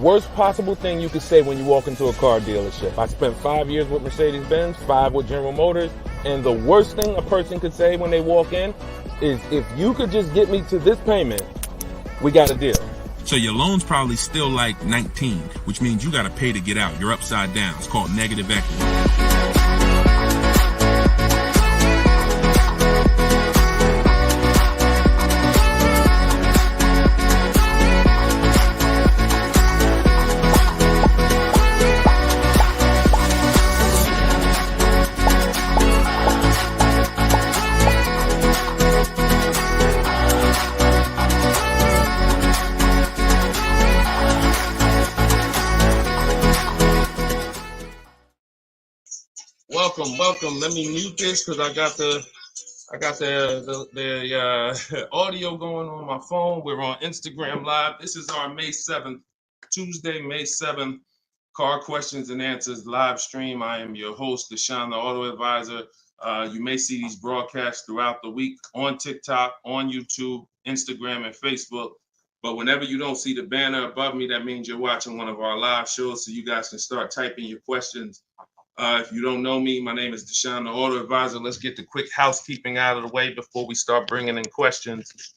worst possible thing you could say when you walk into a car dealership. I spent 5 years with Mercedes-Benz, 5 with General Motors, and the worst thing a person could say when they walk in is, if you could just get me to this payment, we got a deal. So your loan's probably still like 19, which means you got to pay to get out. You're upside down. It's called negative equity. Welcome. Let me mute this because I got the audio going on my phone. We're on Instagram Live. This is our May 7th, Tuesday, May 7th, Car Questions and Answers live stream. I am your host, Deshone the Auto Advisor. You may see these broadcasts throughout the week on TikTok, on YouTube, Instagram, and Facebook. But whenever you don't see the banner above me, that means you're watching one of our live shows, so you guys can start typing your questions. If you don't know me, my name is Deshone the Auto Advisor. Let's get the quick housekeeping out of the way before we start bringing in questions.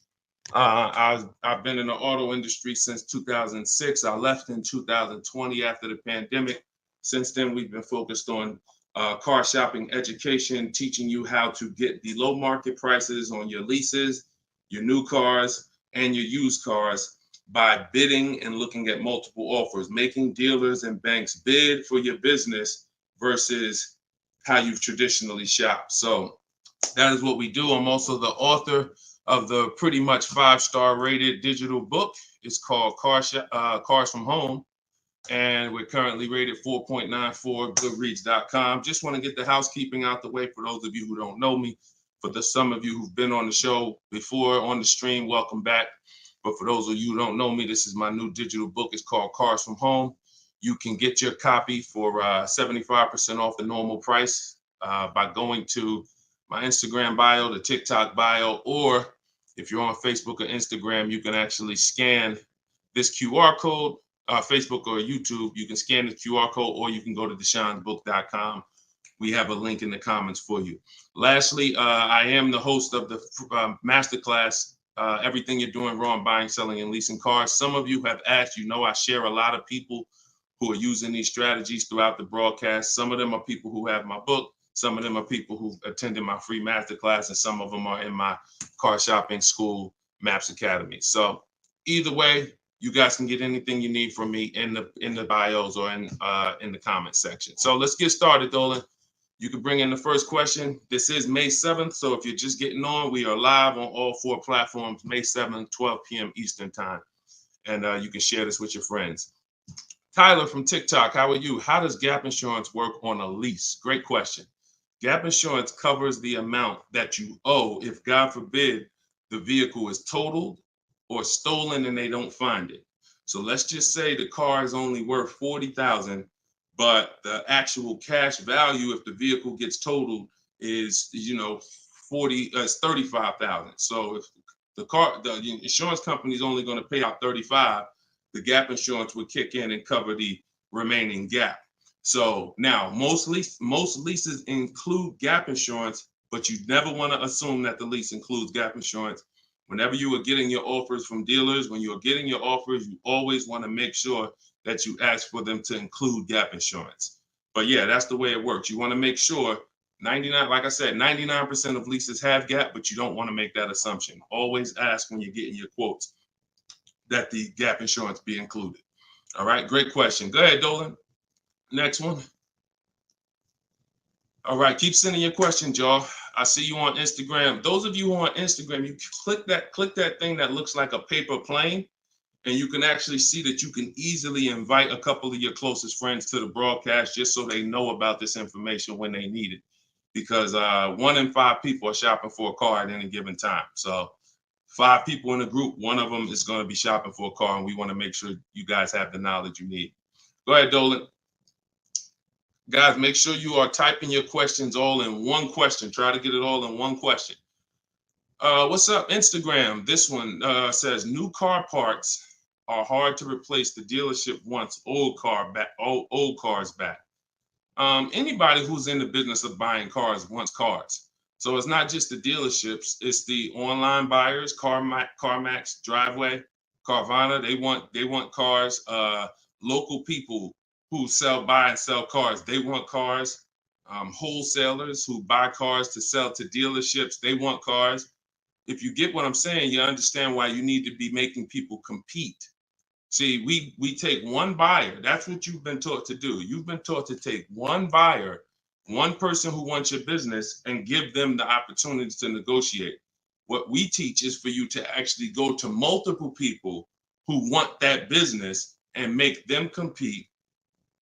I've been in the auto industry since 2006. I left in 2020 after the pandemic. Since then, we've been focused on car shopping education, teaching you how to get the low market prices on your leases, your new cars, and your used cars by bidding and looking at multiple offers, making dealers and banks bid for your business versus how you've traditionally shopped. So that is what we do. I'm also the author of the pretty much 5-star rated digital book. It's called Cars from Home, and we're currently rated 4.94, goodreads.com. Just want to get the housekeeping out the way for those of you who don't know me. For some of you who've been on the show before on the stream, welcome back. But for those of you who don't know me, this is my new digital book. It's called Cars from Home. You can get your copy for 75% off the normal price by going to my Instagram bio, the TikTok bio, or if you're on Facebook or Instagram, you can actually scan this QR code, Facebook or YouTube. You can scan the QR code, or you can go to deshonebook.com. We have a link in the comments for you. Lastly, I am the host of the masterclass, Everything You're Doing Wrong, Buying, Selling, and Leasing Cars. Some of you have asked, I share a lot of people who are using these strategies throughout the broadcast. Some of them are people who have my book. Some of them are people who attended my free masterclass, and some of them are in my car shopping school, Maps Academy. So either way, you guys can get anything you need from me in the bios or in the comment section. So let's get started, Dolan. You can bring in the first question. This is May 7th. So if you're just getting on, we are live on all 4 platforms, May 7th, 12 p.m. Eastern time. And you can share this with your friends. Tyler from TikTok, how are you? How does gap insurance work on a lease? Great question. Gap insurance covers the amount that you owe if, God forbid, the vehicle is totaled or stolen and they don't find it. So let's just say the car is only worth $40,000, but the actual cash value if the vehicle gets totaled is, $35,000. So if the insurance company is only going to pay out $35,000, the gap insurance would kick in and cover the remaining gap. So now most leases include gap insurance, but you never want to assume that the lease includes gap insurance. Whenever you are getting your offers from dealers, when you're getting your offers, you always want to make sure that you ask for them to include gap insurance. But yeah, that's the way it works. You want to make sure 99% of leases have gap, but you don't want to make that assumption. Always ask when you're getting your quotes that the gap insurance be included. All right, great question. Go ahead, Dolan. Next one. All right, keep sending your questions, y'all. I see you on Instagram. Those of you who are on Instagram, you click that thing that looks like a paper plane, and you can actually see that you can easily invite a couple of your closest friends to the broadcast just so they know about this information when they need it. Because 1 in 5 people are shopping for a car at any given time. So 5 people in a group, 1 of them is going to be shopping for a car, and we want to make sure you guys have the knowledge you need. Go ahead, Dolan. Guys, make sure you are typing your questions all in one question. Try to get it all in one question. What's up, Instagram? This one says new car parts are hard to replace. The dealership wants old cars back. Anybody who's in the business of buying cars wants cars. So it's not just the dealerships, it's the online buyers, CarMax, Driveway, Carvana. They want cars. Local people who buy and sell cars, they want cars. Wholesalers who buy cars to sell to dealerships, they want cars. If you get what I'm saying, you understand why you need to be making people compete. See, we take one buyer. That's what you've been taught to do. You've been taught to take one buyer, one person who wants your business, and give them the opportunity to negotiate. What we teach is for you to actually go to multiple people who want that business and make them compete.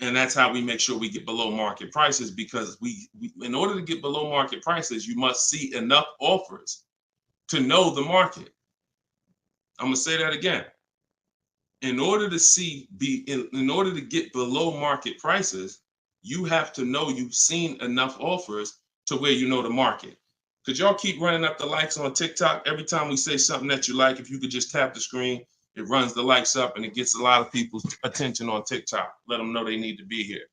And that's how we make sure we get below market prices, because we in order to get below market prices, you must see enough offers to know the market. I'm gonna say that again. In order to get below market prices, you have to know you've seen enough offers to where you know the market. Could y'all keep running up the likes on TikTok? Every time we say something that you like, if you could just tap the screen, it runs the likes up and it gets a lot of people's attention on TikTok. Let them know they need to be here.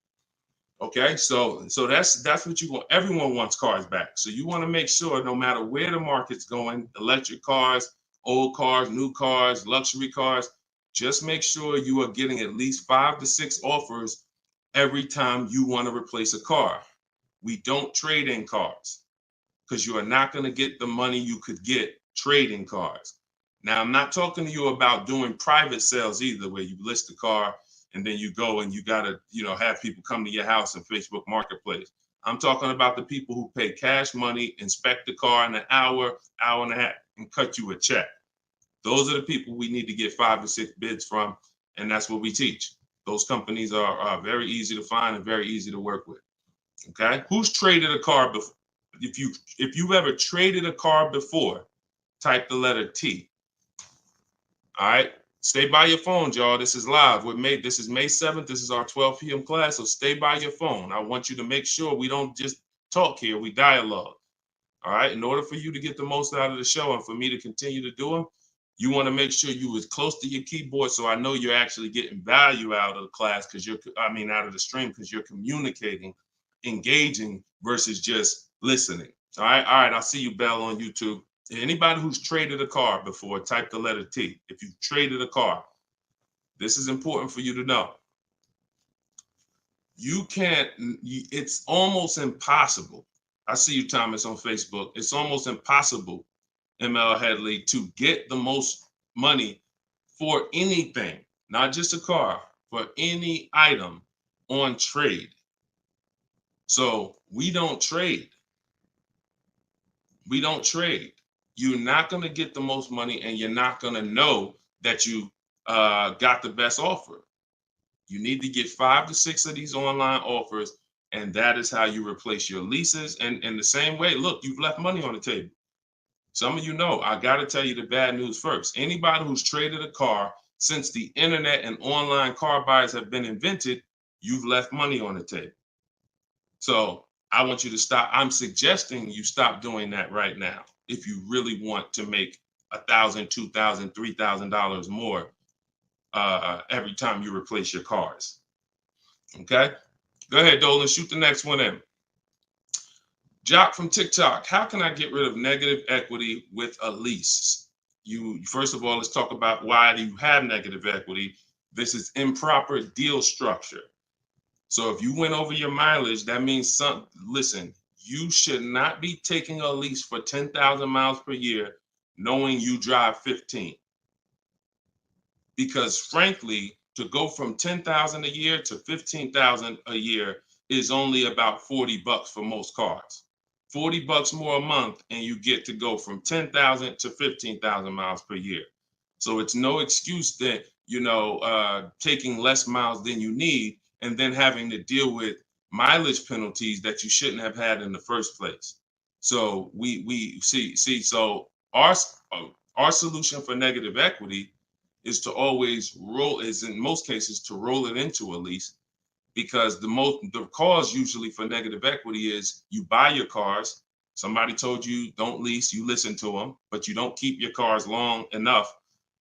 Okay, so that's what you want. Everyone wants cars back. So you want to make sure no matter where the market's going, electric cars, old cars, new cars, luxury cars, just make sure you are getting at least 5 to 6 offers every time you want to replace a car. We don't trade in cars because you are not going to get the money you could get trading cars. Now, I'm not talking to you about doing private sales either, where you list the car and then you go and you got to, have people come to your house in Facebook Marketplace. I'm talking about the people who pay cash money, inspect the car in an hour, hour and a half, and cut you a check. Those are the people we need to get 5 or 6 bids from, and that's what we teach. Those companies are very easy to find and very easy to work with. Okay, who's traded a car before? If you've ever traded a car before, type the letter T. All right, stay by your phone, y'all. This is live. This is May 7th. This is our 12 p.m. class, so stay by your phone. I want you to make sure we don't just talk here, we dialogue. All right, in order for you to get the most out of the show and for me to continue to do them, you want to make sure you as close to your keyboard so I know you're actually getting value out of the class, out of the stream, because you're communicating, engaging versus just listening. All right, I'll see you, Bell, on YouTube. Anybody who's traded a car before, type the letter T. If you've traded a car, this is important for you to know. It's almost impossible. I see you, Thomas, on Facebook. It's almost impossible, ML Headley, to get the most money for anything, not just a car, for any item on trade. So we don't trade. We don't trade. You're not going to get the most money, and you're not going to know that you got the best offer. You need to get 5 to 6 of these online offers, and that is how you replace your leases. And in the same way, look, you've left money on the table. Some of you know, I got to tell you the bad news first. Anybody who's traded a car since the internet and online car buyers have been invented, you've left money on the table. So I want you to stop. I'm suggesting you stop doing that right now if you really want to make $1,000, $2,000, $3,000 more every time you replace your cars. Okay? Go ahead, Dolan. Shoot the next one in. Jock from TikTok, how can I get rid of negative equity with a lease? First of all, let's talk about why do you have negative equity. This is improper deal structure. So if you went over your mileage, that means listen, you should not be taking a lease for 10,000 miles per year knowing you drive 15. Because frankly, to go from 10,000 a year to 15,000 a year is only about $40 for most cars. $40 more a month, and you get to go from 10,000 to 15,000 miles per year. So it's no excuse that, taking less miles than you need and then having to deal with mileage penalties that you shouldn't have had in the first place. So we see. So our solution for negative equity is to always in most cases to roll it into a lease, because the cause usually for negative equity is you buy your cars. Somebody told you don't lease, you listen to them, but you don't keep your cars long enough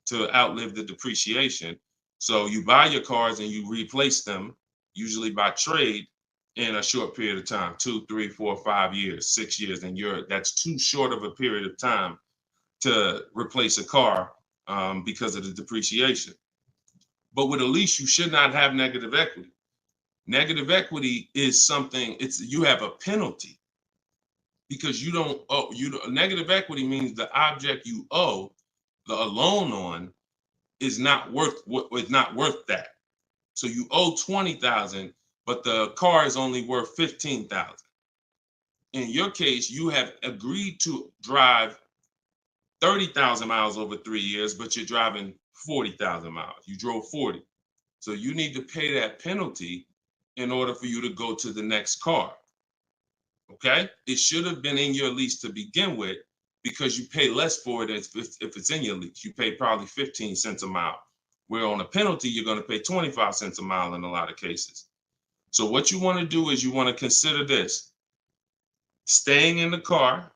to outlive the depreciation. So you buy your cars and you replace them, usually by trade, in a short period of time, 2, 3, 4, 5 years, 6 years, and that's too short of a period of time to replace a car because of the depreciation. But with a lease, you should not have negative equity. Negative equity is something, you have a penalty because you don't owe. Negative equity means the object you owe a loan on is not worth that. So you owe 20,000, but the car is only worth 15,000. In your case, you have agreed to drive 30,000 miles over 3 years, but you're driving 40,000 miles. You drove 40. So you need to pay that penalty in order for you to go to the next car. Okay? It should have been in your lease to begin with because you pay less for it if it's in your lease. You pay probably 15 cents a mile. Where on a penalty, you're going to pay 25 cents a mile in a lot of cases. So what you want to do is you want to consider this: staying in the car,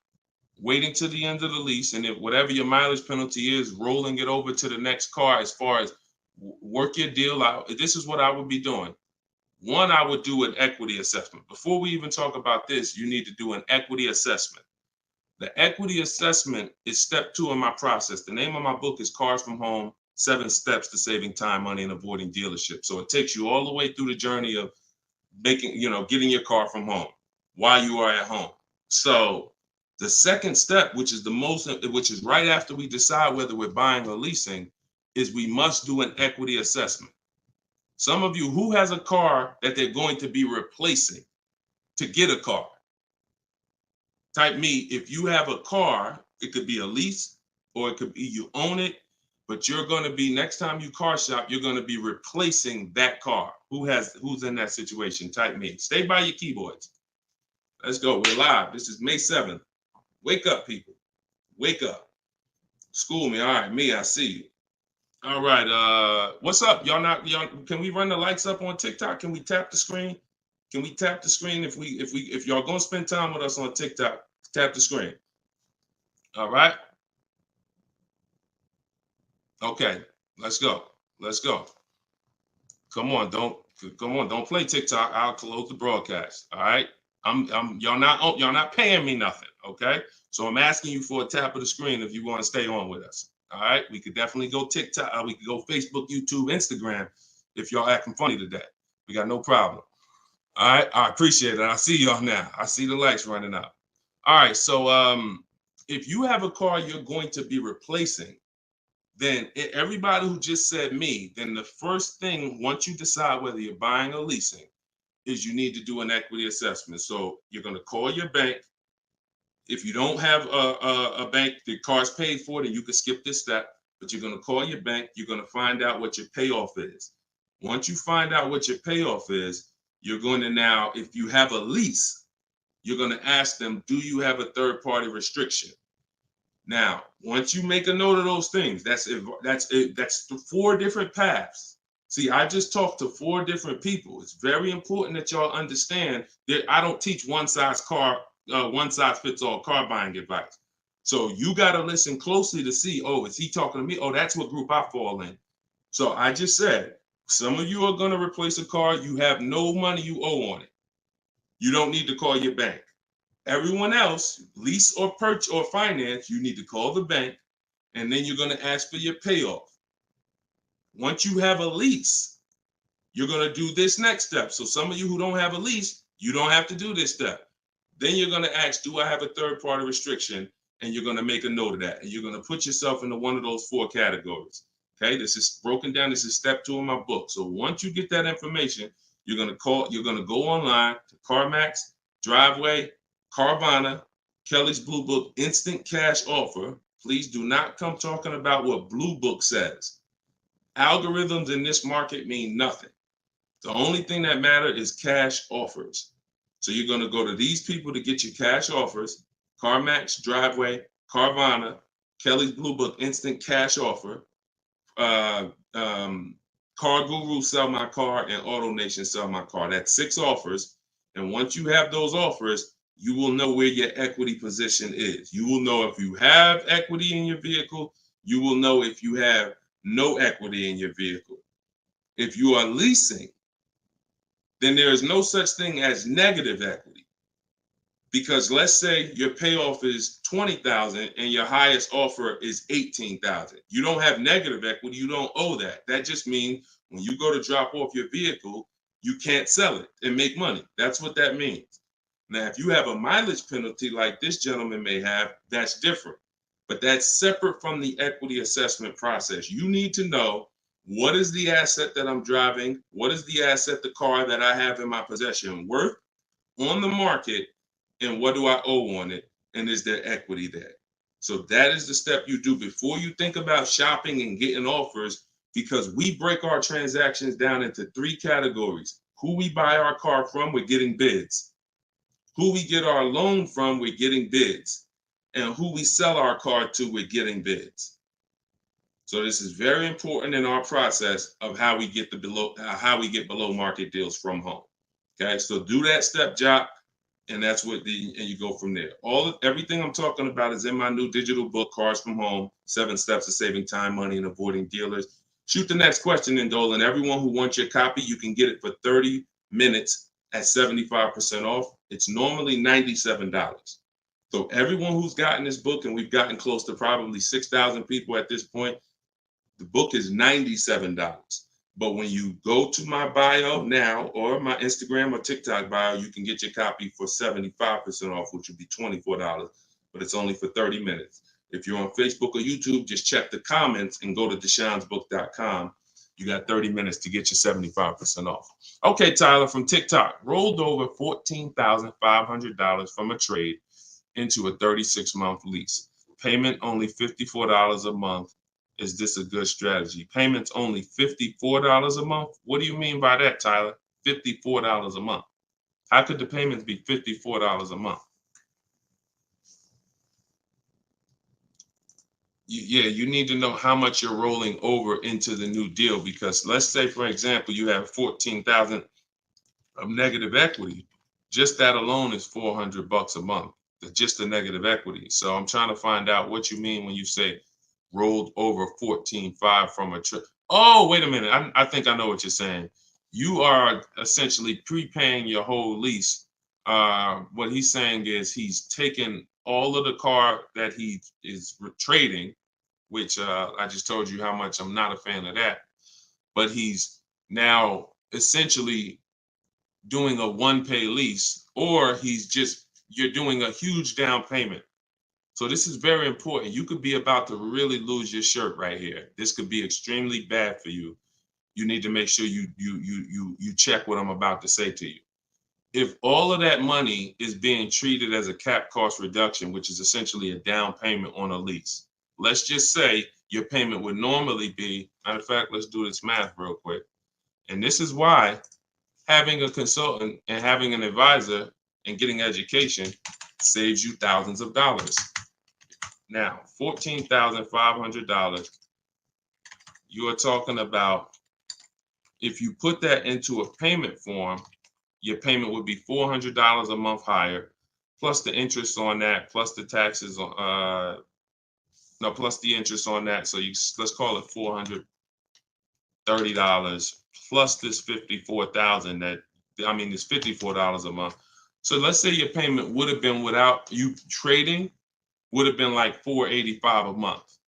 waiting to the end of the lease, and if whatever your mileage penalty is, rolling it over to the next car as far as work your deal out. This is what I would be doing. One, I would do an equity assessment. Before we even talk about this, you need to do an equity assessment. The equity assessment is step 2 in my process. The name of my book is Cars from Home, 7 Steps to Saving Time, Money, and Avoiding Dealership. So it takes you all the way through the journey of getting your car from home while you are at home. So the second step, which is right after we decide whether we're buying or leasing, is we must do an equity assessment. Some of you, who has a car that they're going to be replacing to get a car? Type me. If you have a car, it could be a lease or it could be you own it, but you're going to be, next time you car shop, you're going to be replacing that car. Who's in that situation? Type me. Stay by your keyboards. Let's go. We're live. This is May 7th. Wake up, people. Wake up. School me. All right, me, I see you. All right. What's up? Y'all can we run the lights up on TikTok? Can we tap the screen? Can we tap the screen if y'all gonna spend time with us on TikTok? Tap the screen. All right. Okay. Let's go. Let's go. Come on, don't play TikTok. I'll close the broadcast. All right. Y'all not paying me nothing. Okay. So I'm asking you for a tap of the screen if you want to stay on with us. All right. We could definitely go TikTok. We could go Facebook, YouTube, Instagram if y'all acting funny today. We got no problem. All right. I appreciate it. I see y'all now. I see the lights running up. All right. So if you have a car you're going to be replacing, then everybody who just said me, then the first thing, once you decide whether you're buying or leasing, is you need to do an equity assessment. So you're going to call your bank. If you don't have a bank, the car's paid for, then you can skip this step, but you're going to call your bank. You're going to find out what your payoff is. Once you find out what your payoff is, you're going to now, if you have a lease, you're going to ask them, do you have a third-party restriction? Now, once you make a note of those things, that's 4 different paths. See, I just talked to 4 different people. It's very important that y'all understand that I don't teach one size fits all car buying advice. So you got to listen closely to see, oh, is he talking to me? Oh, that's what group I fall in. So I just said, some of you are going to replace a car. You have no money you owe on it. You don't need to call your bank. Everyone else, lease or purchase or finance, you need to call the bank, and then you're going to ask for your payoff. Once you have a lease, you're going to do this next step. So some of you who don't have a lease, you don't have to do this step. Then you're going to ask, do I have a third-party restriction? And you're going to make a note of that. And you're going to put yourself into one of those 4 categories. Okay, this is broken down. This is step 2 in my book. So once you get that information, you're going to go online to CarMax, Driveway, Carvana, Kelly's Blue Book, Instant Cash Offer. Please do not come talking about what Blue Book says. Algorithms in this market mean nothing. The only thing that matters is cash offers. So you're going to go to these people to get your cash offers: CarMax, Driveway, Carvana, Kelly's Blue Book, Instant Cash Offer, Car Guru, Sell My Car, and AutoNation, Sell My Car. That's 6 offers. And once you have those offers, you will know where your equity position is. You will know if you have equity in your vehicle. You will know if you have no equity in your vehicle. If you are leasing, then there is no such thing as negative equity. Because let's say your payoff is $20,000 and your highest offer is $18,000. You don't have negative equity, you don't owe that. That just means when you go to drop off your vehicle, you can't sell it and make money. That's what that means. Now, if you have a mileage penalty like this gentleman may have, that's different. But that's separate from the equity assessment process. You need to know, what is the asset that I'm driving? What is the asset, the car that I have in my possession, worth on the market? And what do I owe on it? And is there equity there? So that is the step you do before you think about shopping and getting offers, because we break our transactions down into 3 categories. Who we buy our car from, we're getting bids. Who we get our loan from, we're getting bids. And who we sell our car to, we're getting bids. So this is very important in our process of how we get below market deals from home. Okay, so do that step, Jock, and that's what and you go from there. Everything I'm talking about is in my new digital book, Cars from Home: 7 Steps to Saving Time, Money, and Avoiding Dealers. Shoot the next question in, Dolan. Everyone who wants your copy, you can get it for 30 minutes at 75% off. It's normally $97. So everyone who's gotten this book, and we've gotten close to probably 6,000 people at this point, the book is $97. But when you go to my bio now, or my Instagram or TikTok bio, you can get your copy for 75% off, which would be $24, but it's only for 30 minutes. If you're on Facebook or YouTube, just check the comments and go to deshonsbook.com. You got 30 minutes to get your 75% off. Okay, Tyler from TikTok, rolled over $14,500 from a trade into a 36-month lease. Payment only $54 a month. Is this a good strategy? Payments only $54 a month? What do you mean by that, Tyler? $54 a month. How could the payments be $54 a month? You need to know how much you're rolling over into the new deal, because let's say, for example, you have $14,000 of negative equity. Just that alone is $400 a month. Just the negative equity. So I'm trying to find out what you mean when you say rolled over 14.5 from a trip. Oh, wait a minute. I think I know what you're saying. You are essentially prepaying your whole lease. What he's saying is he's taken all of the car that he is trading, which I just told you how much I'm not a fan of that. But he's now essentially doing a one-pay lease, or you're doing a huge down payment. So this is very important. You could be about to really lose your shirt right here. This could be extremely bad for you. You need to make sure you check what I'm about to say to you. If all of that money is being treated as a cap cost reduction, which is essentially a down payment on a lease, let's just say your payment would normally be, matter of fact, let's do this math real quick. And this is why having a consultant and having an advisor and getting education saves you thousands of dollars. Now, $14,500, you are talking about, if you put that into a payment form, your payment would be $400 a month higher, plus the interest on that, plus the taxes, plus the interest on that. So let's call it $430 plus this $54,000 this $54 a month. So let's say your payment would have been, without you trading, would have been like $485 a month.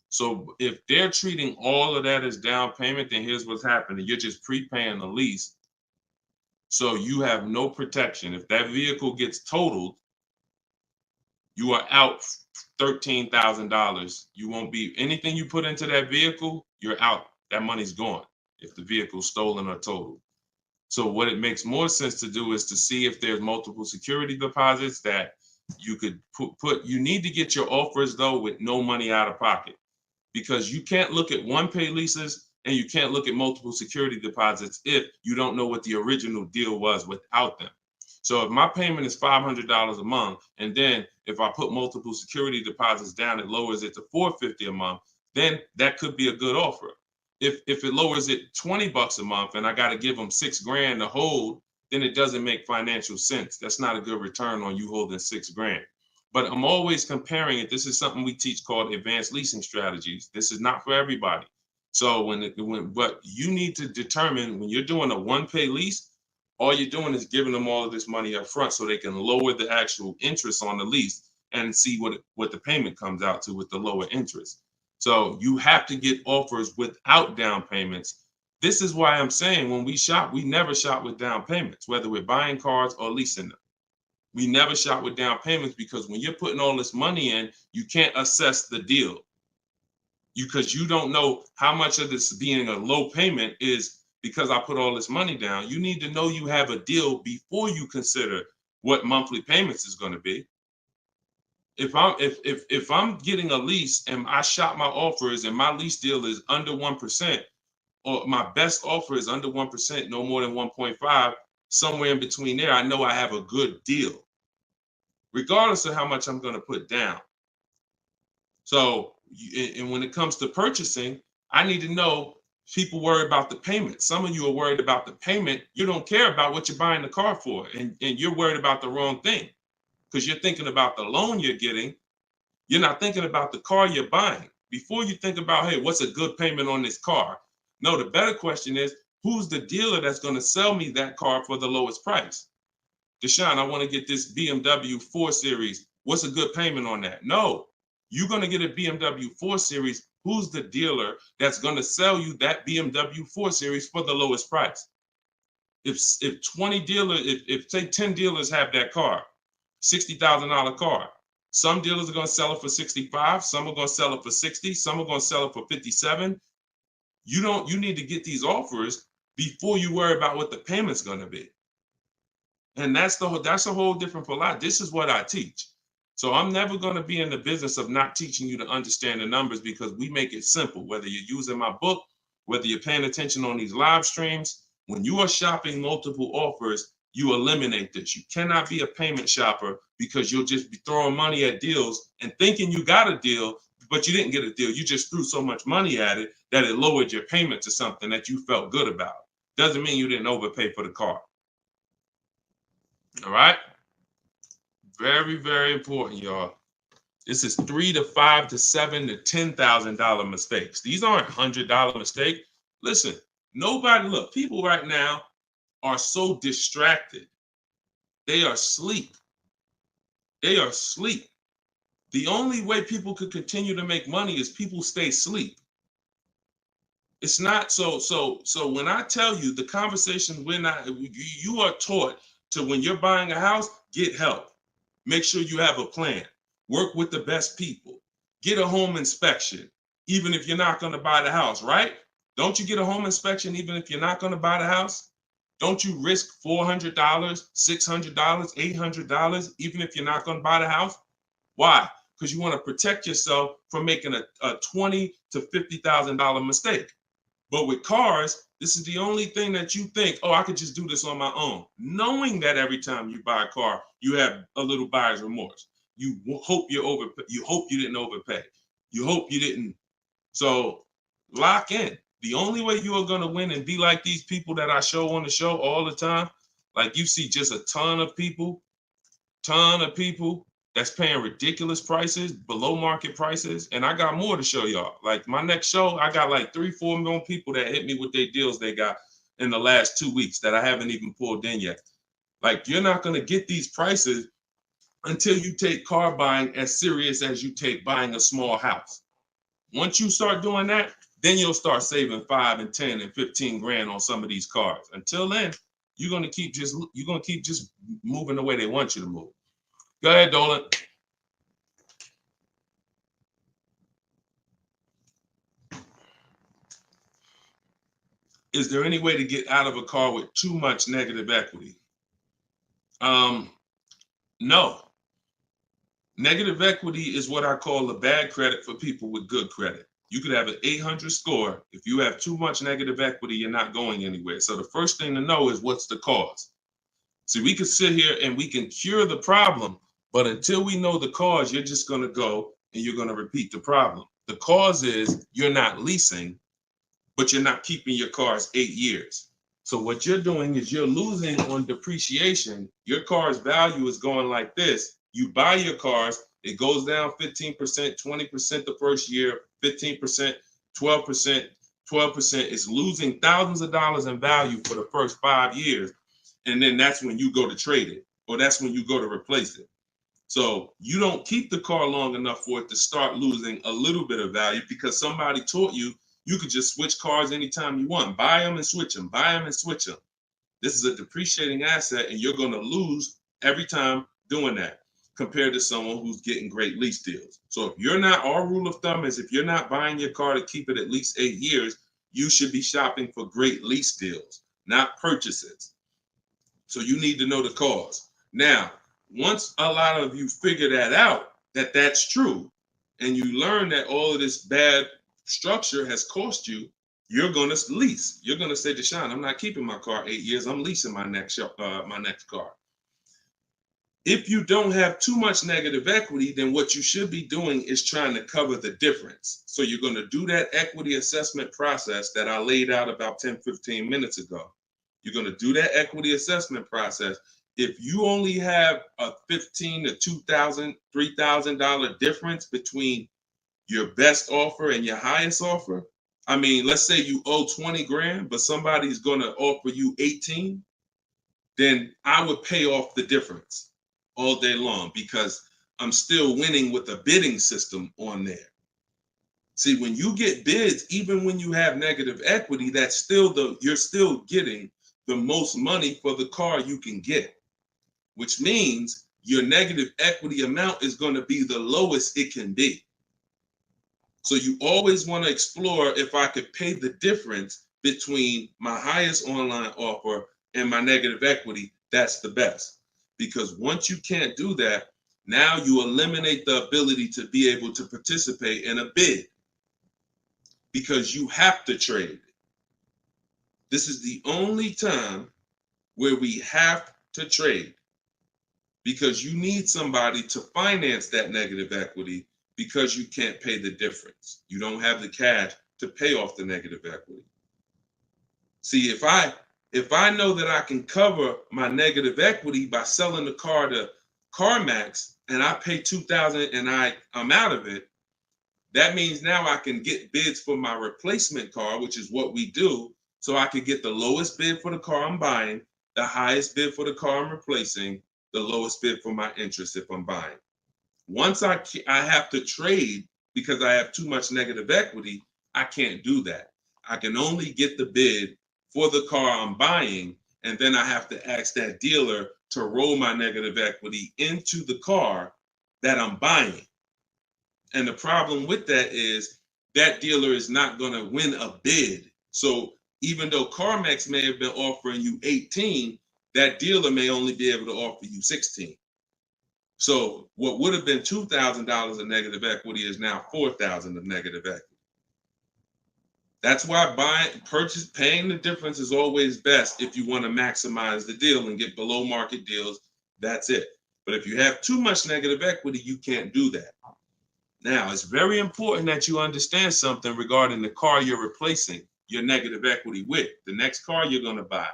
So if they're treating all of that as down payment, then here's what's happening. You're just prepaying the lease. So you have no protection. If that vehicle gets totaled, you are out $13,000. You won't be, anything you put into that vehicle, you're out. That money's gone if the vehicle's stolen or totaled. So what it makes more sense to do is to see if there's multiple security deposits that you could put. You need to get your offers, though, with no money out of pocket, because you can't look at one-pay leases and you can't look at multiple security deposits if you don't know what the original deal was without them. So if my payment is $500 a month, and then if I put multiple security deposits down, it lowers it to $450 a month, then that could be a good offer. If it lowers it $20 a month and I got to give them $6,000 to hold, then it doesn't make financial sense. That's not a good return on you holding $6,000. But I'm always comparing it. This is something we teach called advanced leasing strategies. This is not for everybody. So but you need to determine when you're doing a one-pay lease, all you're doing is giving them all of this money up front so they can lower the actual interest on the lease and see what the payment comes out to with the lower interest. So you have to get offers without down payments. This is why I'm saying when we shop, we never shop with down payments, whether we're buying cars or leasing them. We never shop with down payments because when you're putting all this money in, you can't assess the deal because you don't know how much of this being a low payment is because I put all this money down. You need to know you have a deal before you consider what monthly payments is going to be. If I'm getting a lease and I shop my offers and my lease deal is under 1%, or my best offer is under 1%, no more than 1.5, somewhere in between there, I know I have a good deal, regardless of how much I'm going to put down. So, and when it comes to purchasing, I need to know people worry about the payment. Some of you are worried about the payment. You don't care about what you're buying the car for, and you're worried about the wrong thing because you're thinking about the loan you're getting. You're not thinking about the car you're buying. Before you think about, hey, what's a good payment on this car? No, the better question is, who's the dealer that's going to sell me that car for the lowest price? Deshone, I want to get this BMW 4 Series. What's a good payment on that? No, you're going to get a BMW 4 Series. Who's the dealer that's going to sell you that BMW 4 Series for the lowest price? If 20 dealers, if say 10 dealers have that car, $60,000 car, some dealers are going to sell it for 65, some are going to sell it for 60, some are going to sell it for 57. You need to get these offers before you worry about what the payment's going to be. And that's a whole different philosophy. This is what I teach. So I'm never going to be in the business of not teaching you to understand the numbers because we make it simple. Whether you're using my book, whether you're paying attention on these live streams, when you are shopping multiple offers, you eliminate this. You cannot be a payment shopper because you'll just be throwing money at deals and thinking you got a deal, but you didn't get a deal. You just threw so much money at it that it lowered your payment to something that you felt good about. Doesn't mean you didn't overpay for the car. All right? Very, very important, y'all. This is $3,000 to $5,000 to $7,000 to $10,000 mistakes. These aren't $100 mistakes. Listen, look, people right now are so distracted. They are asleep. They are asleep. The only way people could continue to make money is people stay asleep. It's not so when I tell you the conversation, you are taught to, when you're buying a house, get help. Make sure you have a plan. Work with the best people. Get a home inspection, even if you're not going to buy the house, right? Don't you get a home inspection even if you're not going to buy the house? Don't you risk $400, $600, $800, even if you're not going to buy the house? Why? Because you want to protect yourself from making a $20,000 to $50,000 mistake. But with cars, this is the only thing that you think, oh, I could just do this on my own. Knowing that every time you buy a car, you have a little buyer's remorse. You hope you hope you didn't overpay. You hope you didn't. So lock in. The only way you are going to win and be like these people that I show on the show all the time, like you see just a ton of people that's paying ridiculous prices, below market prices. And I got more to show y'all. Like my next show, I got like 3-4 million people that hit me with their deals they got in the last 2 weeks that I haven't even pulled in yet. Like you're not going to get these prices until you take car buying as serious as you take buying a small house. Once you start doing that, then you'll start saving 5 and 10 and 15 grand on some of these cars. Until then, you're gonna keep just moving the way they want you to move. Go ahead, Dolan. Is there any way to get out of a car with too much negative equity? No. Negative equity is what I call a bad credit for people with good credit. You could have an 800 score. If you have too much negative equity, you're not going anywhere. So the first thing to know is what's the cause. See, we could sit here and we can cure the problem, but until we know the cause, you're just going to go and you're going to repeat the problem. The cause is you're not leasing, but you're not keeping your cars 8 years. So what you're doing is you're losing on depreciation. Your car's value is going like this. You buy your cars, it goes down 15%, 20% the first year, 15%, 12%, 12% is losing thousands of dollars in value for the first 5 years. And then that's when you go to trade it, or that's when you go to replace it. So you don't keep the car long enough for it to start losing a little bit of value because somebody taught you you could just switch cars anytime you want. Buy them and switch them, buy them and switch them. This is a depreciating asset, and you're going to lose every time doing that compared to someone who's getting great lease deals. So if you're not, our rule of thumb is if you're not buying your car to keep it at least 8 years, you should be shopping for great lease deals, not purchases. So you need to know the cause. Now, once a lot of you figure that out, that that's true, and you learn that all of this bad structure has cost you, you're going to lease. You're going to say, Deshone, I'm not keeping my car 8 years. I'm leasing my next car. If you don't have too much negative equity, then what you should be doing is trying to cover the difference. So you're going to do that equity assessment process that I laid out about 10, 15 minutes ago. You're going to do that equity assessment process. If you only have a $1,500 to $2,000, $3,000 difference between your best offer and your highest offer, I mean, let's say you owe 20 grand, but somebody's going to offer you 18, then I would pay off the difference all day long because I'm still winning with a bidding system on there. See, when you get bids, even when you have negative equity, that's still you're still getting the most money for the car you can get, which means your negative equity amount is going to be the lowest it can be. So you always want to explore if I could pay the difference between my highest online offer and my negative equity, that's the best. Because once you can't do that, now you eliminate the ability to be able to participate in a bid because you have to trade. This is the only time where we have to trade because you need somebody to finance that negative equity because you can't pay the difference. You don't have the cash to pay off the negative equity. See, if I know that I can cover my negative equity by selling the car to CarMax and I pay $2,000 and I'm out of it, that means now I can get bids for my replacement car, which is what we do. So I can get the lowest bid for the car I'm buying, the highest bid for the car I'm replacing, the lowest bid for my interest if I'm buying. Once I have to trade because I have too much negative equity, I can't do that. I can only get the bid for the car I'm buying, and then I have to ask that dealer to roll my negative equity into the car that I'm buying. And the problem with that is that dealer is not going to win a bid. So even though CarMax may have been offering you 18, that dealer may only be able to offer you 16. So what would have been $2,000 of negative equity is now $4,000 of negative equity. That's why paying the difference is always best if you want to maximize the deal and get below market deals. That's it. But if you have too much negative equity, you can't do that. Now, it's very important that you understand something regarding the car you're replacing your negative equity with, the next car you're going to buy.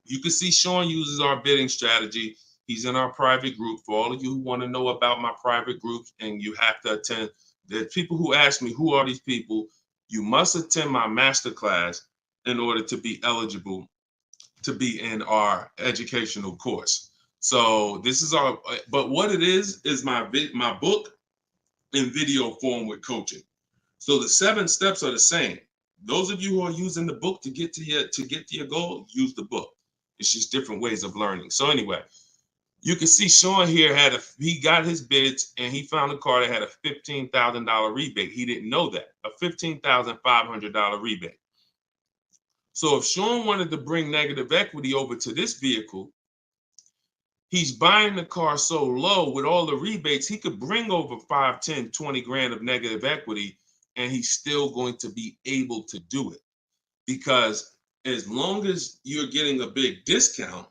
You can see Sean uses our bidding strategy. He's in our private group. For all of you who want to know about my private groups and you have to attend, there's people who ask me, who are these people? You must attend my masterclass in order to be eligible to be in our educational course. So this is but what it is my book in video form with coaching. So the 7 steps are the same. Those of you who are using the book to get to your goal, use the book. It's just different ways of learning. So anyway, you can see Sean here he got his bids and he found a car that had a $15,000 rebate. He didn't know that, a $15,500 rebate. So if Sean wanted to bring negative equity over to this vehicle, he's buying the car so low with all the rebates, he could bring over 5, 10, 20 grand of negative equity and he's still going to be able to do it. Because as long as you're getting a big discount,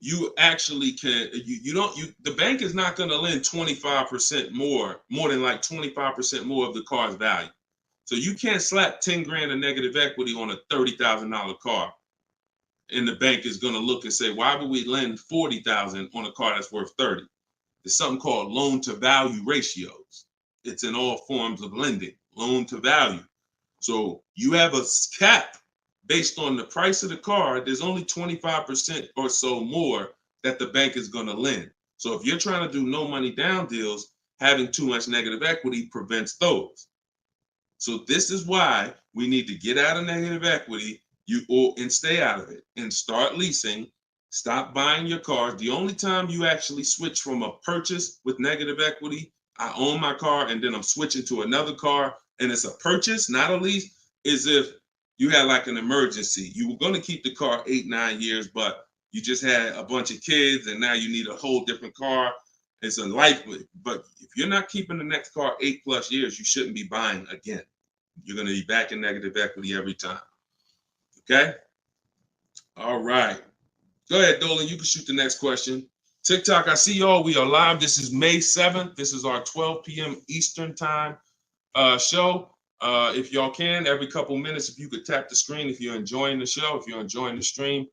you actually can, the bank is not going to lend 25% more than like 25% more of the car's value. So you can't slap 10 grand of negative equity on a $30,000 car. And the bank is going to look and say, why would we lend $40,000 on a car that's worth 30? There's something called loan to value ratios. It's in all forms of lending, loan to value. So you have a cap based on the price of the car. There's only 25% or so more that the bank is going to lend. So if you're trying to do no money down deals, having too much negative equity prevents those. So this is why we need to get out of negative equity and stay out of it and start leasing. Stop buying your cars. The only time you actually switch from a purchase with negative equity, I own my car and then I'm switching to another car and it's a purchase, not a lease, is if you had like an emergency. You were going to keep the car 8-9 years, but you just had a bunch of kids and now you need a whole different car. It's a life, but if you're not keeping the next car 8+ years, you shouldn't be buying again. You're going to be back in negative equity every time. Okay? All right. Go ahead, Dolan. You can shoot the next question. TikTok, I see y'all. We are live. This is May 7th. This is our 12 p.m. Eastern time show. If y'all can, every couple minutes, if you could tap the screen, if you're enjoying the show, if you're enjoying the stream,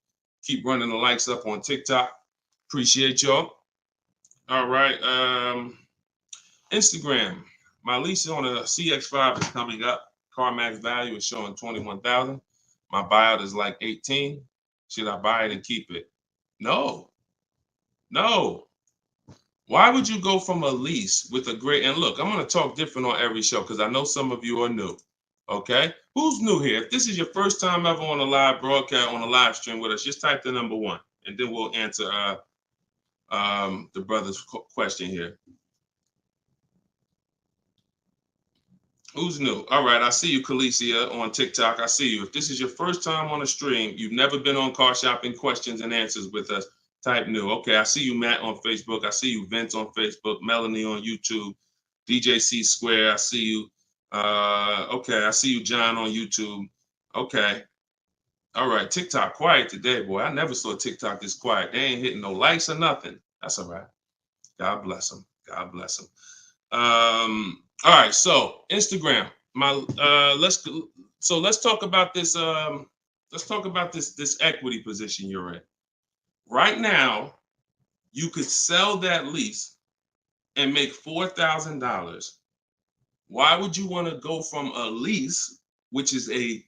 keep running the likes up on TikTok. Appreciate y'all. All right. Instagram. My lease on a CX5 is coming up. CarMax value is showing 21,000. My buyout is like 18. Should I buy it and keep it? No. Why would you go from a lease with a great, and look, I'm going to talk different on every show because I know some of you are new. Okay? Who's new here? If this is your first time ever on a live broadcast, on a live stream with us, just type the number 1 and then we'll answer the brother's question here. Who's new? All right, I see you, Khaleesi, on TikTok. I see you. If this is your first time on a stream, you've never been on Car Shopping Questions and Answers with us, type new. Okay, I see you, Matt, on Facebook. I see you, Vince, on Facebook. Melanie on YouTube. DJC Square, I see you. Okay, I see you, John, on YouTube. Okay. All right, TikTok quiet today, boy. I never saw TikTok this quiet. They ain't hitting no likes or nothing. That's all right. God bless them. God bless them. All right, so Instagram. Let's talk about this. Let's talk about this equity position you're in. Right now, you could sell that lease and make $4,000. Why would you want to go from a lease, which is a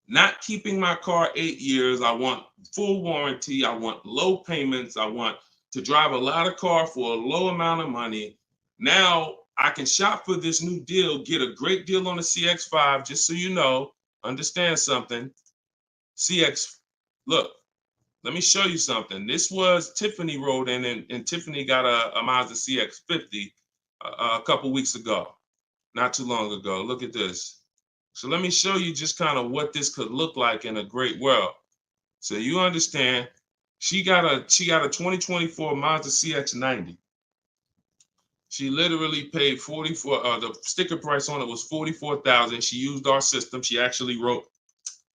not keeping my car 8 years? I want full warranty. I want low payments. I want to drive a lot of car for a low amount of money. Now I can shop for this new deal, get a great deal on the CX5. Just so you know, understand something. CX, look, let me show you something. This was Tiffany rode in, and Tiffany got a Mazda CX50 a couple weeks ago, not too long ago. Look at this. So let me show you just kind of what this could look like in a great world. So you understand, she got a 2024 Mazda CX90. She literally paid 44. The sticker price on it was 44,000. She used our system. She actually wrote.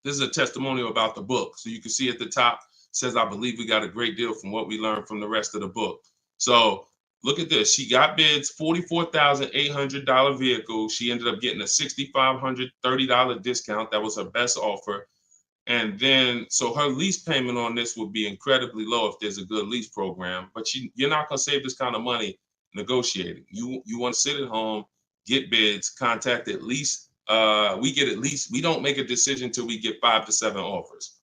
This is a testimonial about the book, so you can see at the top says, "I believe we got a great deal from what we learned from the rest of the book." So look at this. She got bids, $44,800 vehicle. She ended up getting a $6,530 discount. That was her best offer. And then, so her lease payment on this would be incredibly low if there's a good lease program. But you're not going to save this kind of money negotiating. You want to sit at home, get bids, contact at least. We don't make a decision until we get 5 to 7 offers.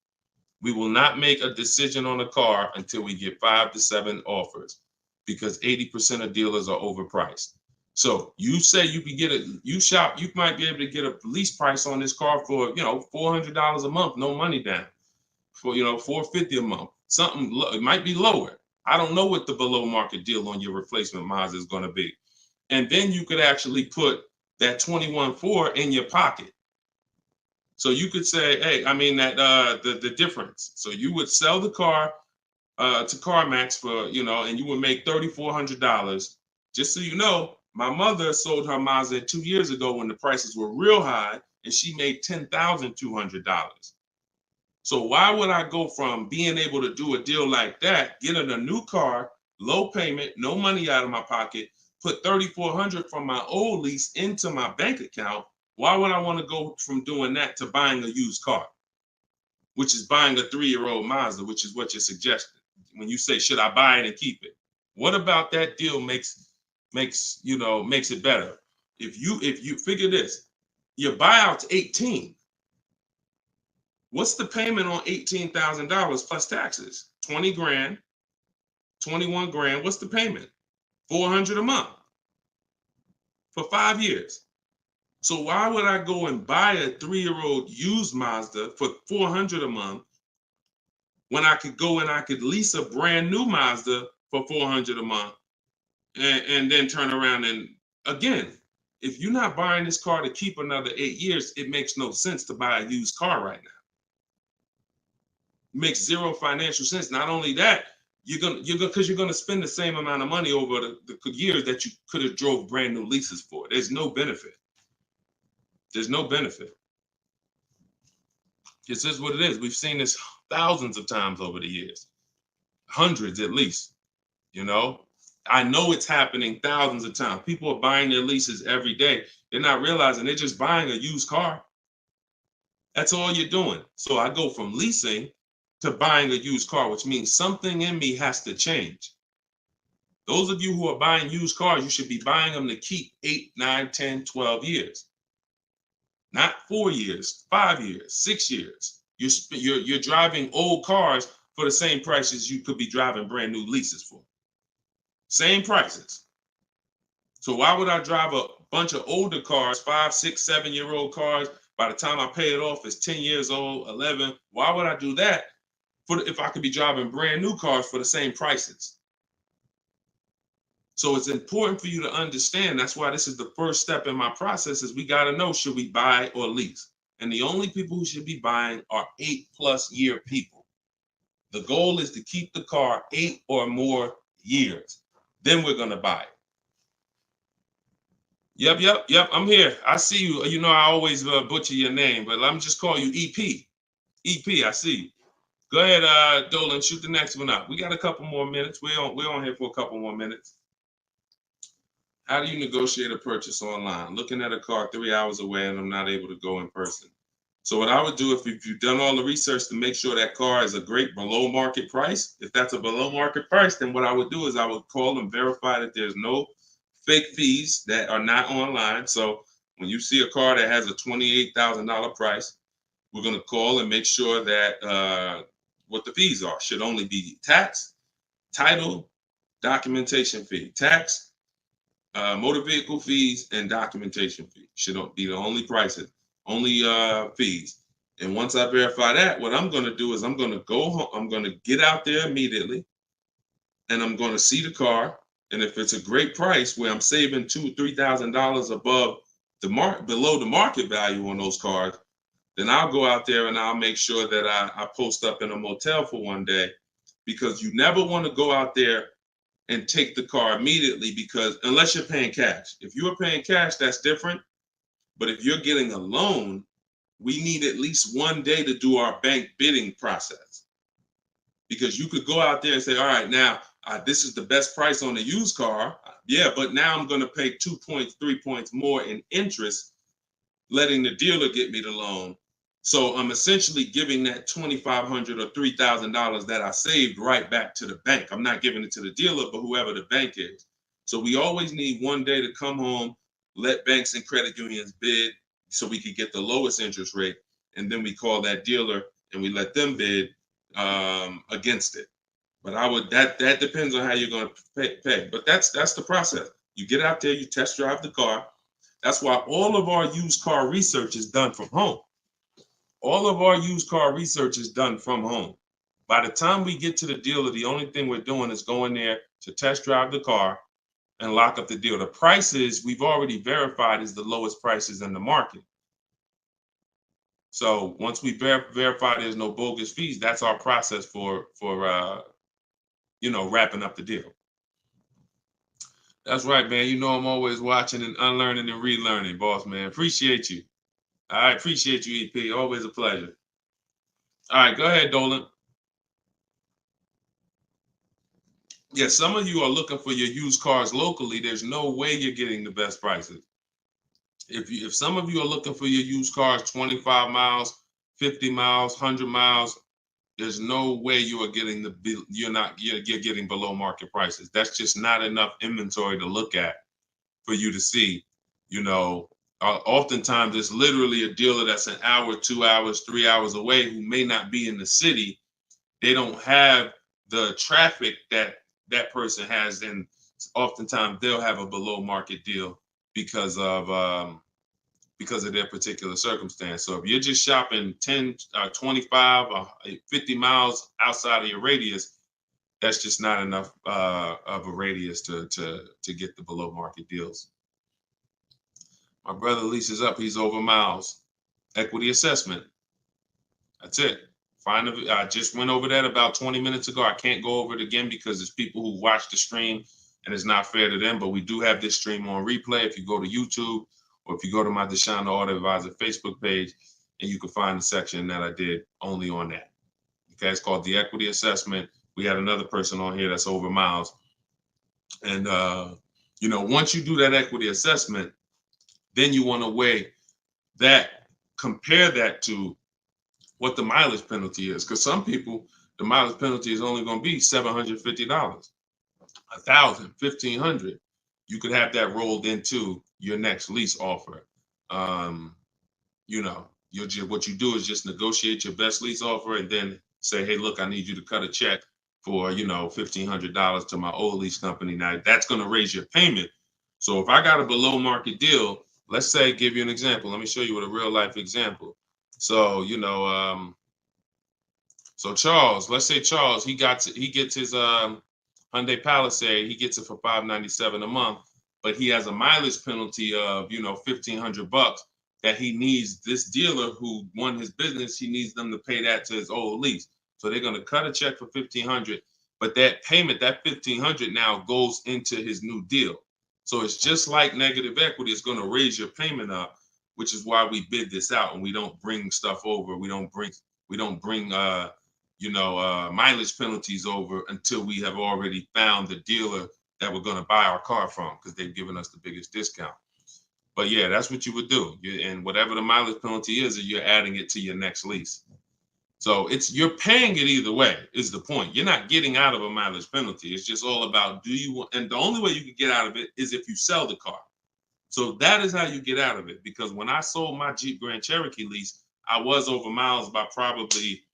We will not make a decision on a car until we get 5 to 7 offers, because 80% of dealers are overpriced. So you say you can get you might be able to get a lease price on this car for, $400 a month, no money down, for, $450 a month. Something, it might be lower. I don't know what the below market deal on your replacement Mazda is going to be. And then you could actually put that 21.4 in your pocket. So you could say, hey, the difference. So you would sell the car to CarMax for, and you would make $3,400. Just so you know, my mother sold her Mazda 2 years ago when the prices were real high, and she made $10,200. So why would I go from being able to do a deal like that, getting a new car, low payment, no money out of my pocket, put $3,400 from my old lease into my bank account? Why would I want to go from doing that to buying a used car, which is buying a 3-year-old Mazda, which is what you're suggesting when you say, should I buy it and keep it? What about that deal makes it better? If you figure this, Your buyout's 18. What's the payment on $18,000 plus taxes? 20 grand, 21 grand. What's the payment? 400 a month for 5 years. So why would I go and buy a 3-year-old used Mazda for 400 a month when I could go and I could lease a brand new Mazda for 400 a month and then turn around and again, if you're not buying this car to keep another 8 years, it makes no sense to buy a used car right now. It makes zero financial sense. Not only that, you're gonna spend the same amount of money over the years that you could have drove brand new leases for. There's no benefit. There's no benefit. This is what it is. We've seen this thousands of times over the years, hundreds at least. You know, I know it's happening thousands of times. People are buying their leases every day. They're not realizing they're just buying a used car. That's all you're doing. So I go from leasing to buying a used car, which means something in me has to change. Those of you who are buying used cars, you should be buying them to keep 8, 9, 10, 12 years. Not 4 years, 5 years, 6 years. You're driving old cars for the same prices you could be driving brand new leases for. Same prices. So why would I drive a bunch of older cars, 5, 6, 7-year-old cars? By the time I pay it off, it's 10 years old, 11. Why would I do that if I could be driving brand new cars for the same prices? So it's important for you to understand. That's why this is the first step in my process is we got to know, should we buy or lease? And the only people who should be buying are 8+ year people. The goal is to keep the car 8 or more years. Then we're going to buy it. Yep. I'm here. I see you. You know, I always butcher your name, but let me just call you EP. EP, I see you. Go ahead, Dolan, shoot the next one up. We got a couple more minutes. We're on here for a couple more minutes. How do you negotiate a purchase online? Looking at a car 3 hours away and I'm not able to go in person. So what I would do if you've done all the research to make sure that car is a great below market price, if that's a below market price, then what I would do is I would call and verify that there's no fake fees that are not online. So when you see a car that has a $28,000 price, we're going to call and make sure that what the fees are should only be tax, title, documentation fee. Tax, motor vehicle fees, and documentation fee should be the only prices, only fees. And once I verify that, what I'm going to do is I'm going to go home. I'm going to get out there immediately, and I'm going to see the car. And if it's a great price where I'm saving $2,000-$3,000 above below the market value on those cars, then I'll go out there and I'll make sure that I post up in a motel for one day, because you never want to go out there and take the car immediately, because unless you're paying cash. If you are paying cash, that's different. But if you're getting a loan, we need at least one day to do our bank bidding process. Because you could go out there and say, all right, now this is the best price on a used car. Yeah, but now I'm going to pay 2 points, 3 points more in interest, letting the dealer get me the loan. So I'm essentially giving that $2,500 or $3,000 that I saved right back to the bank. I'm not giving it to the dealer, but whoever the bank is. So we always need one day to come home, let banks and credit unions bid so we could get the lowest interest rate. And then we call that dealer and we let them bid against it. But that depends on how you're going to pay. But that's the process. You get out there, you test drive the car. That's why all of our used car research is done from home. All of our used car research is done from home. By the time we get to the dealer, the only thing we're doing is going there to test drive the car and lock up the deal. The prices we've already verified is the lowest prices in the market. So once we verify there's no bogus fees, that's our process for wrapping up the deal. That's right, man. You know I'm always watching and unlearning and relearning, boss man. Appreciate you. I appreciate you, EP. Always a pleasure. All right, go ahead, Dolan. Yeah, some of you are looking for your used cars locally. There's no way you're getting the best prices. If some of you are looking for your used cars 25 miles, 50 miles, 100 miles, there's no way you are getting you're getting below market prices. That's just not enough inventory to look at for you to see, Oftentimes, it's literally a dealer that's an hour, 2 hours, 3 hours away who may not be in the city. They don't have the traffic that that person has, and oftentimes they'll have a below market deal because of their particular circumstance. So if you're just shopping 10, 25, 50 miles outside of your radius, that's just not enough of a radius to get the below market deals. My brother leases up, he's over miles. Equity assessment. That's it. I just went over that about 20 minutes ago. I can't go over it again because it's people who watch the stream and it's not fair to them, but we do have this stream on replay. If you go to YouTube or if you go to my Deshone the Auto Advisor Facebook page, and you can find the section that I did only on that. Okay, it's called the equity assessment. We had another person on here that's over miles. And, once you do that equity assessment, then you want to weigh that, compare that to what the mileage penalty is. Because some people, the mileage penalty is only going to be $750, $1,000, $1,500. You could have that rolled into your next lease offer. What you do is just negotiate your best lease offer and then say, hey, look, I need you to cut a check for, $1,500 to my old lease company. Now that's going to raise your payment. So if I got a below market deal, let's say, give you an example. Let me show you with a real life example. So, so Charles, let's say Charles, he gets his Hyundai Palisade, he gets it for $597 a month, but he has a mileage penalty of, $1,500 that he needs. This dealer who won his business, he needs them to pay that to his old lease. So they're going to cut a check for $1,500, but that payment, that $1,500 now goes into his new deal. So it's just like negative equity. It's going to raise your payment up, which is why we bid this out and we don't bring stuff over. We don't bring mileage penalties over until we have already found the dealer that we're going to buy our car from, because they've given us the biggest discount. But yeah, that's what you would do. And whatever the mileage penalty is, you're adding it to your next lease. So you're paying it either way is the point. You're not getting out of a mileage penalty. It's just all about and the only way you can get out of it is if you sell the car. So that is how you get out of it. Because when I sold my Jeep Grand Cherokee lease, I was over miles by probably,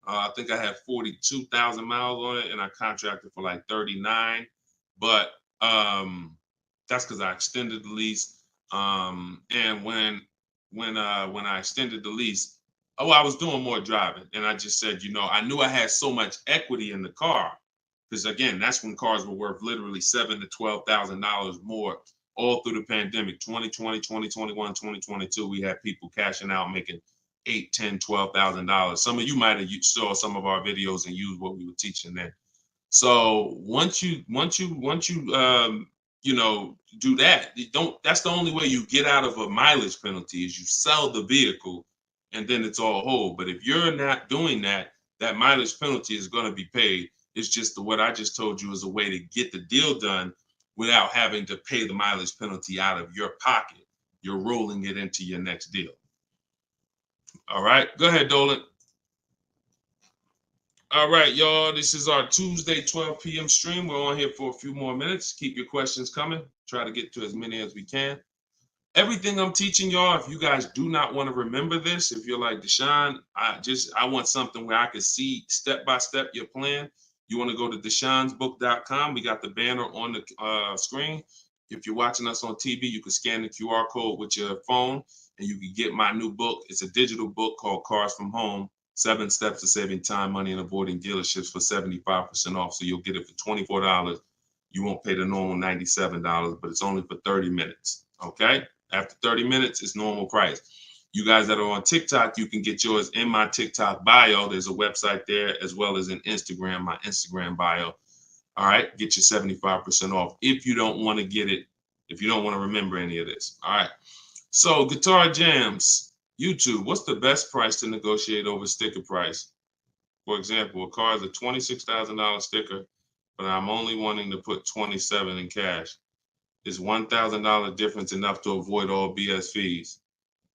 I think I had 42,000 miles on it, and I contracted for like 39. But that's because I extended the lease. And when I extended the lease, I was doing more driving, and I just said, I knew I had so much equity in the car, because again, that's when cars were worth literally $7,000 to $12,000 more all through the pandemic. 2020, 2021, 2022, we had people cashing out, making $8,000, $10,000, $12,000. Some of you might have saw some of our videos and used what we were teaching then. So once you do that, that's the only way you get out of a mileage penalty is you sell the vehicle, and then it's all whole. But if you're not doing that, that mileage penalty is going to be paid. It's just what I just told you is a way to get the deal done without having to pay the mileage penalty out of your pocket. You're rolling it into your next deal. All right, go ahead, Dolan. All right, y'all, this is our Tuesday 12 p.m. stream. We're on here for a few more minutes. Keep your questions coming. Try to get to as many as we can. Everything I'm teaching y'all, if you guys do not want to remember this, if you're like, Deshone, I want something where I can see step-by-step your plan, you want to go to deshonesbook.com. We got the banner on the screen. If you're watching us on TV, you can scan the QR code with your phone, and you can get my new book. It's a digital book called Cars from Home, 7 Steps to Saving Time, Money, and Avoiding Dealerships for 75% off. So you'll get it for $24. You won't pay the normal $97, but it's only for 30 minutes, okay? After 30 minutes, it's normal price. You guys that are on TikTok, you can get yours in my TikTok bio. There's a website there, as well as an Instagram, my Instagram bio. All right, get your 75% off if you don't want to get it, if you don't want to remember any of this. All right, so Guitar Jams, YouTube, what's the best price to negotiate over sticker price? For example, a car is a $26,000 sticker, but I'm only wanting to put $27,000 in cash. Is $1,000 difference enough to avoid all BS fees?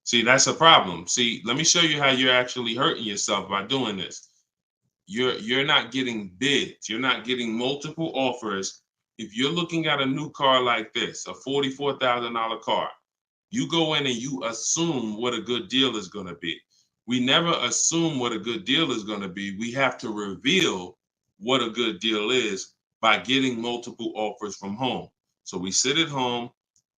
See, that's a problem. See, let me show you how you're actually hurting yourself by doing this. You're not getting bids. You're not getting multiple offers. If you're looking at a new car like this, a $44,000 car, You go in and you assume what a good deal is going to be. We never assume what a good deal is going to be. We have to reveal what a good deal is by getting multiple offers from home. So we sit at home.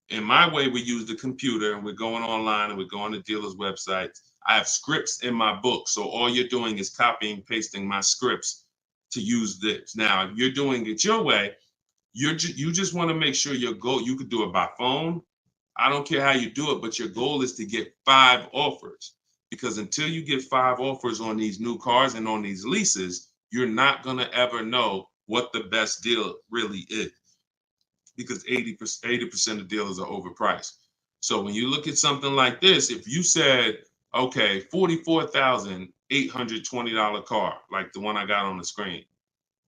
In my way, we use the computer and we're going online and we're going to dealers' websites. I have scripts in my book. So all you're doing is copying, pasting my scripts to use this. Now, if you're doing it your way, you just want to make sure your goal, you could do it by phone. I don't care how you do it, but your goal is to get 5 offers. Because until you get 5 offers on these new cars and on these leases, you're not going to ever know what the best deal really is. Because 80% of dealers are overpriced. So when you look at something like this, if you said, okay, $44,820 car, like the one I got on the screen.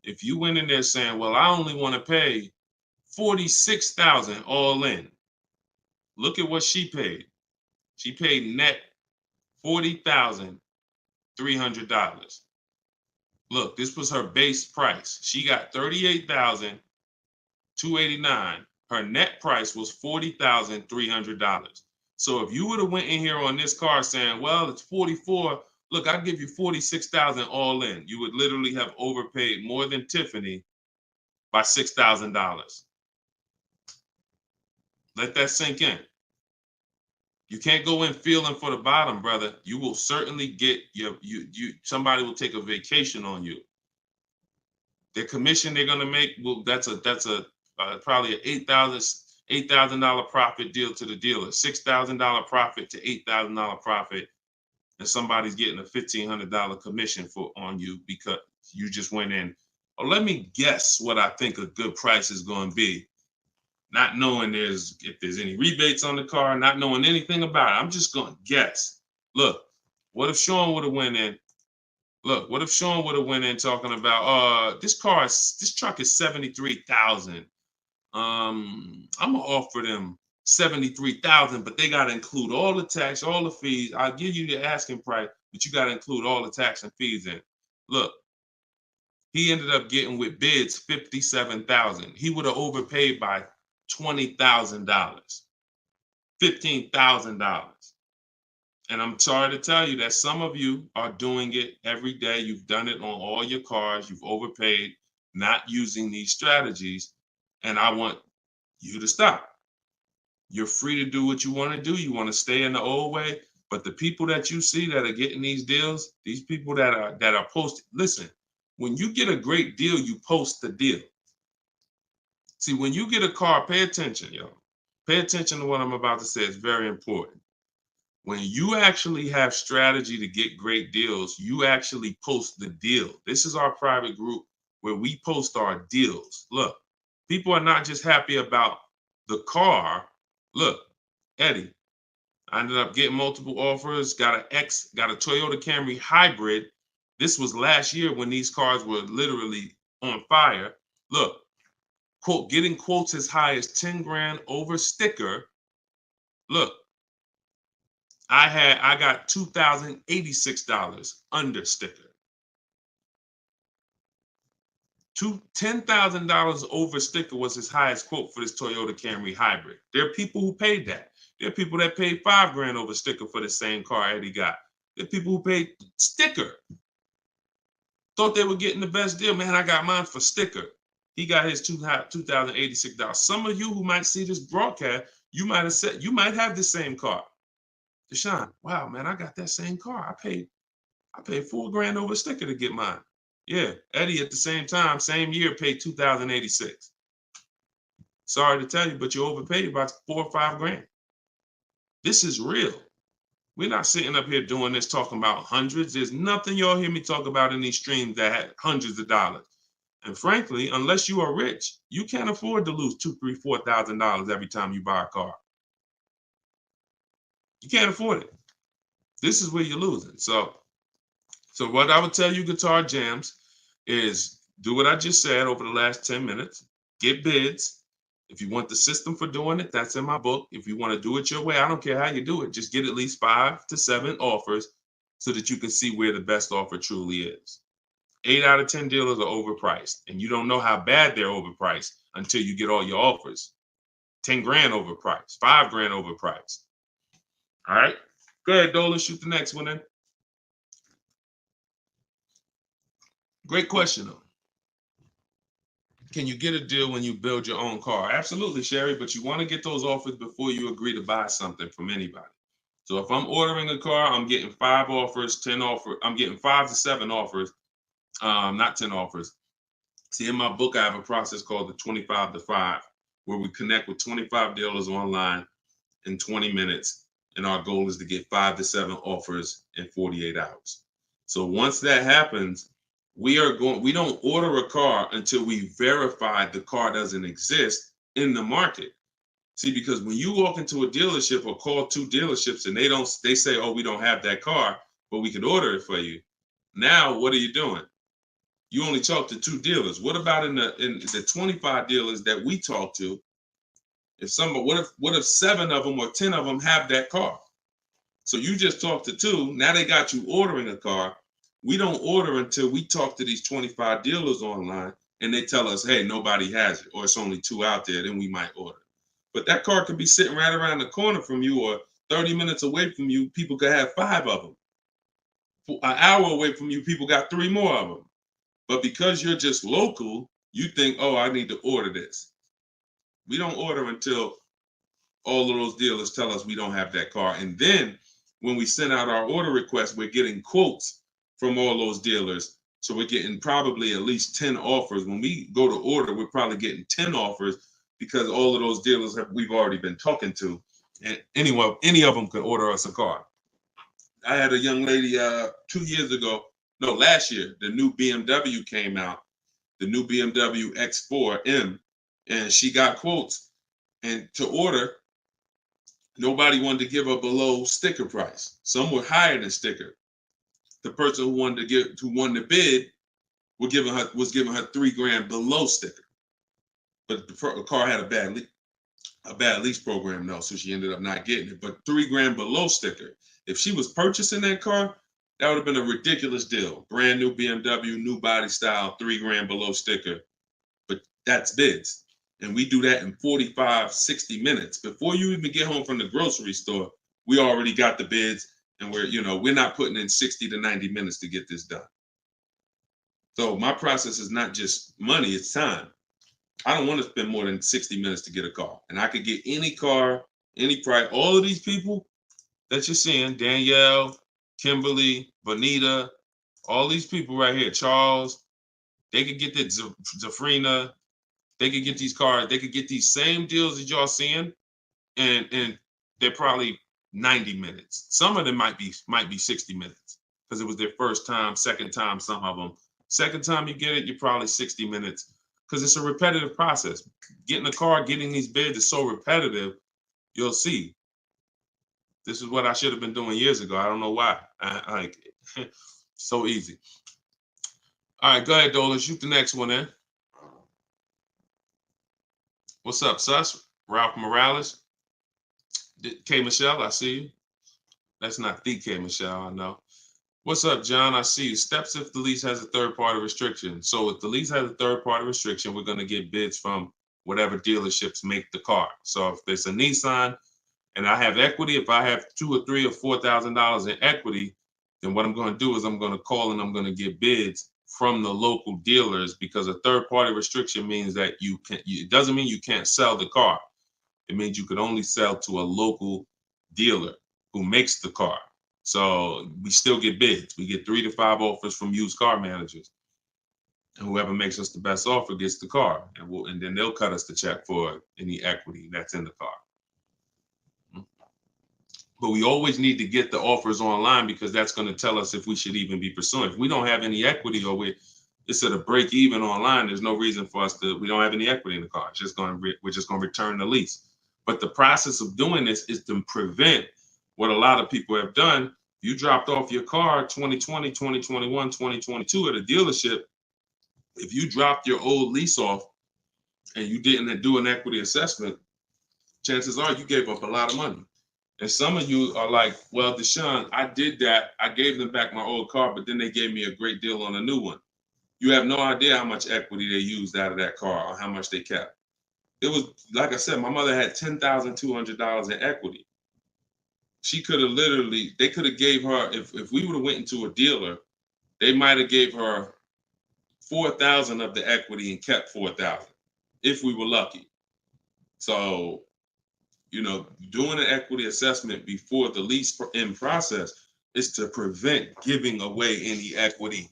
If you went in there saying, well, I only want to pay $46,000 all in. Look at what she paid. She paid net $40,300. Look, this was her base price. She got $38,289. Her net price was $40,300. So if you would have went in here on this car saying, well, it's 44, look, I'll give you 46,000 all in. You would literally have overpaid more than Tiffany by $6,000. Let that sink in. You can't go in feeling for the bottom, brother. You will certainly get somebody will take a vacation on you. Their commission they're gonna make, well, that's probably an $8,000 profit deal to the dealer, $6,000 profit to $8,000 profit, and somebody's getting a $1,500 commission on you because you just went in. Oh, let me guess what I think a good price is going to be. Not knowing if there's any rebates on the car, not knowing anything about it. I'm just going to guess. Look, what if Sean would have went in? Look, what if Sean would have went in talking about, this truck is $73,000. I'm gonna offer them $73,000, but they gotta include all the tax, all the fees. I'll give you the asking price, but you gotta include all the tax and fees in. Look, he ended up getting with bids $57,000. He would have overpaid by $20,000, $15,000. And I'm sorry to tell you that some of you are doing it every day. You've done it on all your cars. You've overpaid, not using these strategies. And I want you to stop. You're free to do what you want to do. You want to stay in the old way. But the people that you see that are getting these deals, these people that are posting, listen, when you get a great deal, you post the deal. See, when you get a car, pay attention, yo. Pay attention to what I'm about to say. It's very important. When you actually have strategy to get great deals, you actually post the deal. This is our private group where we post our deals. Look, people are not just happy about the car. Look, Eddie, I ended up getting multiple offers, got a Toyota Camry hybrid. This was last year when these cars were literally on fire. Look, quote, getting quotes as high as 10 grand over sticker. Look, I got $2,086 under sticker. $10,000 over sticker was his highest quote for this Toyota Camry hybrid. There are people who paid that. There are people that paid 5 grand over sticker for the same car Eddie got. There are people who paid sticker. Thought they were getting the best deal. Man, I got mine for sticker. He got his $2,086. Some of you who might see this broadcast, you might have said, you might have the same car. Deshone, wow, man, I got that same car. I paid 4 grand over sticker to get mine. Yeah, Eddie at the same time, same year, paid $2,086. Sorry to tell you, but you overpaid about 4 or 5 grand. This is real. We're not sitting up here doing this talking about hundreds. There's nothing y'all hear me talk about in these streams that had hundreds of dollars. And frankly, unless you are rich, you can't afford to lose $2,000, $3,000, $4,000 every time you buy a car. You can't afford it. This is where you're losing. So what I would tell you, Guitar Jams, is do what I just said over the last 10 minutes. Get bids. If you want the system for doing it, that's in my book. If you want to do it your way, I don't care how you do it. Just get at least 5 to 7 offers so that you can see where the best offer truly is. 8 out of 10 dealers are overpriced, and you don't know how bad they're overpriced until you get all your offers. 10 grand overpriced, 5 grand overpriced. All right. Go ahead, Dolan. Shoot the next one in. Great question, though. Can you get a deal when you build your own car? Absolutely, Sherry, but you want to get those offers before you agree to buy something from anybody. So if I'm ordering a car, I'm getting 5 offers, 10 offers. I'm getting 5 to 7 offers, not 10 offers. See, in my book, I have a process called the 25 to 5, where we connect with 25 dealers online in 20 minutes. And our goal is to get 5 to 7 offers in 48 hours. So once that happens, we don't order a car until we verify the car doesn't exist in the market. See, because when you walk into a dealership or call 2 dealerships and they say, oh, we don't have that car, but we could order it for you. Now, what are you doing? You only talk to 2 dealers. What about in the 25 dealers that we talk to? What if 7 of them or 10 of them have that car? So you just talked to 2. Now they got you ordering a car. We don't order until we talk to these 25 dealers online and they tell us, hey, nobody has it, or it's only 2 out there, then we might order. But that car could be sitting right around the corner from you, or 30 minutes away from you. People could have 5 of them. An hour away from you, people got 3 more of them. But because you're just local, you think, oh, I need to order this. We don't order until all of those dealers tell us we don't have that car. And then when we send out our order request, we're getting quotes from all those dealers. So we're getting probably at least 10 offers. When we go to order, we're probably getting 10 offers because all of those dealers we've already been talking to. And any of them could order us a car. I had a young lady 2 years ago, no, last year, the new BMW came out, the new BMW X4M, and she got quotes. And to order, nobody wanted to give her below sticker price. Some were higher than sticker. The person who won the bid was giving her $3,000 below sticker. But the car had a bad lease program though, so she ended up not getting it. But $3,000 below sticker. If she was purchasing that car, that would have been a ridiculous deal. Brand new BMW, new body style, $3,000 below sticker. But that's bids. And we do that in 45, 60 minutes. Before you even get home from the grocery store, we already got the bids, and we're not putting in 60 to 90 minutes to get this done. So my process is not just money, it's time. I don't want to spend more than 60 minutes to get a car. And I could get any car, any price. All of these people that you're seeing, Danielle, Kimberly, Bonita, all these people right here, Charles, they could get that Zafrina, they could get these cars, they could get these same deals that y'all seeing, and they're probably 90 minutes. Some of them might be 60 minutes because it was their first time, second time, some of them. Second time you get it, you're probably 60 minutes because it's a repetitive process. Getting a car, getting these bids is so repetitive, you'll see. This is what I should have been doing years ago. I don't know why. So easy. All right, go ahead, Dola. Shoot the next one in. What's up, Sus? Ralph Morales. K. Michelle, I see you. That's not the K. Michelle, I know. What's up, John? I see you. Steps if the lease has a third-party restriction. So if the lease has a third-party restriction, we're going to get bids from whatever dealerships make the car. So if there's a Nissan and I have equity, if I have $2,000 or $3,000 or $4,000 in equity, then what I'm going to do is I'm going to call and I'm going to get bids from the local dealers, because a third-party restriction means that it doesn't mean you can't sell the car. It means you could only sell to a local dealer who makes the car. So we still get bids. We get 3 to 5 offers from used car managers. And whoever makes us the best offer gets the car. And then they'll cut us the check for any equity that's in the car. But we always need to get the offers online, because that's going to tell us if we should even be pursuing. If we don't have any equity, or it's at a break even online, there's no reason for us we don't have any equity in the car. We're just going to return the lease. But the process of doing this is to prevent what a lot of people have done. You dropped off your car 2020, 2021, 2022 at a dealership. If you dropped your old lease off and you didn't do an equity assessment, chances are you gave up a lot of money. And some of you are like, well, Deshone, I did that. I gave them back my old car, but then they gave me a great deal on a new one. You have no idea how much equity they used out of that car or how much they kept. It was, like I said, my mother had $10,200 in equity. She could have literally, they could have gave her, if we would have went into a dealer, they might have gave her 4,000 of the equity and kept 4,000 if we were lucky. So, doing an equity assessment before the lease in process is to prevent giving away any equity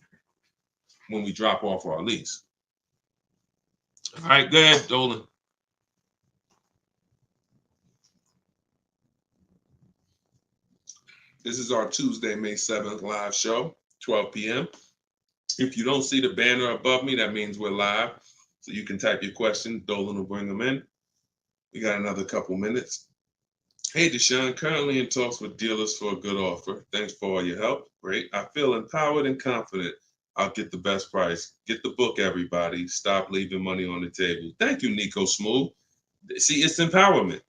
when we drop off our lease. All right, go ahead, Dolan. This is our Tuesday, May 7th live show, 12 p.m. If you don't see the banner above me, that means we're live. So you can type your question. Dolan will bring them in. We got another couple minutes. Hey, Deshone, currently in talks with dealers for a good offer. Thanks for all your help. Great. I feel empowered and confident I'll get the best price. Get the book, everybody. Stop leaving money on the table. Thank you, Nico Smooth. See, it's empowerment.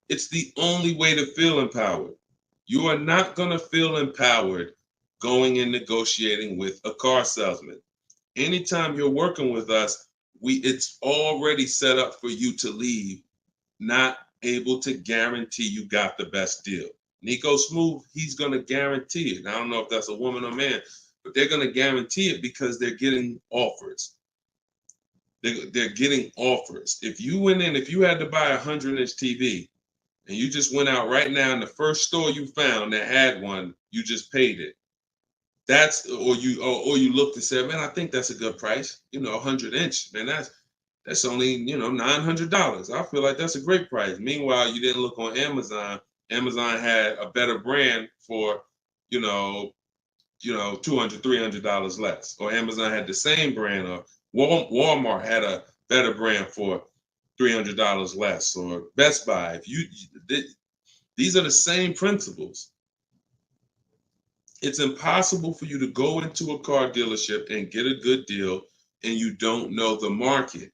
It's the only way to feel empowered. You are not going to feel empowered going and negotiating with a car salesman. Anytime you're working with us, it's already set up for you to leave not able to guarantee you got the best deal. Nico Smooth, he's going to guarantee it. I don't know if that's a woman or man, but they're going to guarantee it because they're getting offers. They're getting offers. If you went in, if you had to buy a 100-inch TV and you just went out right now in the first store you found that had one, you just paid it. Or you looked and said, man, I think that's a good price. 100-inch, man, that's only, $900. I feel like that's a great price. Meanwhile, you didn't look on Amazon. Amazon had a better brand for, $200, $300 less. Or Amazon had the same brand, or Walmart had a better brand for $300 less, or Best Buy. These are the same principles. It's impossible for you to go into a car dealership and get a good deal and you don't know the market.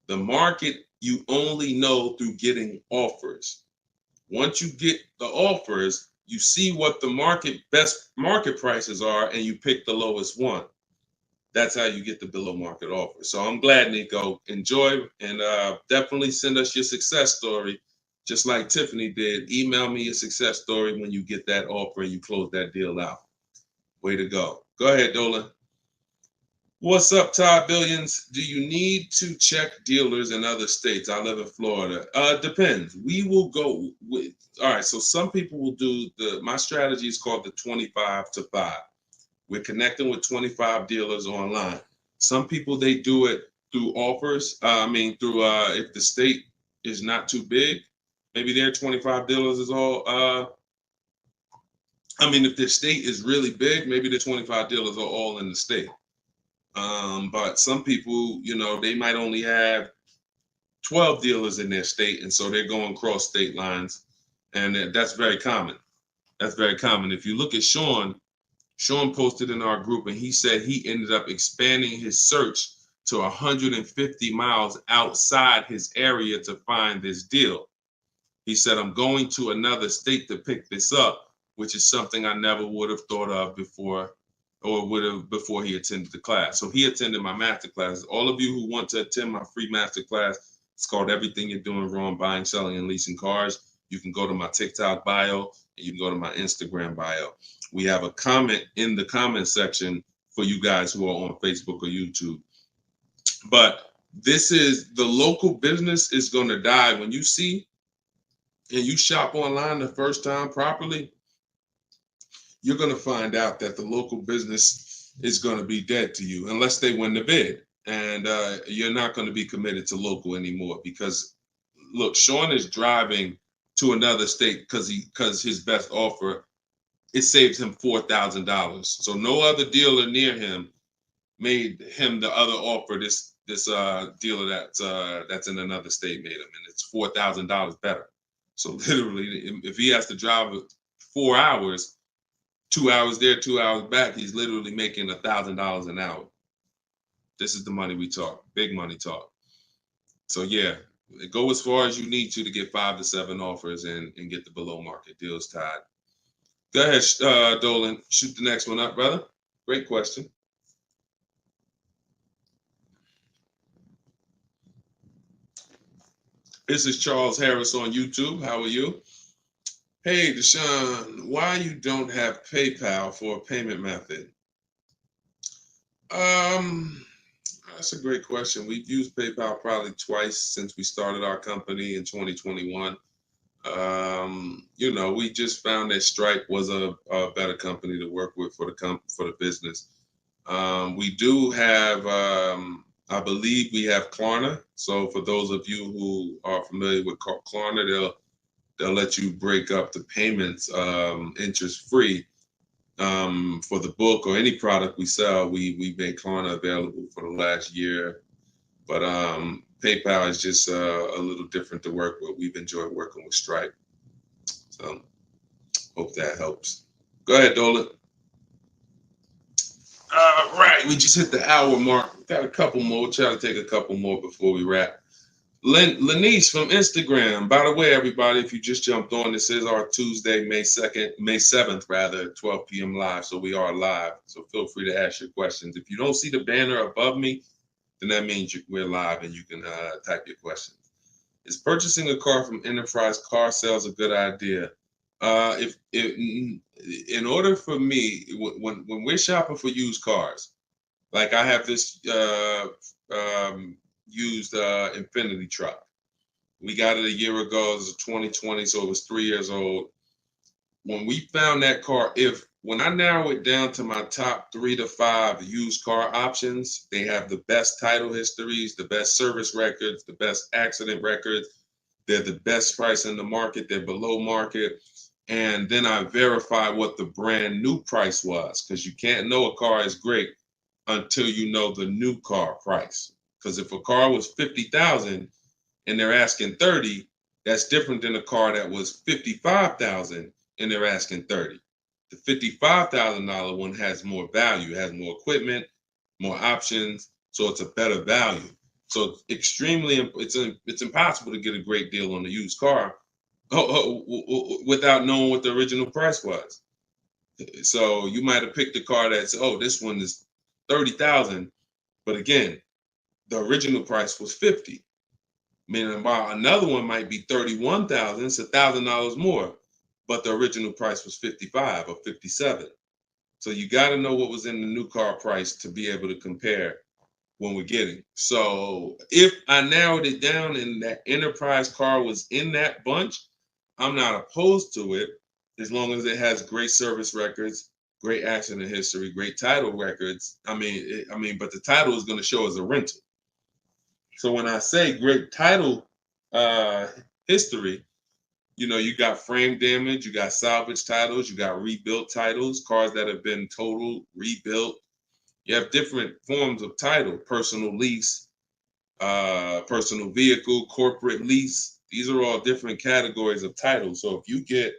The market you only know through getting offers. Once you get the offers, you see what the best market prices are and you pick the lowest one. That's how you get the below market offer. So I'm glad, Nico. Enjoy, and definitely send us your success story. Just like Tiffany did, email me your success story when you get that offer and you close that deal out. Way to go. Go ahead, Dolan. What's up, Todd Billions? Do you need to check dealers in other states? I live in Florida. Depends. We will go with, all right, so some people will do my strategy is called the 25 to 5. We're connecting with 25 dealers online. Some people, they do it through offers. If the state is not too big, maybe their 25 dealers is all, if the state is really big, maybe the 25 dealers are all in the state. But some people, they might only have 12 dealers in their state, and so they're going cross state lines, and that's very common. That's very common. If you look at Sean posted in our group, and he said he ended up expanding his search to 150 miles outside his area to find this deal. He said, I'm going to another state to pick this up, which is something I never would have thought of before, or would have before he attended the class. So he attended my master class. All of you who want to attend my free master class, it's called Everything You're Doing Wrong, Buying, Selling, and Leasing Cars. You can go to my TikTok bio, and you can go to my Instagram bio. We have a comment in the comment section for you guys who are on Facebook or YouTube. But this is, the local business is going to die. When you see and you shop online the first time properly, you're going to find out that the local business is going to be dead to you unless they win the bid. And you're not going to be committed to local anymore, because look, Sean is driving to another state because his best offer, it saves him $4,000. So no other dealer near him made him the other offer. This dealer that's in another state made him, and it's $4,000 better. So literally, if he has to drive 4 hours, 2 hours there, 2 hours back, he's literally making $1,000 an hour. This is the money we talk, big money talk. So yeah, go as far as you need to get 5 to 7 offers and get the below market deals tied. Go ahead, Dolan, shoot the next one up, brother. Great question. This is Charles Harris on YouTube. How are you? Hey, Deshone, why you don't have PayPal for a payment method? Um, that's a great question. We've used PayPal probably twice since we started our company in 2021. We just found that Stripe was a better company to work with for the business. We do have, I believe we have Klarna. So for those of you who are familiar with Klarna, they'll let you break up the payments interest free. For the book or any product we sell, we make Klarna available for the last year. But PayPal is just a little different to work with. We've enjoyed working with Stripe. So hope that helps. Go ahead, Dolan. Right, we just hit the hour mark. Got a couple more. We'll try to take a couple more before we wrap. Lenice from Instagram. By the way, everybody, if you just jumped on, this is our Tuesday, May 2nd, May 7th, rather, 12 p.m. live. So we are live. So feel free to ask your questions. If you don't see the banner above me, then that means we're live and you can type your questions. Is purchasing a car from Enterprise Car Sales a good idea? If in order for me, when we're shopping for used cars, like I have this used Infinity truck. We got it a year ago. It was 2020, so it was 3 years old. When we found that car, when I narrow it down to my top 3 to 5 used car options, they have the best title histories, the best service records, the best accident records. They're the best price in the market. They're below market. And then I verify what the brand new price was, because you can't know a car is great until you know the new car price. Because if a car was 50,000 and they're asking 30, that's different than a car that was 55,000 and they're asking 30. The $55,000 one has more value, has more equipment, more options, so it's a better value. So it's impossible to get a great deal on a used car without knowing what the original price was. So you might have picked a car that's, this one is 30,000, but again, the original price was 50. Meaning, while another one might be 31,000, it's $1,000 more, but the original price was 55 or 57. So you got to know what was in the new car price to be able to compare when we're getting. So if I narrowed it down and that Enterprise car was in that bunch, I'm not opposed to it as long as it has great service records, great accident history, great title records. But the title is going to show as a rental. So when I say great title history, you got frame damage, you got salvage titles, you got rebuilt titles, cars that have been totaled, rebuilt. You have different forms of title: personal lease, personal vehicle, corporate lease. These are all different categories of title. So if you get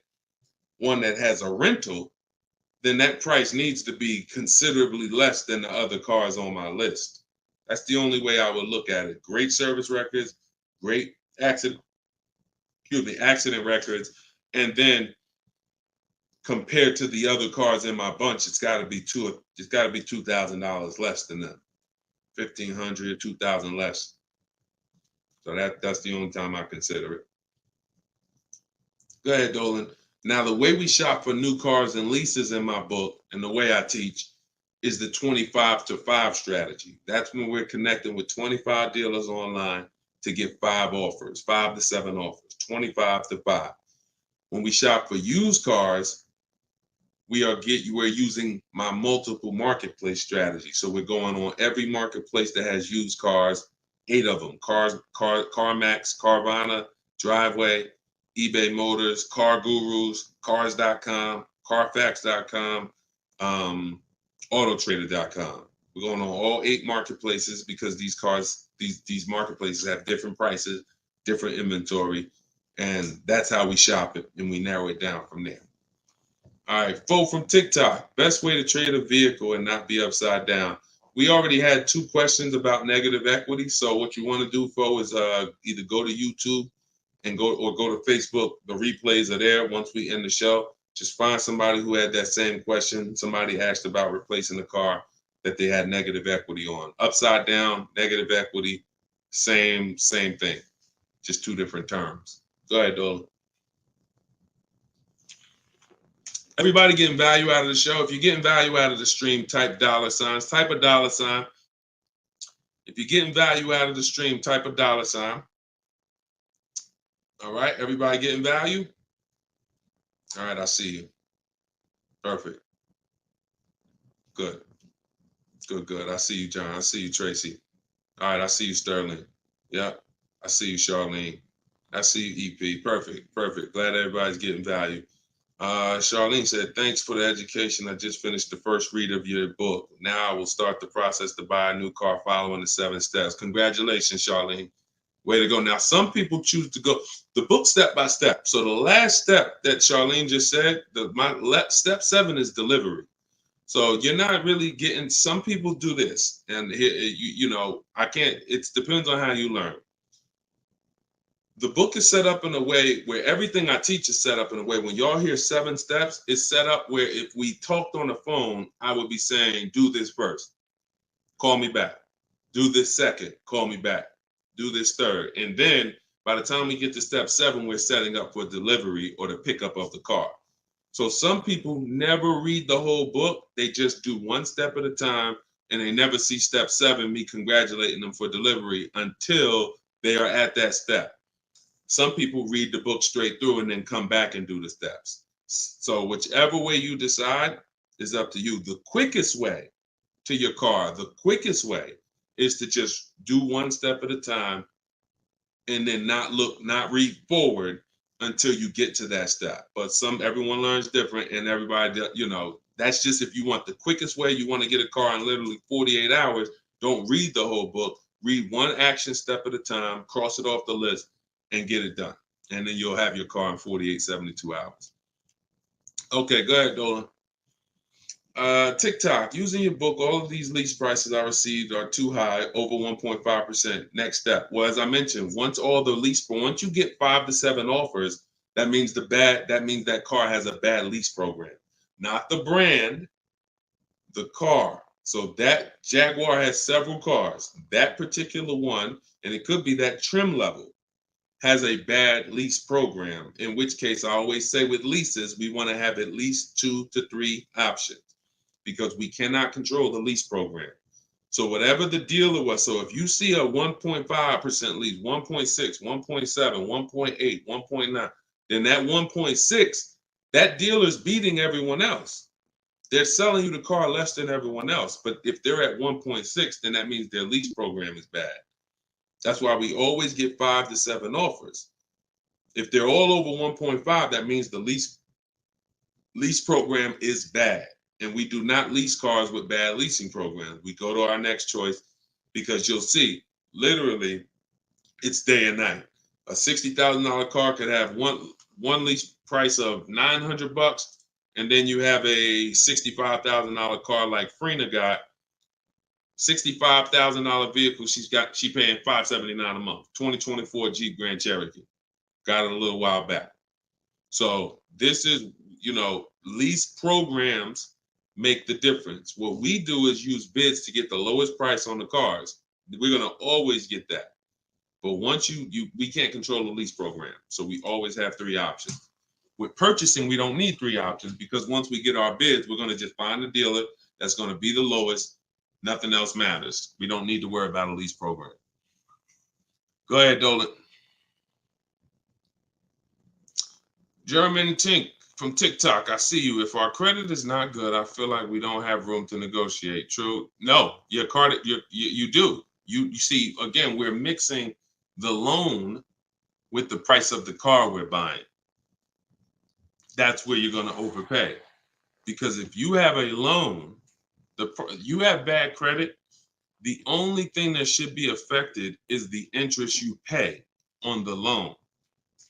one that has a rental, then that price needs to be considerably less than the other cars on my list. That's the only way I would look at it. Great service records, great accident records, and then compared to the other cars in my bunch, it's got to be $2,000 less than them. 1,500, 2,000 less. So that's the only time I consider it. Go ahead, Dolan. Now, the way we shop for new cars and leases in my book, and the way I teach, is the 25 to 5 strategy. That's when we're connecting with 25 dealers online to get 5 offers, 5 to 7 offers, 25 to 5. When we shop for used cars, we're using my multiple marketplace strategy. So we're going on every marketplace that has used cars, 8 of them: CarMax, Carvana, Driveway, eBay Motors, Car Gurus, Cars.com, Carfax.com, Autotrader.com. We're going on all 8 marketplaces because these marketplaces have different prices, different inventory, and that's how we shop it, and we narrow it down from there. All right, Fo from TikTok. Best way to trade a vehicle and not be upside down. We already had 2 questions about negative equity. So what you want to do, Fo, is either go to YouTube and go to Facebook. The replays are there once we end the show. Just find somebody who had that same question. Somebody asked about replacing a car that they had negative equity on. Upside down, negative equity, same thing. Just 2 different terms. Go ahead, Dolan. Everybody getting value out of the show. If you're getting value out of the stream, type $. Type a $. If you're getting value out of the stream, type a $. All right, everybody getting value? All right, I see you. Perfect. Good. Good. I see you, John. I see you, Tracy. All right, I see you, Sterling. Yep. I see you, Charlene. I see you, EP. Perfect. Glad everybody's getting value. Charlene said, thanks for the education. I just finished the first read of your book. Now I will start the process to buy a new car following the 7 steps. Congratulations, Charlene. Way to go. Now, some people choose to go the book step by step. So the last step that Charlene just said, step 7 is delivery. So you're not really getting, some people do this. And I can't, it depends on how you learn. The book is set up in a way where everything I teach is set up in a way when y'all hear 7 steps, it's set up where if we talked on the phone, I would be saying, do this first, call me back. Do this second, call me back. Do this third. And then by the time we get to step 7, we're setting up for delivery or the pickup of the car. So some people never read the whole book. They just do 1 step at a time and they never see step 7, me congratulating them for delivery until they are at that step. Some people read the book straight through and then come back and do the steps. So whichever way you decide is up to you. The quickest way to your car, the quickest way is to just do 1 step at a time and then not read forward until you get to that step. But everyone learns different, and everybody, that's just if you want the quickest way, you want to get a car in literally 48 hours, don't read the whole book. Read 1 action step at a time, cross it off the list, and get it done. And then you'll have your car in 48, 72 hours. Okay, go ahead, Dolan. TikTok, using your book, all of these lease prices I received are too high, over 1.5%. Next step. Well, as I mentioned, once you get 5 to 7 offers, that means that car has a bad lease program. Not the brand, the car. So that Jaguar has several cars. That particular one, and it could be that trim level, has a bad lease program, in which case I always say with leases, we want to have at least 2 to 3 options, because we cannot control the lease program. So whatever the dealer was, so if you see a 1.5% lease, 1.6, 1.7, 1.8, 1.9, then that 1.6, that dealer's beating everyone else. They're selling you the car less than everyone else. But if they're at 1.6, then that means their lease program is bad. That's why we always get 5 to 7 offers. If they're all over 1.5, that means the lease program is bad. And we do not lease cars with bad leasing programs. We go to our next choice, because you'll see, literally, it's day and night. A $60,000 car could have one lease price of $900, and then you have a $65,000 car like Frena got, $65,000 vehicle. She paying $579 a month. 2024 Jeep Grand Cherokee. Got it a little while back. So this is, lease programs make the difference. What we do is use bids to get the lowest price on the cars. We're gonna always get that. But once we can't control the lease program. So we always have 3 options. With purchasing, we don't need 3 options, because once we get our bids, we're gonna just find a dealer that's gonna be the lowest. Nothing else matters. We don't need to worry about a lease program. Go ahead, Dolan. German Tink from TikTok, I see you. If our credit is not good, I feel like we don't have room to negotiate. True? No, your credit, you do. You see, again, we're mixing the loan with the price of the car we're buying. That's where you're going to overpay. Because if you have a loan, you have bad credit, the only thing that should be affected is the interest you pay on the loan.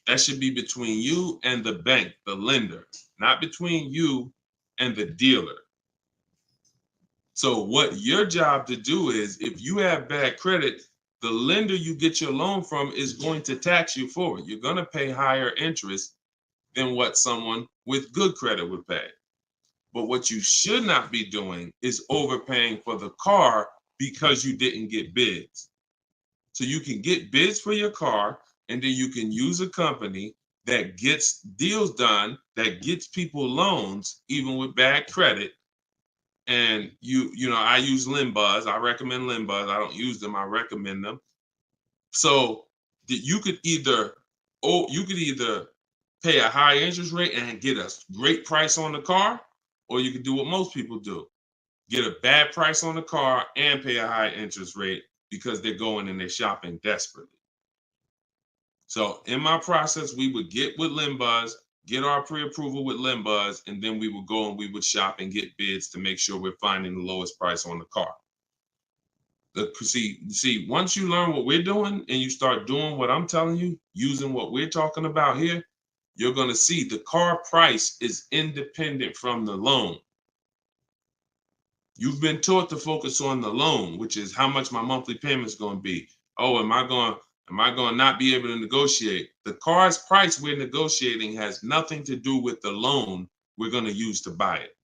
That should be between you and the bank, the lender, not between you and the dealer. So what your job to do is, if you have bad credit, the lender you get your loan from is going to tax you for it. You're going to pay higher interest than what someone with good credit would pay. But what you should not be doing is overpaying for the car because you didn't get bids. So you can get bids for your car, and then you can use a company that gets deals done, that gets people loans, even with bad credit. And you know, I use Limbuzz. I recommend Limbuzz. I don't use them. I recommend them. So you could either, pay a high interest rate and get a great price on the car, or you could do what most people do: get a bad price on the car and pay a high interest rate because they're going and they're shopping desperately. So in my process, we would get with Limbuzz, get our pre-approval with Limbuzz, and then we would go and we would shop and get bids to make sure we're finding the lowest price on the car. See, once you learn what we're doing and you start doing what I'm telling you, using what we're talking about here, you're going to see the car price is independent from the loan. You've been taught to focus on the loan, which is how much my monthly payment is going to be. Oh, am I going to not be able to negotiate? The car's price we're negotiating has nothing to do with the loan we're going to use to buy it.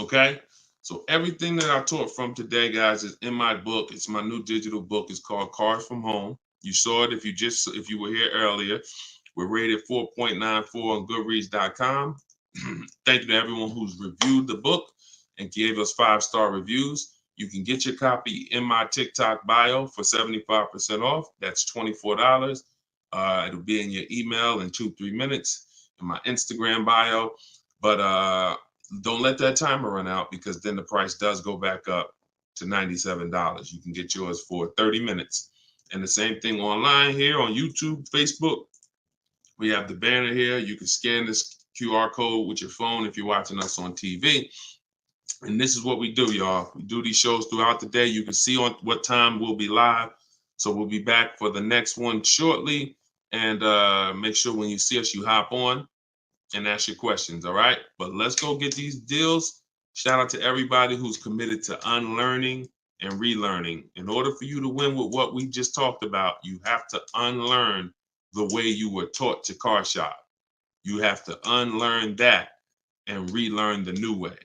Okay? So everything that I taught from today, guys, is in my book. It's my new digital book. It's called Cars from Home. You saw it if you were here earlier. We're rated 4.94 on Goodreads.com. Thank you to everyone who's reviewed the book and gave us 5-star reviews. You can get your copy in my TikTok bio for 75% off. That's $24. It'll be in your email in 2-3 minutes, in my Instagram bio. But don't let that timer run out, because then the price does go back up to $97. You can get yours for 30 minutes. And the same thing online here on YouTube, Facebook. We have the banner here. You can scan this QR code with your phone if you're watching us on TV. And this is what we do, y'all. We do these shows throughout the day. You can see on what time we'll be live. So we'll be back for the next one shortly. And make sure when you see us, you hop on and ask your questions, all right? But let's go get these deals. Shout out to everybody who's committed to unlearning and relearning. In order for you to win with what we just talked about, you have to unlearn the way you were taught to car shop. You have to unlearn that and relearn the new way.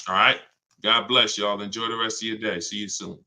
All right? God bless y'all. Enjoy the rest of your day. See you soon.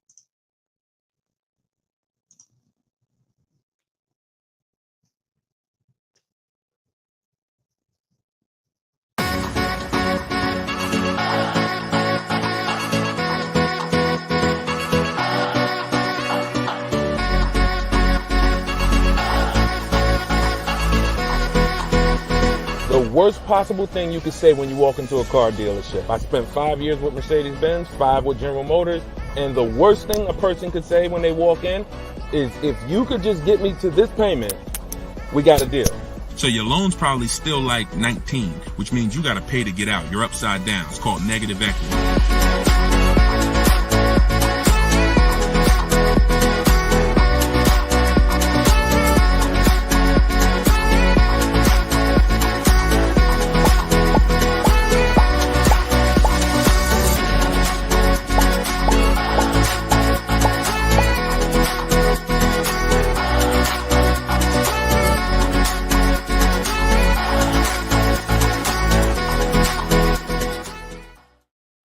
The worst possible thing you could say when you walk into a car dealership. I spent 5 years with Mercedes-Benz, 5 with General Motors, and the worst thing a person could say when they walk in is, if you could just get me to this payment, we got a deal. So your loan's probably still like 19, which means you got to pay to get out. You're upside down. It's called negative equity.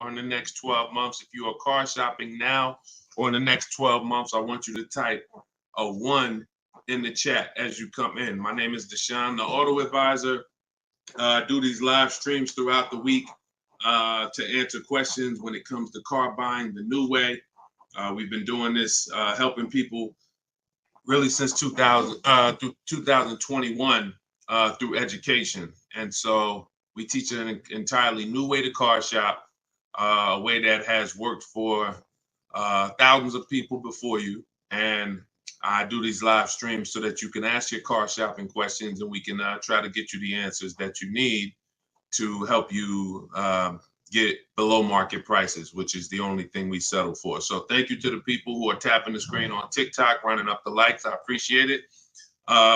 In the next 12 months, if you are car shopping now, or in the next 12 months, I want you to type a 1 in the chat as you come in. My name is Deshone the Auto Advisor. I do these live streams throughout the week to answer questions when it comes to car buying the new way. We've been doing this, helping people really since 2021 through education. And so we teach an entirely new way to car shop. A way that has worked for thousands of people before you. And I do these live streams so that you can ask your car shopping questions, and we can try to get you the answers that you need to help you get below market prices, which is the only thing we settle for. So thank you to the people who are tapping the screen on TikTok, running up the likes. I appreciate it.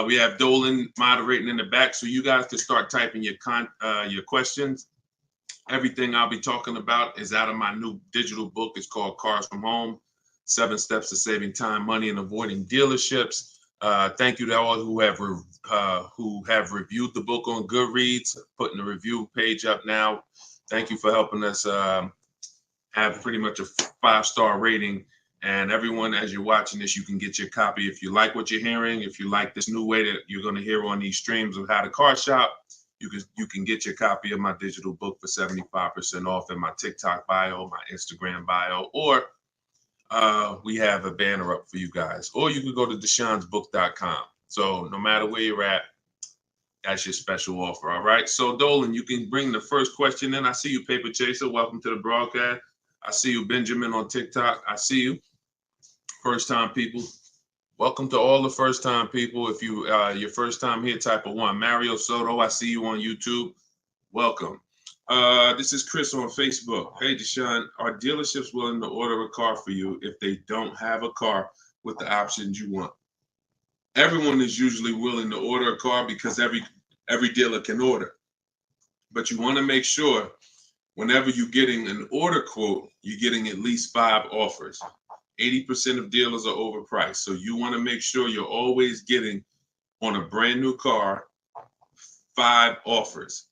We have Dolan moderating in the back, so you guys can start typing your questions. Everything I'll be talking about is out of my new digital book. It's called Cars from Home, 7 Steps to Saving Time, Money, and Avoiding Dealerships. Thank you to all who have reviewed the book on Goodreads, putting the review page up now. Thank you for helping us have pretty much a 5-star rating And everyone, as you're watching this, you can get your copy. If you like what you're hearing, if you like this new way that you're going to hear on these streams of how to car shop, you can get your copy of my digital book for 75% off in my TikTok bio, my Instagram bio, or we have a banner up for you guys. Or you can go to deshonsbook.com. So no matter where you're at, that's your special offer. All right. So Dolan, you can bring the first question in. I see you, Paper Chaser. Welcome to the broadcast. I see you, Benjamin, on TikTok. I see you. First time people. Welcome to all the first time people. If you your first time here, type of 1. Mario Soto, I see you on YouTube. Welcome. This is Chris on Facebook. Hey, Deshone, are dealerships willing to order a car for you if they don't have a car with the options you want? Everyone is usually willing to order a car because every dealer can order. But you want to make sure whenever you're getting an order quote, you're getting at least 5 offers. 80% of dealers are overpriced. So you want to make sure you're always getting on a brand new car 5 offers.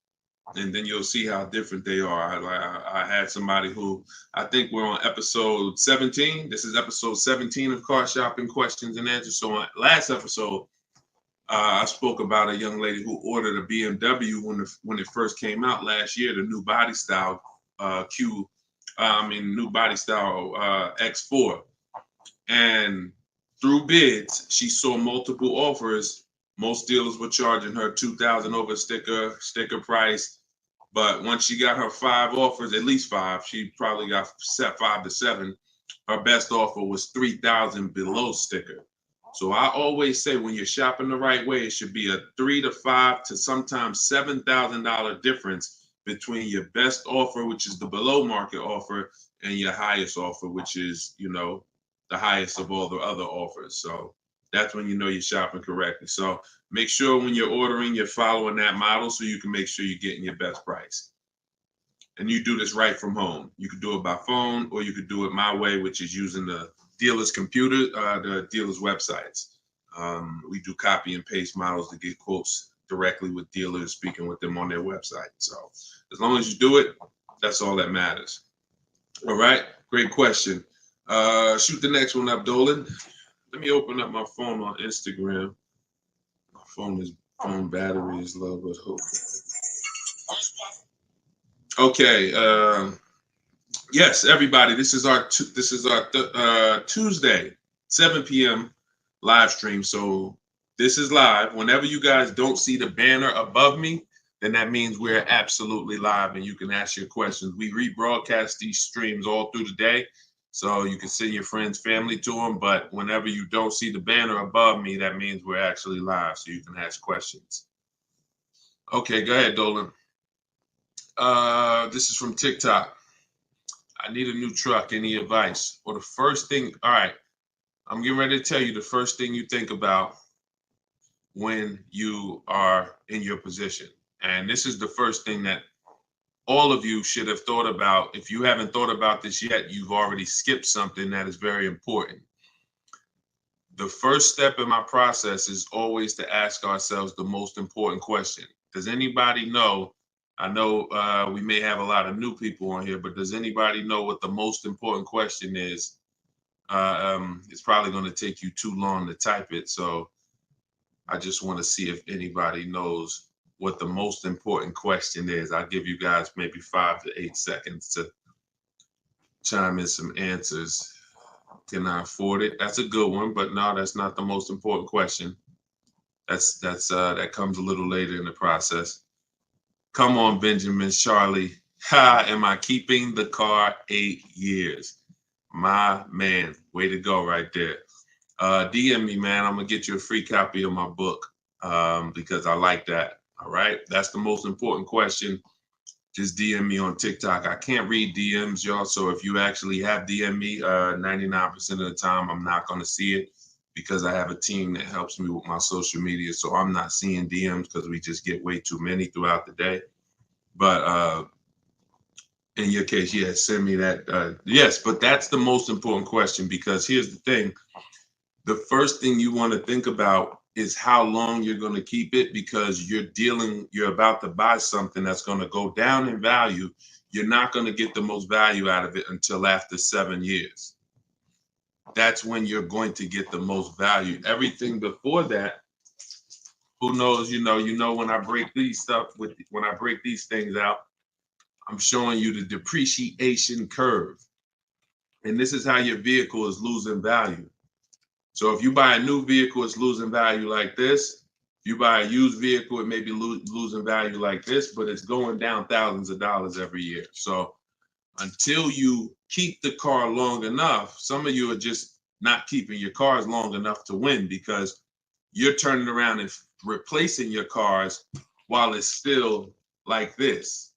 And then you'll see how different they are. I had somebody who, I think we're on episode 17. This is episode 17 of Car Shopping Questions and Answers. So on last episode, I spoke about a young lady who ordered a BMW when it first came out last year, the new body style new body style X4. And through bids, she saw multiple offers. Most dealers were charging her $2,000 over sticker price. But once she got her 5 offers, at least 5, she probably got set 5 to 7. Her best offer was $3,000 below sticker. So I always say when you're shopping the right way, it should be a $3,000 to $5,000 to sometimes $7,000 difference between your best offer, which is the below market offer, and your highest offer, which is, the highest of all the other offers. So that's when you know you're shopping correctly. So make sure when you're ordering, you're following that model so you can make sure you're getting your best price. And you do this right from home. You could do it by phone, or you could do it my way, which is using the dealer's computer, the dealer's websites. We do copy and paste models to get quotes directly with dealers, speaking with them on their website. So as long as you do it, that's all that matters. All right, great question. Shoot the next one up, Dolan. Let me open up my phone on Instagram. My phone battery is low, but hope. Okay. Yes, everybody. This is our Tuesday 7 p.m. live stream. So this is live. Whenever you guys don't see the banner above me, then that means we're absolutely live, and you can ask your questions. We rebroadcast these streams all through the day, so you can send your friends, family to them. But whenever you don't see the banner above me, that means we're actually live, so you can ask questions. Okay, go ahead, Dolan. This is from TikTok. I need a new truck. Any advice? Or the first thing, all right, I'm getting ready to tell you the first thing you think about when you are in your position. And this is the first thing that all of you should have thought about. If you haven't thought about this yet, you've already skipped something that is very important. The first step in my process is always to ask ourselves the most important question. Does anybody know? I know we may have a lot of new people on here, but does anybody know what the most important question is? It's probably going to take you too long to type it. So I just want to see if anybody knows what the most important question is. I'll give you guys maybe 5 to 8 seconds to chime in some answers. Can I afford it? That's a good one, but no, that's not the most important question. That comes a little later in the process. Come on, Benjamin, Charlie. Am I keeping the car 8 years? My man, way to go right there. DM me, man. I'm gonna get you a free copy of my book because I like that. All right, that's the most important question. Just DM me on TikTok. I can't read DMs, y'all. So if you actually have DM me, 99% of the time, I'm not gonna see it because I have a team that helps me with my social media. So I'm not seeing DMs because we just get way too many throughout the day. But in your case, yes, send me that. Yes, but that's the most important question because here's the thing. The first thing you want to think about is how long you're going to keep it because you're about to buy something that's going to go down in value. You're not going to get the most value out of it until after 7 years. that's when you're going to get the most value. Everything before that, who knows, when I break these things out, I'm showing you the depreciation curve. And this is how your vehicle is losing value. So if you buy a new vehicle, it's losing value like this. If you buy a used vehicle, it may be losing value like this, but it's going down thousands of dollars every year. So until you keep the car long enough, some of you are just not keeping your cars long enough to win, because you're turning around and replacing your cars while it's still like this.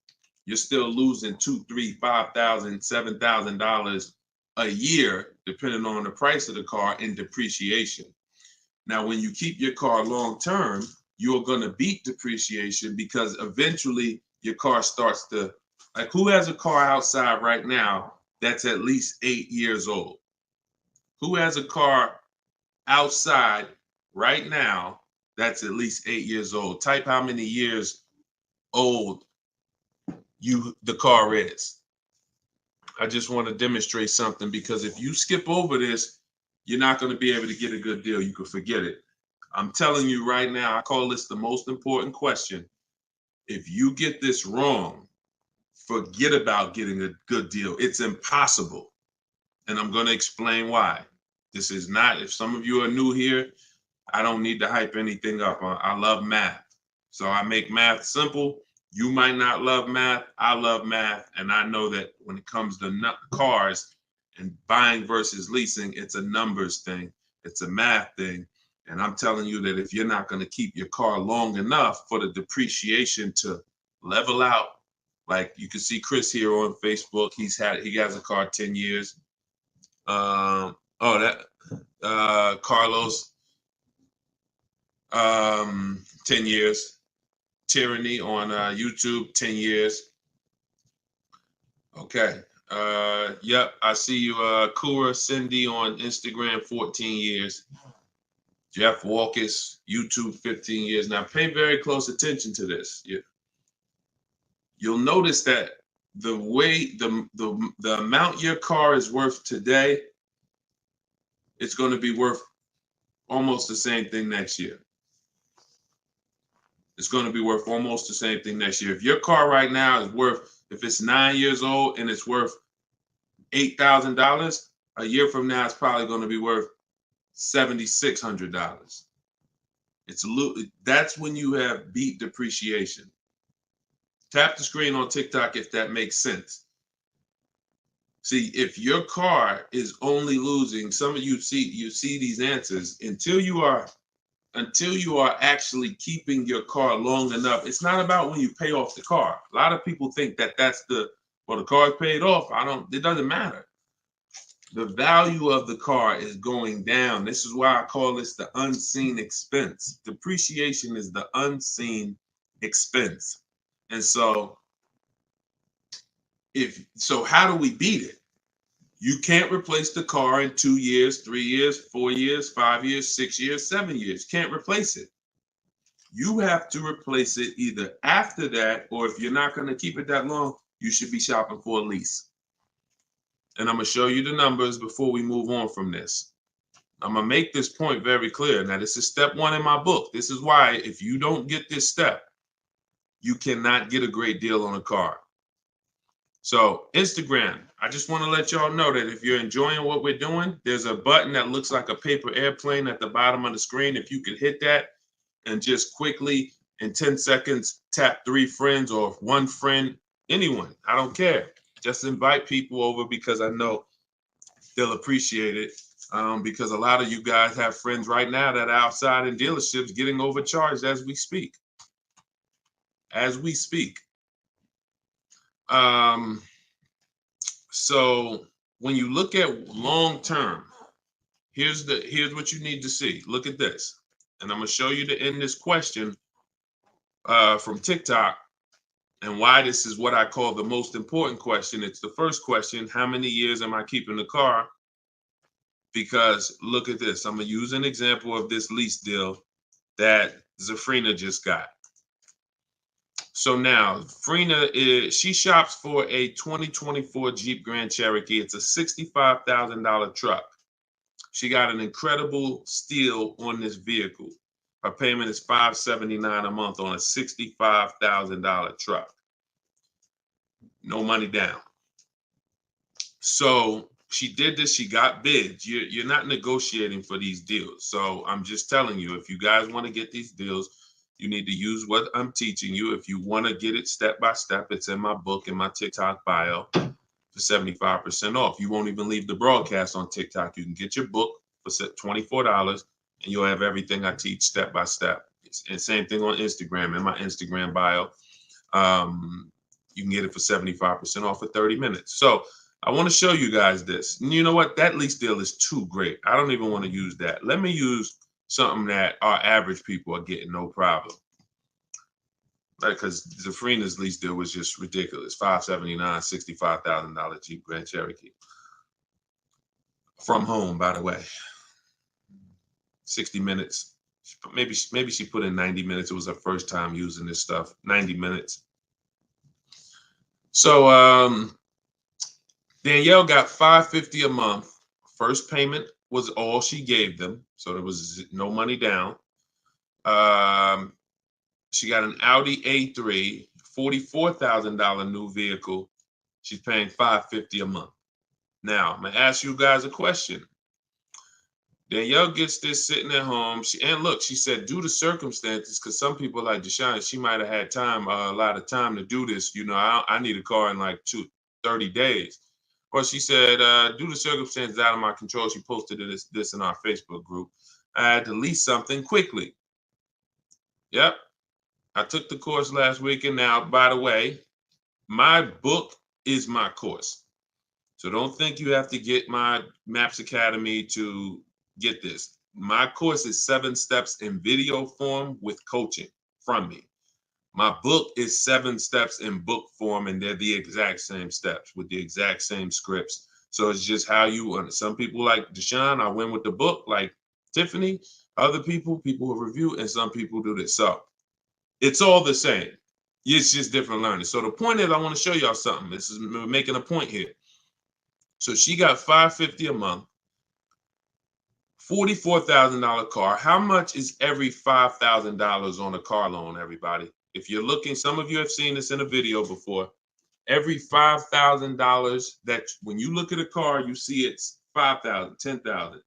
You're still losing $2,000, $3,000, $5,000, $7,000 a year, depending on the price of the car, in depreciation. Now, when you keep your car long term, you're going to beat depreciation, because eventually your car starts to, like, who has a car outside right now that's at least 8 years old? Who has a car outside right now that's at least 8 years old? Type how many years old the car is. I just want to demonstrate something, because if you skip over this, you're not going to be able to get a good deal. You can forget it. I'm telling you right now, I call this the most important question. If you get this wrong, forget about getting a good deal. It's impossible. And I'm going to explain why. This is not, if some of you are new here, I don't need to hype anything up. I love math. So I make math simple. You might not love math. I love math. And I know that when it comes to cars and buying versus leasing, it's a numbers thing. It's a math thing. And I'm telling you that if you're not going to keep your car long enough for the depreciation to level out, like you can see Chris here on Facebook, he has a car 10 years. Carlos, 10 years. Tyranny on YouTube, 10 years. Okay. Yep, I see you. Kura Cindy on Instagram, 14 years. Jeff Walkus, YouTube, 15 years. Now pay very close attention to this. You'll notice that the way the amount your car is worth today, it's going to be worth almost the same thing next year. It's going to be worth almost the same thing next year. If your car right now is worth, if it's 9 years old and it's worth $8,000, a year from now it's probably going to be worth $7,600. That's when you have beat depreciation. Tap the screen on TikTok if that makes sense. See, if your car is only losing, some of you see these answers, until you are actually keeping your car long enough. It's not about when you pay off the car. A lot of people think that that's the car's paid off. It doesn't matter. The value of the car is going down. This is why I call this the unseen expense. Depreciation is the unseen expense. And so how do we beat it? You can't replace the car in 2 years, 3 years, 4 years, 5 years, 6 years, 7 years. Can't replace it. You have to replace it either after that, or if you're not going to keep it that long, you should be shopping for a lease. And I'm going to show you the numbers before we move on from this. I'm going to make this point very clear. Now, this is step 1 in my book. This is why if you don't get this step, you cannot get a great deal on a car. So Instagram, I just want to let y'all know that if you're enjoying what we're doing, there's a button that looks like a paper airplane at the bottom of the screen. If you could hit that and just quickly in 10 seconds, tap 3 friends or 1 friend, anyone, I don't care. Just invite people over, because I know they'll appreciate it. Because a lot of you guys have friends right now that are outside in dealerships getting overcharged as we speak. So when you look at long term, here's what you need to see. Look at this. And I'm going to show you to end this question from TikTok, and why this is what I call the most important question. It's the first question: how many years am I keeping the car? Because look at this. I'm going to use an example of this lease deal that Zafrina just got. So now Frina she shops for a 2024 Jeep Grand Cherokee. It's a $65,000 truck. She got an incredible steal on this vehicle. Her payment is $579 a month on a $65,000 truck. No money down. So she did this. She got bids. You're not negotiating for these deals. So I'm just telling you, if you guys want to get these deals, you need to use what I'm teaching you. If you want to get it step by step, it's in my book, in my TikTok bio for 75% off. You won't even leave the broadcast on TikTok. You can get your book for $24 and you'll have everything I teach step by step. And same thing on Instagram, in my Instagram bio. You can get it for 75% off for 30 minutes. So I want to show you guys this. And you know what? That lease deal is too great. I don't even want to use that. Let me use something that our average people are getting no problem. Because Zafrina's lease deal was just ridiculous. $579, $65,000 Jeep Grand Cherokee. From home, by the way. 60 minutes. Maybe she put in 90 minutes. It was her first time using this stuff. 90 minutes. So Danielle got $550 a month. First payment was all she gave them. So there was no money down. She got an Audi A3, $44,000 new vehicle. She's paying $550 a month. Now, I'm going to ask you guys a question. Danielle gets this sitting at home. And look, she said, due to circumstances, because some people like Deshone, she might have had time, a lot of time to do this. You know, I need a car in like 30 days. Well, she said, due to circumstances out of my control, she posted this in our Facebook group. I had to lease something quickly. Yep. I took the course last week. And now, by the way, my book is my course. So don't think you have to get my Maps Academy to get this. My course is 7 steps in video form with coaching from me. My book is 7 steps in book form, and they're the exact same steps with the exact same scripts. So it's just how you, some people like Deshone, I win with the book, like Tiffany, other people who review, and some people do this. So it's all the same. It's just different learning. So the point is, I want to show y'all something. We're making a point here. So she got $550 a month, $44,000 car. How much is every $5,000 on a car loan, everybody? If you're looking, some of you have seen this in a video before. Every $5,000 that when you look at a car, you see it's $5,000, $10,000,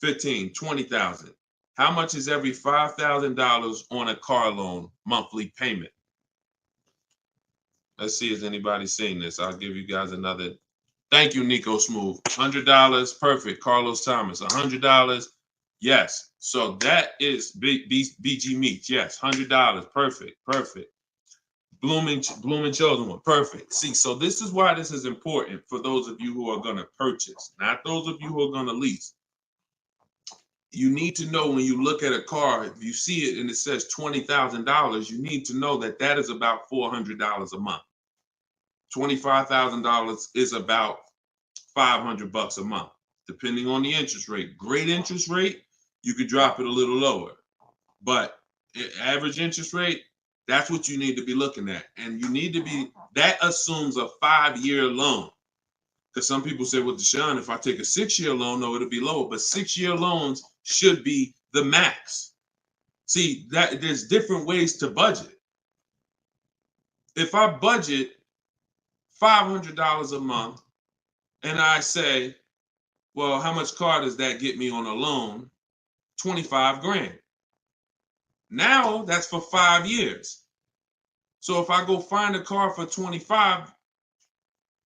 $15,000, $20,000. How much is every $5,000 on a car loan monthly payment? Let's see if anybody's seen this. I'll give you guys another. Thank you, Nico Smooth. $100, perfect. Carlos Thomas, $100. Yes. So that is BG Meats. Yes, $100. Perfect. Perfect. Blooming Chosen One. Perfect. See, so this is why this is important for those of you who are going to purchase, not those of you who are going to lease. You need to know when you look at a car, if you see it and it says $20,000, you need to know that that is about $400 a month. $25,000 is about $500 a month, depending on the interest rate. Great interest rate, you could drop it a little lower. But average interest rate, that's what you need to be looking at. And you need to be, that assumes a 5-year loan. Because some people say, well, Deshone, if I take a 6-year loan, no, it'll be lower. But 6-year loans should be the max. See, there's different ways to budget. If I budget $500 a month and I say, well, how much car does that get me on a loan? 25 grand. Now that's for 5 years. So if I go find a car for 25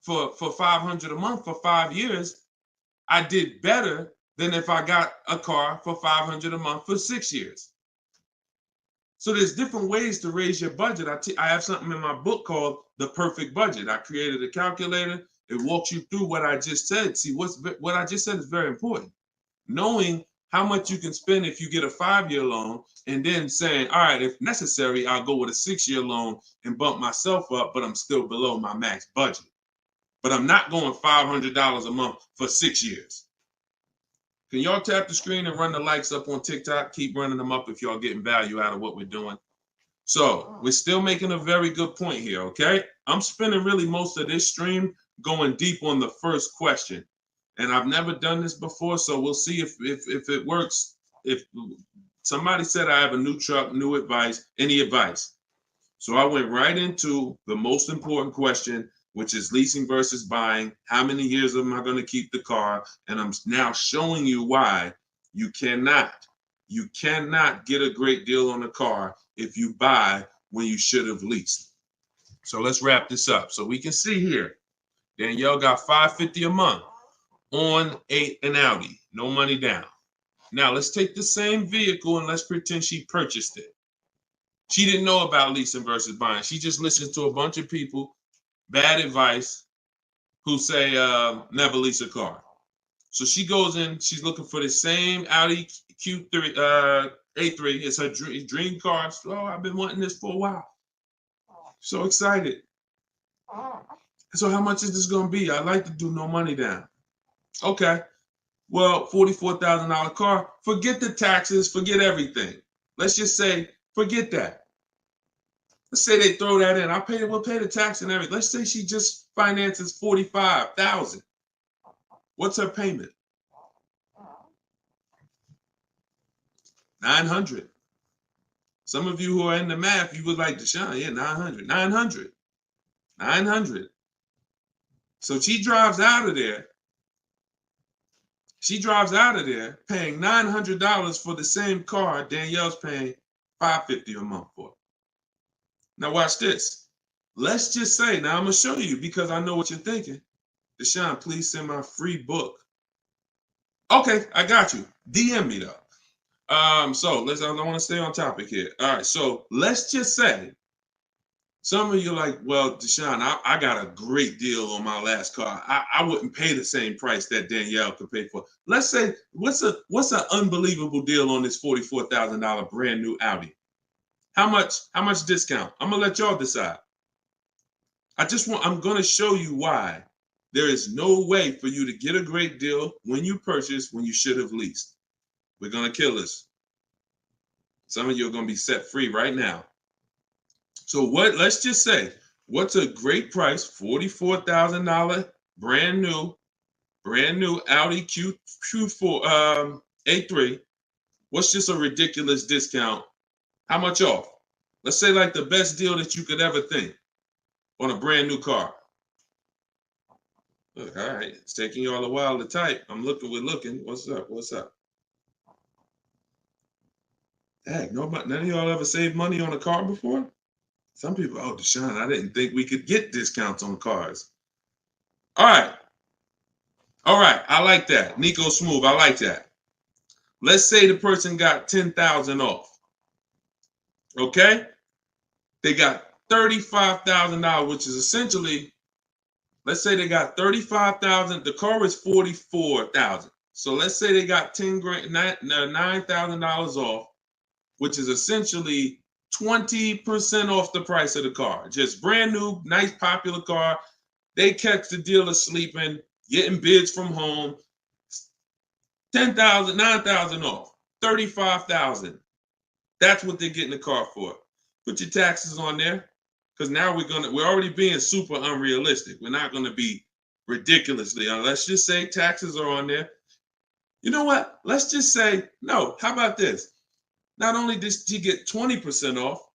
for $500 a month for 5 years, I did better than if I got a car for $500 a month for 6 years. So there's different ways to raise your budget. I have something in my book called The Perfect Budget. I created a calculator. It walks you through what I just said. See, what I just said is very important. Knowing how much you can spend if you get a 5-year loan, and then saying, all right, if necessary, I'll go with a 6-year loan and bump myself up, but I'm still below my max budget. But I'm not going $500 a month for 6 years. Can y'all tap the screen and run the likes up on TikTok? Keep running them up if y'all getting value out of what we're doing. So we're still making a very good point here, okay? I'm spending really most of this stream going deep on the first question. And I've never done this before, so we'll see if it works. If somebody said I have a new truck, new advice, any advice? So I went right into the most important question, which is leasing versus buying. How many years am I going to keep the car? And I'm now showing you why you cannot get a great deal on a car if you buy when you should have leased. So let's wrap this up. So we can see here, Danielle got $550 a month on an Audi, no money down. Now let's take the same vehicle and let's pretend she purchased it. She didn't know about leasing versus buying. She just listened to a bunch of people, bad advice, who say never lease a car. So she goes in, she's looking for the same Audi Q3, A3. It's her dream car. So, I've been wanting this for a while. So excited. So how much is this going to be? I'd like to do no money down. Okay. Well, $44,000 car. Forget the taxes. Forget everything. Let's just say, forget that. Let's say they throw that in. We'll pay the tax and everything. Let's say she just finances $45,000. What's her payment? $900. Some of you who are in the math, you would like Deshone, yeah, $900. So she drives out of there. She drives out of there paying $900 for the same car Danielle's paying $550 a month for. Now watch this. Let's just say, now I'm going to show you because I know what you're thinking. Deshone, please send my free book. Okay, I got you. DM me though. I want to stay on topic here. All right, so let's just say some of you are like, well, Deshone, I got a great deal on my last car. I wouldn't pay the same price that Danielle could pay for. Let's say, what's an unbelievable deal on this $44,000 brand new Audi? How much discount? I'm gonna let y'all decide. I'm gonna show you why there is no way for you to get a great deal when you purchase when you should have leased. We're gonna kill this. Some of you are gonna be set free right now. So let's just say, what's a great price? $44,000 brand new Audi Q4 A3. What's just a ridiculous discount? How much off? Let's say like the best deal that you could ever think on a brand new car. Look, all right, it's taking y'all a while to type. We're looking. What's up? Heck, none of y'all ever saved money on a car before? Some people, oh, Deshone, I didn't think we could get discounts on cars. All right, I like that. Nico Smooth, I like that. Let's say the person got $10,000 off. Okay? They got $35,000, which is essentially, let's say they got $35,000. The car is $44,000. So let's say they got $9,000 off, which is essentially 20% off the price of the car. Just brand new, nice, popular car. They catch the dealer sleeping, getting bids from home. $10,000, $9,000 off, $35,000. That's what they're getting the car for. Put your taxes on there, because now we're already being super unrealistic. We're not gonna be ridiculously. Let's just say taxes are on there. You know what? Let's just say no. How about this? Not only did she get 20% off,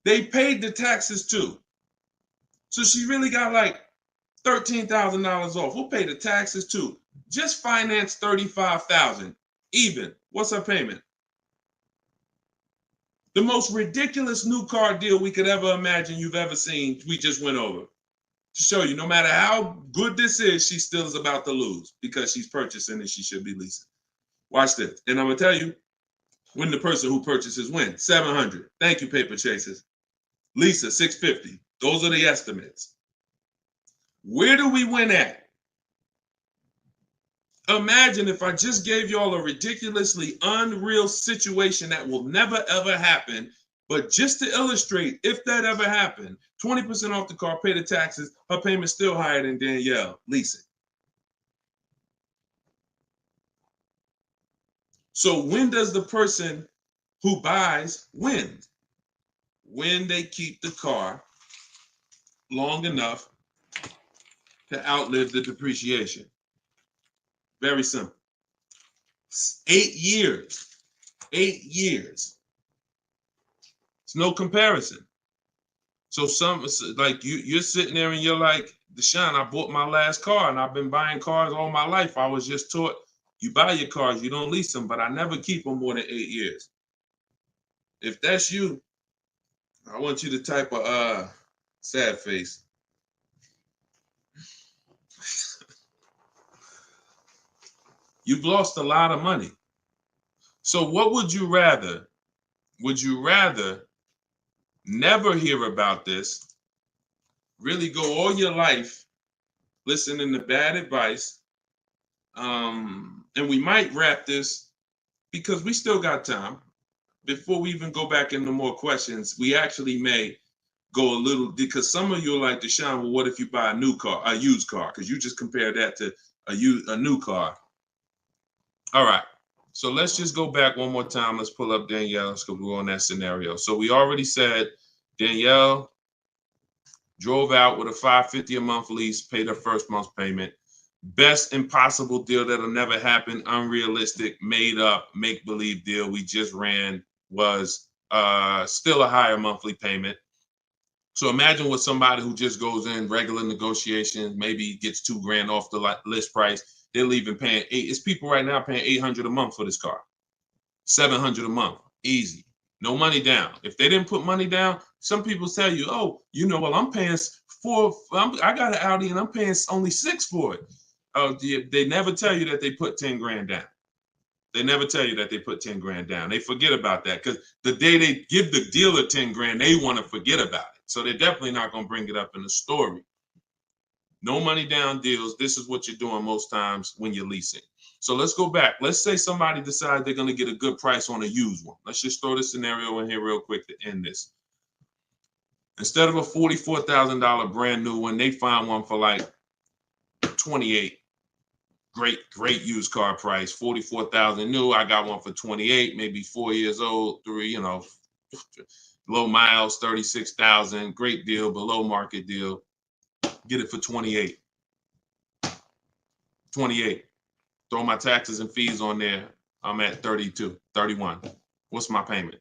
they paid the taxes too. So she really got like $13,000 off. We'll pay the taxes too. Just finance $35,000 even. What's her payment? The most ridiculous new car deal we could ever imagine you've ever seen, we just went over. To show you, no matter how good this is, she still is about to lose because she's purchasing and she should be leasing. Watch this. And I'm going to tell you, when the person who purchases wins, $700. Thank you, paper chasers. Lisa, $650. Those are the estimates. Where do we win at? Imagine if I just gave y'all a ridiculously unreal situation that will never ever happen, but just to illustrate, if that ever happened, 20% off the car, pay the taxes, her payment's still higher than Danielle leasing. So when does the person who buys win? When they keep the car long enough to outlive the depreciation. Very simple. 8 years. 8 years. It's no comparison. So like you're sitting there and you're like, Deshone, I bought my last car and I've been buying cars all my life. I was just taught you buy your cars, you don't lease them, but I never keep them more than 8 years. If that's you, I want you to type a sad face. You've lost a lot of money. So what would you rather? Would you rather never hear about this, really go all your life listening to bad advice? And we might wrap this because we still got time. Before we even go back into more questions, we actually may go a little, because some of you are like, Deshone, well, what if you buy a new car, a used car? Because you just compared that to a new car. All right. So let's just go back one more time. Let's pull up Danielle because we're on that scenario. So we already said Danielle drove out with a $550 a month lease, paid her first month's payment. Best impossible deal that'll never happen, unrealistic, made up, make-believe deal we just ran was still a higher monthly payment. So imagine with somebody who just goes in regular negotiations, maybe gets $2,000 off the list price. They're leaving paying it's people right now paying $800 a month for this car, $700 a month, easy, no money down. If they didn't put money down, some people tell you, oh, well, I'm paying I got an Audi and I'm paying only $6,000 for it. They never tell you that they put 10 grand down. They never tell you that they put 10 grand down. They forget about that because the day they give the dealer 10 grand, they want to forget about it. So they're definitely not going to bring it up in the story. No money down deals. This is what you're doing most times when you're leasing. So let's go back. Let's say somebody decides they're going to get a good price on a used one. Let's just throw this scenario in here real quick to end this. Instead of a $44,000 brand new one, they find one for like 28. Great used car price, 44,000 new. I got one for 28, maybe 4 years old, low miles, 36,000. Great deal, below market deal. Get it for 28. 28. Throw my taxes and fees on there. I'm at 32, 31. What's my payment?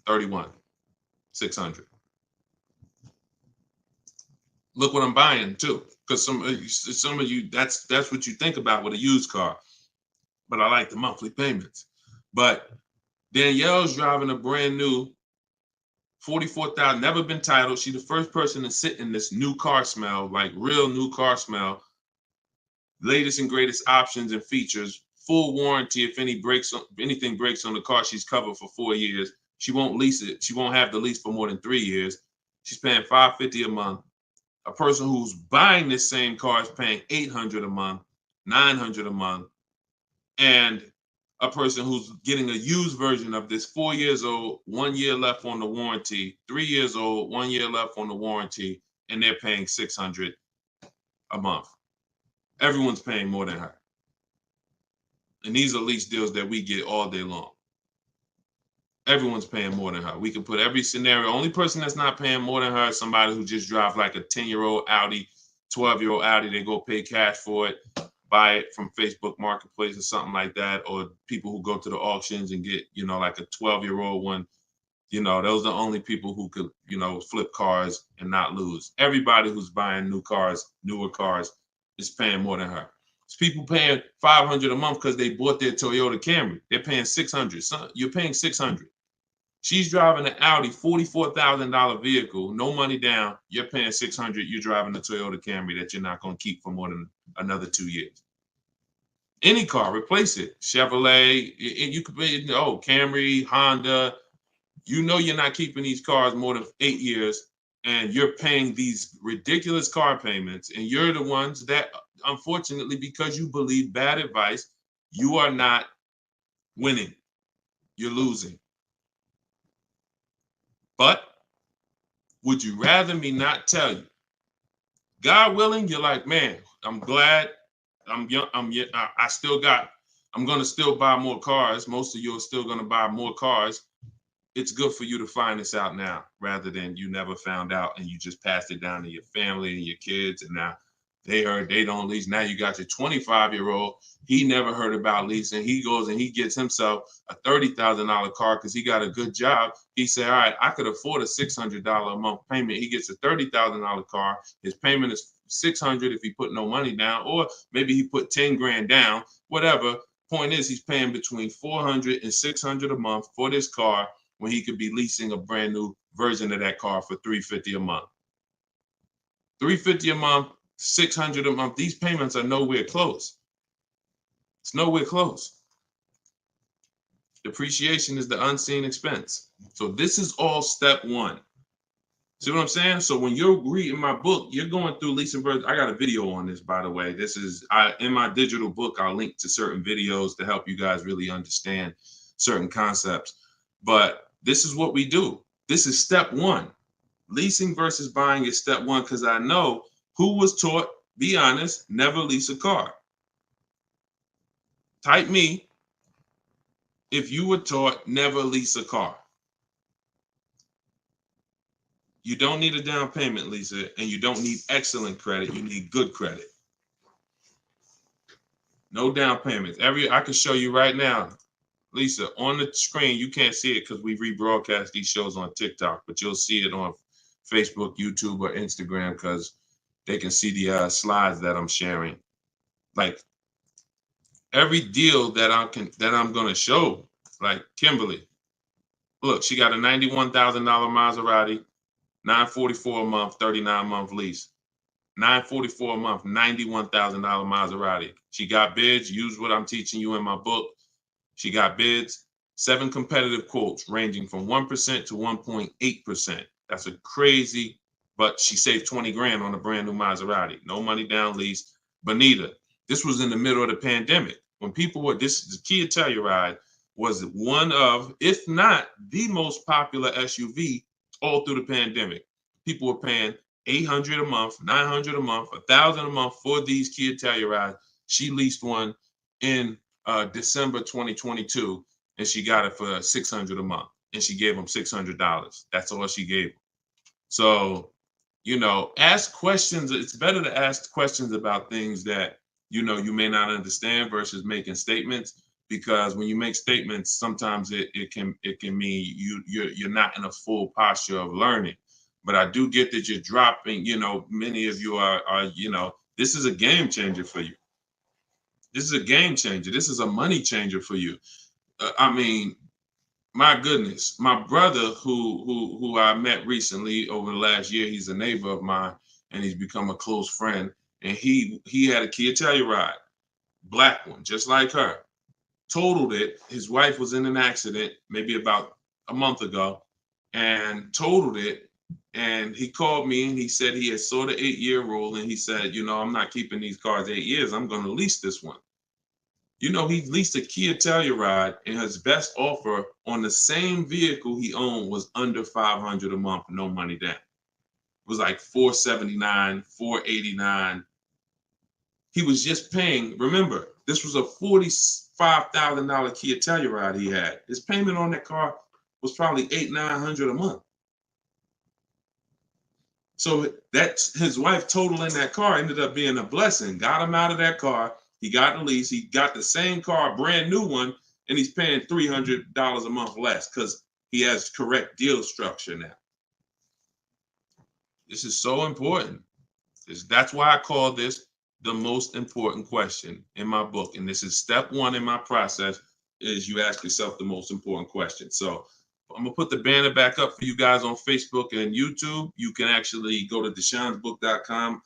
31, 600. Look what I'm buying too, because some of you that's what you think about with a used car. But I like the monthly payments. But Danielle's driving a brand new 44,000, never been titled. She's the first person to sit in this new car smell, like real new car smell. Latest and greatest options and features, full warranty. If anything breaks on the car, she's covered for 4 years. She won't lease it. She won't have the lease for more than 3 years. She's paying $550 a month. A person who's buying this same car is paying $800 a month, $900 a month, and a person who's getting a used version of this, 4 years old, 1 year left on the warranty, 3 years old, 1 year left on the warranty, and they're paying $600 a month. Everyone's paying more than her. And these are lease deals that we get all day long. Everyone's paying more than her. We can put every scenario. Only person that's not paying more than her is somebody who just drives like a 10-year-old Audi, 12-year-old Audi. They go pay cash for it, buy it from Facebook Marketplace or something like that, or people who go to the auctions and get, like a 12-year-old one. Those are the only people who could, flip cars and not lose. Everybody who's buying new cars, newer cars, is paying more than her. It's people paying $500 a month because they bought their Toyota Camry. They're paying $600. So you're paying $600. She's driving an Audi, $44,000 vehicle, no money down. You're paying $600. You're driving a Toyota Camry that you're not going to keep for more than another 2 years. Any car, replace it. Chevrolet, you could pay, Camry, Honda. You're not keeping these cars more than 8 years, and you're paying these ridiculous car payments, and you're the ones that, unfortunately, because you believe bad advice, you are not winning. You're losing. But would you rather me not tell you? God willing, you're like, man, I'm glad I'm young. I'm going to still buy more cars. Most of you are still going to buy more cars. It's good for you to find this out now rather than you never found out and you just passed it down to your family and your kids. And now They heard they don't lease. Now you got your 25-year-old. He never heard about leasing. He goes and he gets himself a $30,000 car because he got a good job. He said, all right, I could afford a $600 a month payment. He gets a $30,000 car. His payment is $600 if he put no money down, or maybe he put 10 grand down, whatever. Point is, he's paying between $400 and $600 a month for this car when he could be leasing a brand new version of that car for $350 a month. $350 a month, $600 a month. These payments are nowhere close. It's nowhere close. Depreciation is the unseen expense. So this is all step one. See what I'm saying? So when you're reading my book, you're going through leasing versions. I got a video on this, by the way. This is in my digital book. I'll link to certain videos to help you guys really understand certain concepts. But this is what we do. This is step one. Leasing versus buying is step one, because I know who was taught, be honest, never lease a car. Type me if you were taught never lease a car. You don't need a down payment, Lisa, and you don't need excellent credit. You need good credit. No down payments. I can show you right now, Lisa, on the screen. You can't see it because we rebroadcast these shows on TikTok, but you'll see it on Facebook, YouTube, or Instagram because they can see the slides that I'm sharing. Like every deal that I'm gonna show, like Kimberly. Look, she got a $91,000 Maserati, $944 a month, 39-month lease. $944 a month, $91,000 Maserati. She got bids. Use what I'm teaching you in my book. She got bids. 7 competitive quotes ranging from 1% to 1.8%. That's a crazy, but she saved 20 grand on a brand new Maserati. No money down lease. Bonita, this was in the middle of the pandemic. When people were, the Kia Telluride was one of, if not the most popular SUV all through the pandemic. People were paying $800 a month, $900 a month, $1,000 a month for these Kia Tellurides. She leased one in December 2022, and she got it for $600 a month, and she gave them $600. That's all she gave them. So, ask questions. It's better to ask questions about things that you may not understand versus making statements. Because when you make statements, sometimes it can mean you're not in a full posture of learning. But I do get that you're dropping. Many of you are this is a game changer for you. This is a game changer. This is a money changer for you. I mean, my goodness, my brother who I met recently over the last year, he's a neighbor of mine, and he's become a close friend. And he had a Kia Telluride, black one, just like her. Totaled it. His wife was in an accident maybe about a month ago and totaled it. And he called me and he said he had saw the 8-year rule, and he said, I'm not keeping these cars 8 years. I'm going to lease this one. He leased a Kia Telluride, and his best offer on the same vehicle he owned was under $500 a month, no money down. It was like $479, $489. He was just paying. Remember, this was a $45,000 Kia Telluride he had. His payment on that car was probably $800-900 a month. So that's his wife totaling that car ended up being a blessing. Got him out of that car. He got the lease. He got the same car, brand new one, and he's paying $300 a month less because he has correct deal structure now. This is so important. That's why I call this the most important question in my book. And this is step one in my process, is you ask yourself the most important question. So I'm gonna put the banner back up for you guys on Facebook and YouTube. You can actually go to deshonsbook.com.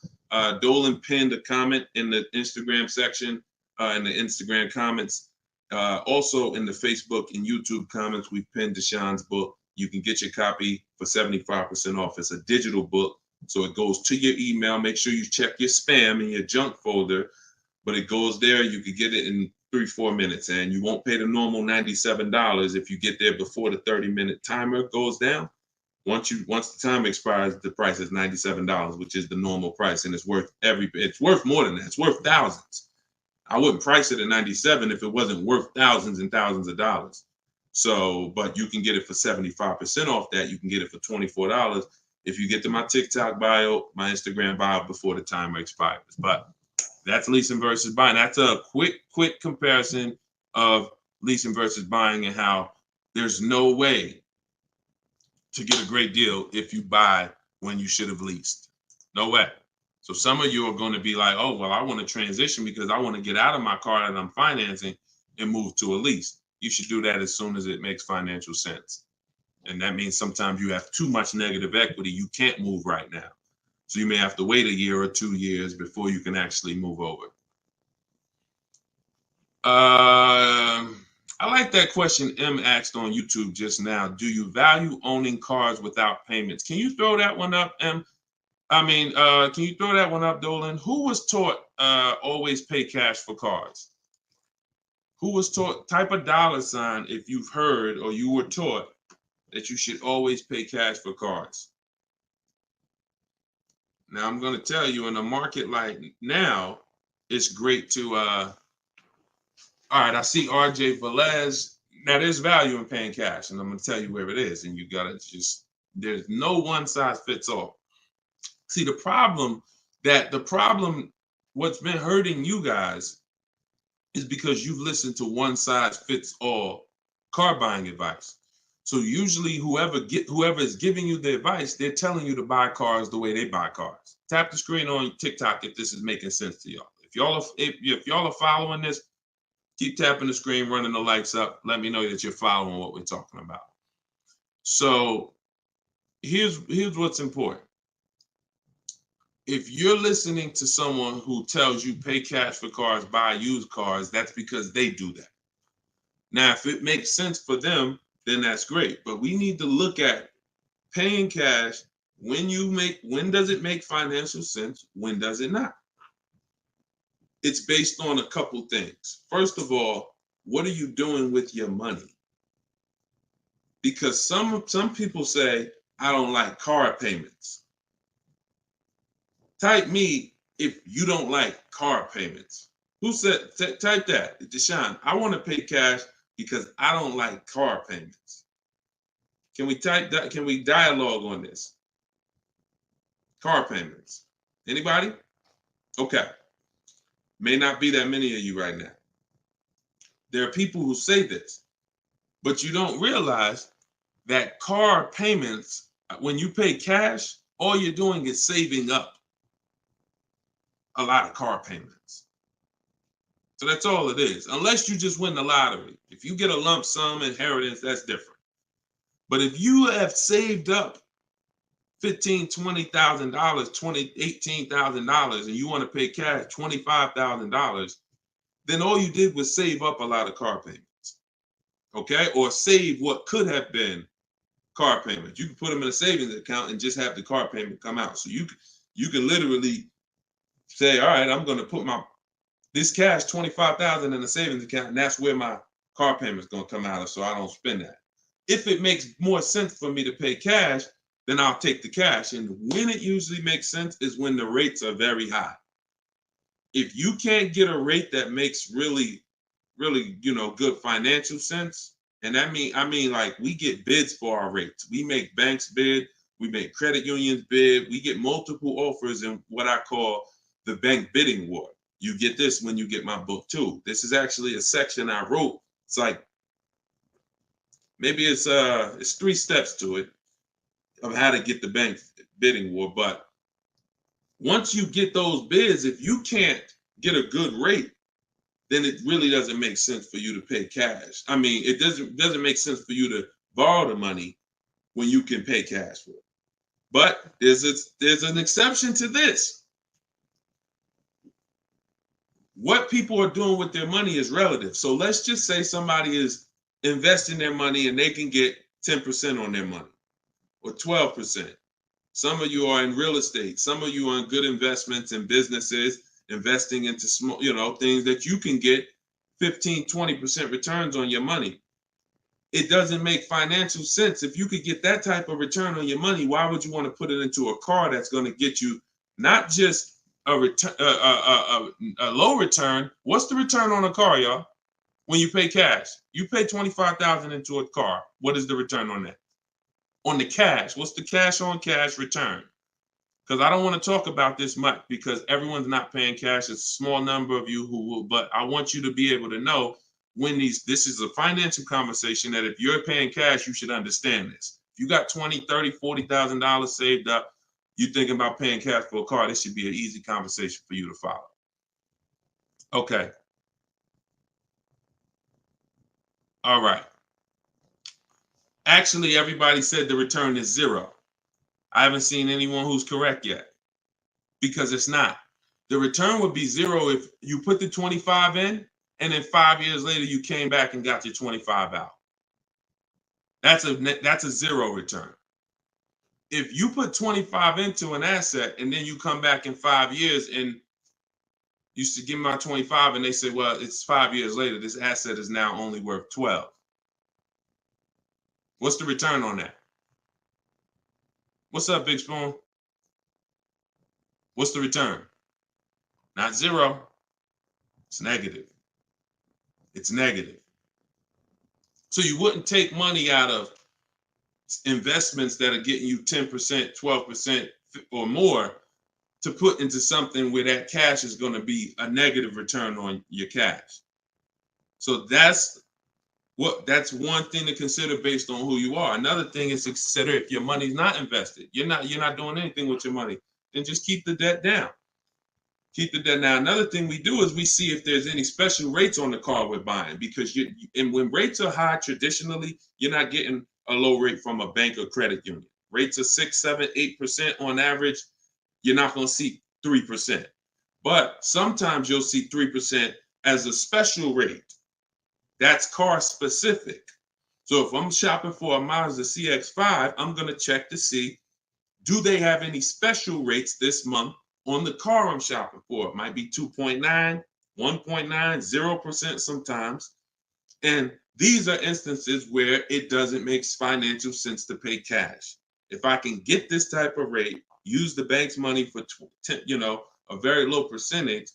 Dolan pinned a comment in the Instagram section, in the Instagram comments. Also in the Facebook and YouTube comments, we've pinned Deshon's book. You can get your copy for 75% off. It's a digital book, so it goes to your email. Make sure you check your spam and your junk folder, but it goes there. You can get it in 3-4 minutes, and you won't pay the normal $97 if you get there before the 30-minute timer goes down. Once the time expires, the price is $97, which is the normal price, and it's worth more than that. It's worth thousands. I wouldn't price it at $97 if it wasn't worth thousands and thousands of dollars. So, but you can get it for 75% off that. You can get it for $24 if you get to my TikTok bio, my Instagram bio before the timer expires. But that's leasing versus buying. That's a quick comparison of leasing versus buying and how there's no way to get a great deal if you buy when you should have leased. No way. So some of you are going to be like, oh, well, I want to transition because I want to get out of my car that I'm financing and move to a lease. You should do that as soon as it makes financial sense. And that means sometimes you have too much negative equity. You can't move right now. So you may have to wait a year or 2 years before you can actually move over. I like that question M asked on YouTube just now. Do you value owning cars without payments? Can you throw that one up, M? Can you throw that one up, Dolan? Who was taught always pay cash for cars? Who was taught, type a $sign if you've heard or you were taught that you should always pay cash for cars. Now, I'm going to tell you, in a market like now, it's great to, all right, I see RJ Velez. Now, there's value in paying cash, and I'm going to tell you where it is, and you got to just, there's no one size fits all. See, the problem, what's been hurting you guys is because you've listened to one size fits all car buying advice. So usually whoever is giving you the advice, they're telling you to buy cars the way they buy cars. Tap the screen on TikTok if this is making sense to y'all. If y'all are following this, keep tapping the screen, running the lights up. Let me know that you're following what we're talking about. So here's what's important. If you're listening to someone who tells you pay cash for cars, buy used cars, that's because they do that. Now, if it makes sense for them, then that's great. But we need to look at paying cash. When does it make financial sense? When does it not? It's based on a couple things. First of all, what are you doing with your money? Because some people say, I don't like car payments. Type me if you don't like car payments. Who said, type that, Deshone, I want to pay cash because I don't like car payments. Can we type that? Can we dialogue on this? Car payments. Anybody? Okay. May not be that many of you right now. There are people who say this, but you don't realize that car payments, when you pay cash, all you're doing is saving up a lot of car payments. So that's all it is, unless you just win the lottery. If you get a lump sum inheritance, that's different. But if you have saved up $15,000, $20,000, $18,000, and you want to pay cash $25,000, then all you did was save up a lot of car payments, okay? Or save what could have been car payments. You can put them in a savings account and just have the car payment come out. So you can literally say, all right, I'm going to put this cash, $25,000 in a savings account, and that's where my car payment is going to come out of, so I don't spend that. If it makes more sense for me to pay cash, then I'll take the cash. And when it usually makes sense is when the rates are very high. If you can't get a rate that makes really, really, good financial sense, and I mean like we get bids for our rates. We make banks bid, we make credit unions bid, we get multiple offers in what I call the bank bidding war. You get this when you get my book too. This is actually a section I wrote. It's like, maybe it's 3 steps to it of how to get the bank bidding war. But once you get those bids, if you can't get a good rate, then it really doesn't make sense for you to pay cash. I mean, it doesn't make sense for you to borrow the money when you can pay cash for it. But there's an exception to this. What people are doing with their money is relative. So let's just say somebody is investing their money and they can get 10% on their money or 12%. Some of you are in real estate. Some of you are in good investments and businesses, investing into small, things that you can get 15, 20% returns on your money. It doesn't make financial sense. If you could get that type of return on your money, why would you want to put it into a car that's going to get you not just a low return? What's the return on a car, y'all? When you pay cash, you pay $25,000 into a car. What is the return on that? on the cash. What's the cash on cash return? Because I don't want to talk about this much because everyone's not paying cash. It's a small number of you who will, but I want you to be able to know when this is a financial conversation that if you're paying cash, you should understand this. If you got $20,000, $30,000, $40,000 saved up, you're thinking about paying cash for a car, this should be an easy conversation for you to follow. Okay. All right. Actually, everybody said the return is 0. I haven't seen anyone who's correct yet because it's not. The return would be 0 if you put the 25 in and then 5 years later you came back and got your 25 out. That's a 0 return. If you put 25 into an asset and then you come back in 5 years and you should give me my 25 and they say, well, it's 5 years later, this asset is now only worth 12. What's the return on that? What's up, Big Spoon? What's the return? Not 0. It's negative. It's negative. So you wouldn't take money out of investments that are getting you 10%, 12% or more to put into something where that cash is going to be a negative return on your cash. So that's one thing to consider based on who you are. Another thing is to consider if your money's not invested, you're not doing anything with your money, then just keep the debt down. Keep the debt down. Another thing we do is we see if there's any special rates on the car we're buying, because and when rates are high, traditionally, you're not getting a low rate from a bank or credit union. Rates are 6, 7, 8% on average. You're not going to see 3%. But sometimes you'll see 3% as a special rate. That's car specific. So if I'm shopping for a Mazda CX-5, I'm going to check to see, do they have any special rates this month on the car I'm shopping for? It might be 2.9, 1.9, 0% sometimes. And these are instances where it doesn't make financial sense to pay cash. If I can get this type of rate, use the bank's money for a very low percentage,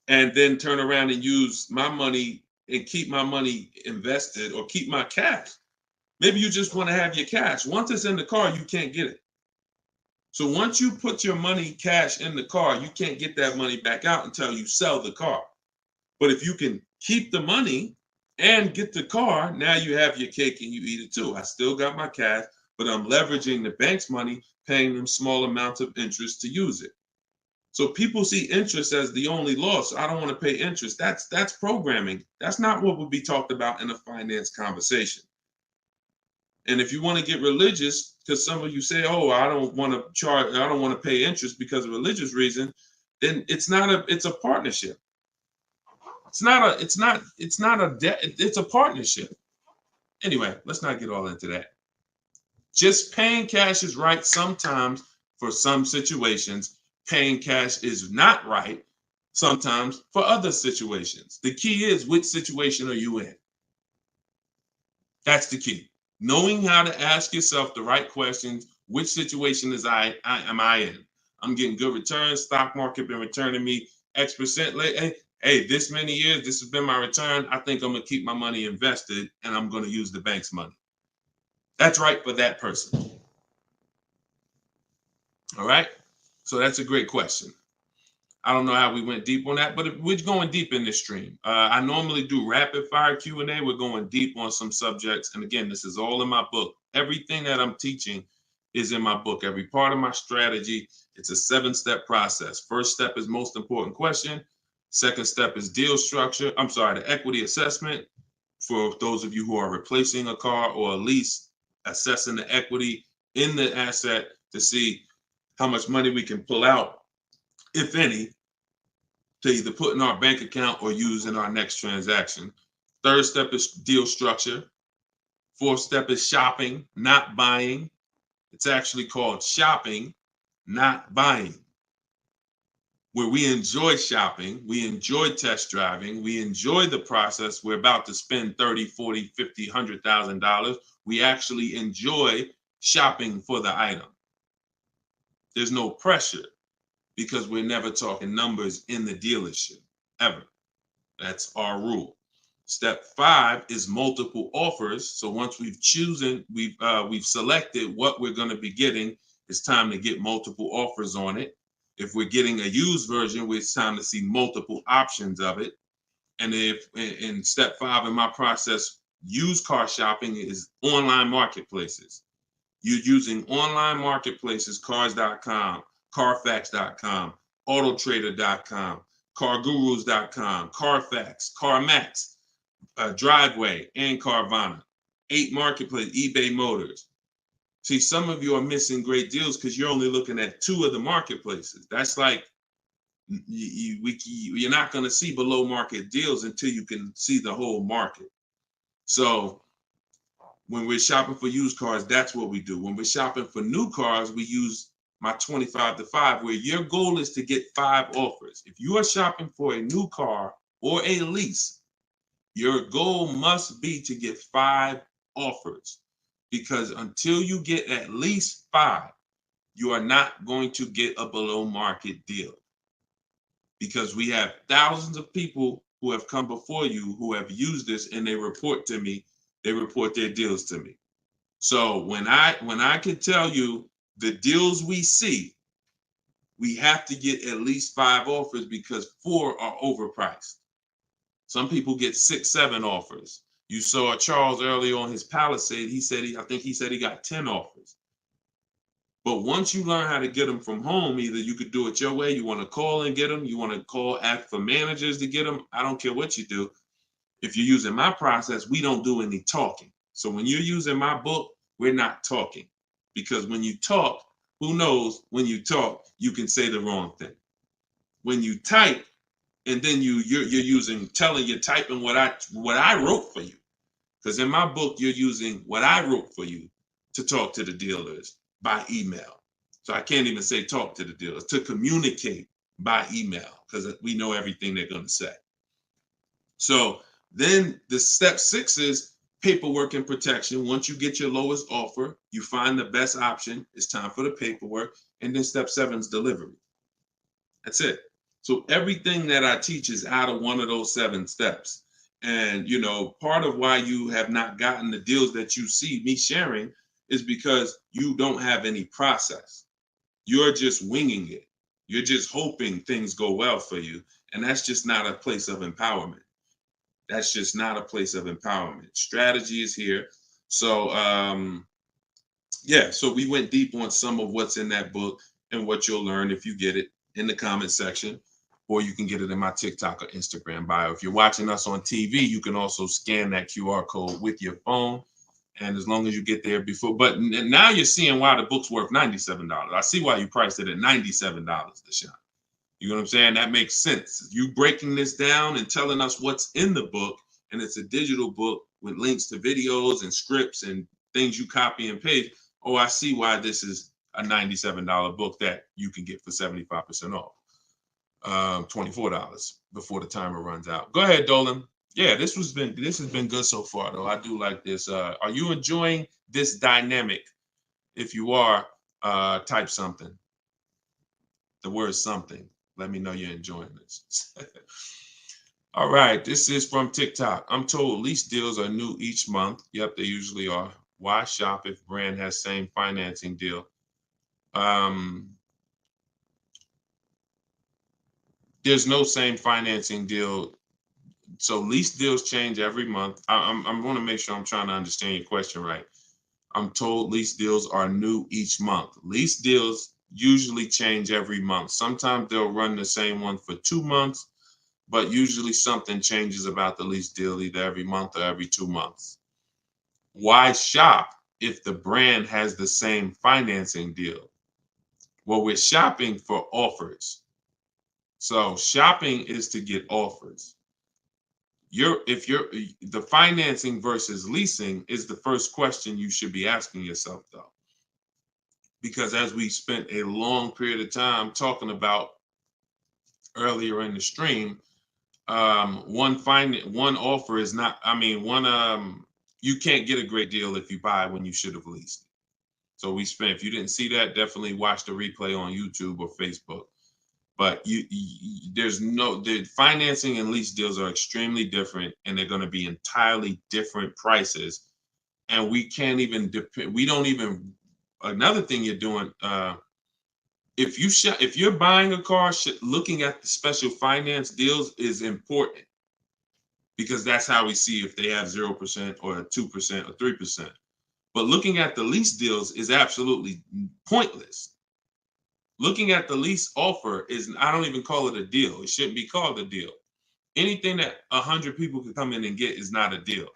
and then turn around and use my money and keep my money invested or keep my cash. Maybe you just want to have your cash. Once it's in the car, you can't get it. So once you put your money cash in the car, you can't get that money back out until you sell the car. But if you can keep the money and get the car, now you have your cake and you eat it too. I still got my cash, but I'm leveraging the bank's money, paying them small amounts of interest to use it. So people see interest as the only loss. I don't want to pay interest. That's programming. That's not what would be talked about in a finance conversation. And if you want to get religious, because some of you say, "Oh, I don't want to pay interest because of religious reason," then it's a partnership. It's not a debt. It's a partnership. Anyway, let's not get all into that. Just paying cash is right sometimes for some situations. Paying cash is not right sometimes for other situations. The key is, which situation are you in? That's the key. Knowing how to ask yourself the right questions. Which situation am I in? I'm getting good returns. Stock market been returning me X% late. Hey, this many years, this has been my return. I think I'm going to keep my money invested and I'm going to use the bank's money. That's right for that person. All right. So that's a great question. I don't know how we went deep on that, but we're going deep in this stream. I normally do rapid fire Q&A. We're going deep on some subjects. And again, this is all in my book. Everything that I'm teaching is in my book. Every part of my strategy, it's a 7-step process. First step is most important question. Second step is deal structure. The equity assessment for those of you who are replacing a car or a lease, assessing the equity in the asset to see how much money we can pull out, if any, to either put in our bank account or use in our next transaction. Third step is deal structure. Fourth step is shopping, not buying. It's actually called shopping, not buying, where we enjoy shopping, we enjoy test driving, we enjoy the process. We're about to spend $30,000, $40,000, $50,000, $100,000. We actually enjoy shopping for the item. There's no pressure because we're never talking numbers in the dealership, ever. That's our rule. Step 5 is multiple offers. So once we've selected what we're going to be getting, it's time to get multiple offers on it. If we're getting a used version, it's time to see multiple options of it. And if in step 5 in my process, used car shopping is online marketplaces. You're using online marketplaces, cars.com, carfax.com, autotrader.com, cargurus.com, Carfax, CarMax, Driveway, and Carvana. 8 marketplaces, eBay Motors. See, some of you are missing great deals because you're only looking at 2 of the marketplaces. That's like you're not going to see below market deals until you can see the whole market. So when we're shopping for used cars, that's what we do. When we're shopping for new cars, we use my 25 to 5, where your goal is to get 5 offers. If you are shopping for a new car or a lease, your goal must be to get 5 offers, because until you get at least 5, you are not going to get a below market deal. Because we have thousands of people who have come before you who have used this, and they report to me, they report their deals to me. So when I can tell you the deals we see, we have to get at least 5 offers, because 4 are overpriced. Some people get 6, 7 offers. You saw Charles earlier on his Palisade. I think he said he got 10 offers. But once you learn how to get them from home, either you could do it your way, you want to call and get them, you want to call, ask for managers to get them. I don't care what you do. If you're using my process, we don't do any talking. So when you're using my book, we're not talking. Because when you talk, who knows, when you talk, you can say the wrong thing. When you type, and then you're typing what I wrote for you. Because in my book, you're using what I wrote for you to talk to the dealers by email. So I can't even say talk to the dealers, to communicate by email, because we know everything they're going to say. So then the step 6 is paperwork and protection. Once you get your lowest offer, you find the best option. It's time for the paperwork. And then step 7 is delivery. That's it. So everything that I teach is out of one of those 7 steps. And, part of why you have not gotten the deals that you see me sharing is because you don't have any process. You're just winging it. You're just hoping things go well for you. And that's just not a place of empowerment. That's just not a place of empowerment. Strategy is here. So, so we went deep on some of what's in that book and what you'll learn if you get it in the comment section, or you can get it in my TikTok or Instagram bio. If you're watching us on TV, you can also scan that QR code with your phone. And as long as you get there before, but now you're seeing why the book's worth $97. I see why you priced it at $97, Deshone. You know what I'm saying? That makes sense. You breaking this down and telling us what's in the book, and it's a digital book with links to videos and scripts and things you copy and paste. Oh, I see why this is a $97 book that you can get for 75% off. $24 before the timer runs out. Go ahead, Dolan. Yeah, this has been good so far, though. I do like this. Are you enjoying this dynamic? If you are, type something. The word something. Let me know you're enjoying this. All right, this is from TikTok. I'm told lease deals are new each month. Yep, they usually are. Why shop if brand has same financing deal? There's no same financing deal. So lease deals change every month. I'm going to make sure I'm trying to understand your question right. I'm told lease deals are new each month. Lease deals usually change every month. Sometimes they'll run the same one for 2 months, but usually something changes about the lease deal either every month or every 2 months. Why shop if the brand has the same financing deal? Well, we're shopping for offers. So shopping is to get offers. The financing versus leasing is the first question you should be asking yourself, though. Because as we spent a long period of time talking about earlier in the stream, one offer is not, you can't get a great deal if you buy when you should have leased. So if you didn't see that, definitely watch the replay on YouTube or Facebook. But the financing and lease deals are extremely different, and they're going to be entirely different prices. And we can't even depend. We don't even. Another thing you're doing, if you're buying a car, looking at the special finance deals is important, because that's how we see if they have 0% or 2% or 3%. But looking at the lease deals is absolutely pointless. Looking at the lease offer is, I don't even call it a deal. It shouldn't be called a deal. Anything that 100 people can come in and get is not a deal.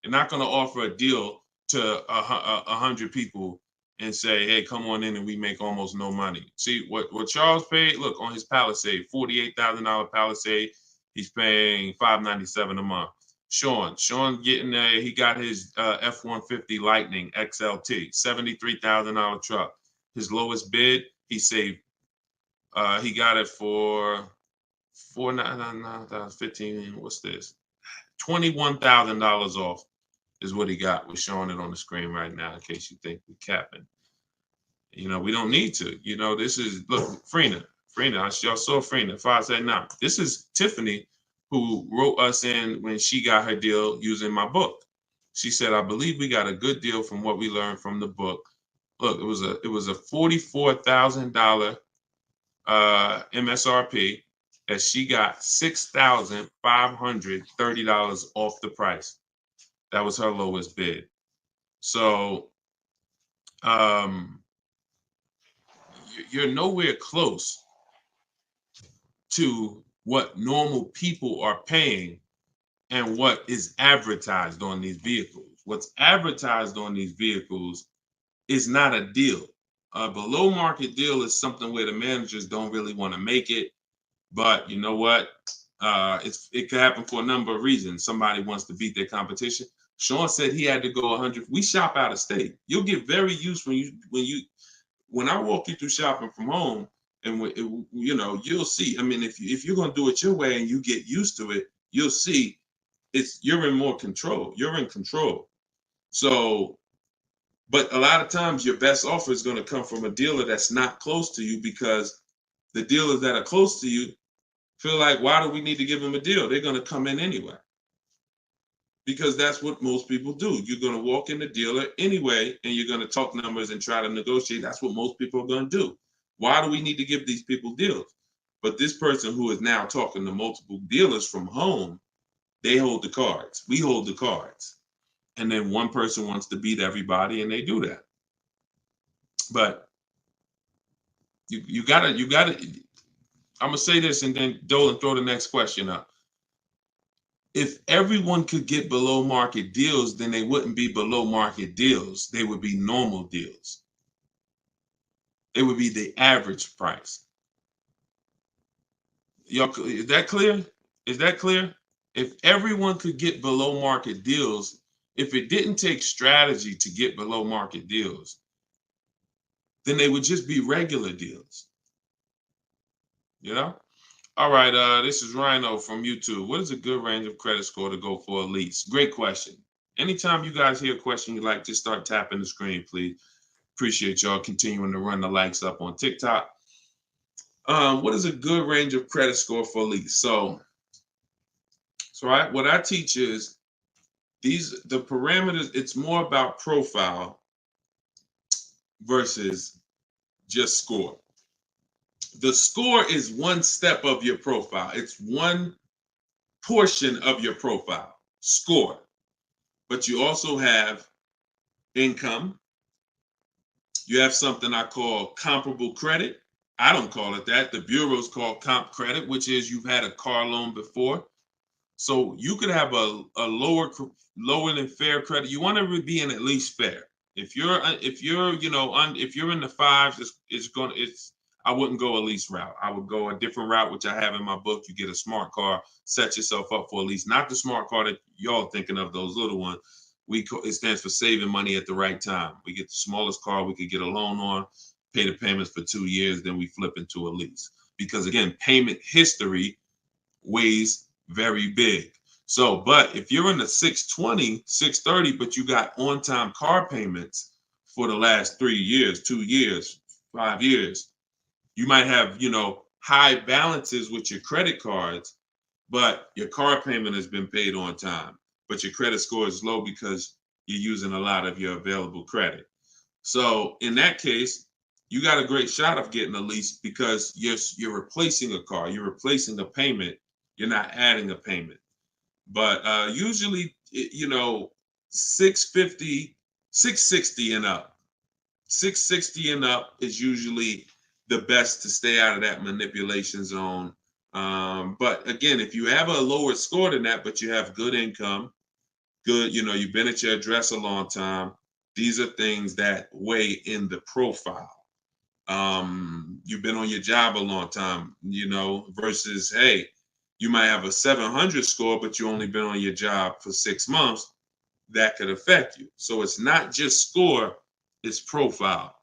You're not going to offer a deal to 100 people and say, hey, come on in and we make almost no money. See, what Charles paid, look, on his Palisade, $48,000 Palisade, he's paying $597 a month. Sean getting he got his F-150 Lightning XLT, $73,000 truck. His lowest bid, he saved, he got it for $4,999, what's this? $21,000 off is what he got. We're showing it on the screen right now in case you think we're capping. We don't need to. This is, look, Frina, y'all saw Frina, 579. This is Tiffany, who wrote us in when she got her deal using my book. She said, I believe we got a good deal from what we learned from the book. Look, it was a $44,000 MSRP that she got $6,530 off the price. That was her lowest bid. So you're nowhere close to what normal people are paying and what is advertised on these vehicles. What's advertised on these vehicles is not a deal. A below market deal is something where the managers don't really want to make it. But you know what? It could happen for a number of reasons. Somebody wants to beat their competition. Sean said he had to go 100. We shop out of state. You'll get very used when I walk you through shopping from home, and you'll see. I mean, if you're gonna do it your way and you get used to it, you'll see you're in more control. You're in control. So, but a lot of times your best offer is going to come from a dealer that's not close to you, because the dealers that are close to you feel like, why do we need to give them a deal? They're going to come in anyway. Because that's what most people do. You're going to walk in the dealer anyway, and you're going to talk numbers and try to negotiate. That's what most people are going to do. Why do we need to give these people deals? But this person who is now talking to multiple dealers from home, they hold the cards. We hold the cards. And then one person wants to beat everybody, and they do that. But you gotta, I'm gonna say this, and then Dolan, throw the next question up. If everyone could get below market deals, then they wouldn't be below market deals. They would be normal deals. It would be the average price. Y'all, is that clear? Is that clear? If everyone could get below market deals, if it didn't take strategy to get below market deals, then they would just be regular deals. All right, this is Rhino from YouTube. What is a good range of credit score to go for a lease? Great question. Anytime you guys hear a question you like, just start tapping the screen, please. Appreciate y'all continuing to run the likes up on TikTok. What is a good range of credit score for a lease? So what I teach is the parameters. It's more about profile versus just score. The score is one step of your profile. It's one portion of your profile, score. But you also have income. You have something I call comparable credit. I don't call it that. The bureaus call comp credit, which is you've had a car loan before. So you could have a lower than fair credit. You want to be in at least fair. If you're in the fives, I wouldn't go a lease route. I would go a different route, which I have in my book. You get a smart car, set yourself up for a lease. Not the smart car that y'all thinking of, those little ones. It stands for saving money at the right time. We get the smallest car we could get a loan on, pay the payments for 2 years, then we flip into a lease. Because again, payment history weighs very big. So, but if you're in the 620, 630, but you got on-time car payments for the last 3 years, 2 years, 5 years, you might have, high balances with your credit cards, but your car payment has been paid on time, but your credit score is low because you're using a lot of your available credit. So in that case, you got a great shot of getting a lease because you're replacing a car, you're replacing a payment, you're not adding a payment. But usually, 650, 660 and up. 660 and up is usually the best to stay out of that manipulation zone. But again, if you have a lower score than that, but you have good income, good, you've been at your address a long time, these are things that weigh in the profile. You've been on your job a long time, versus, hey, you might have a 700 score, but you only been on your job for 6 months. That could affect you. So it's not just score, it's profile.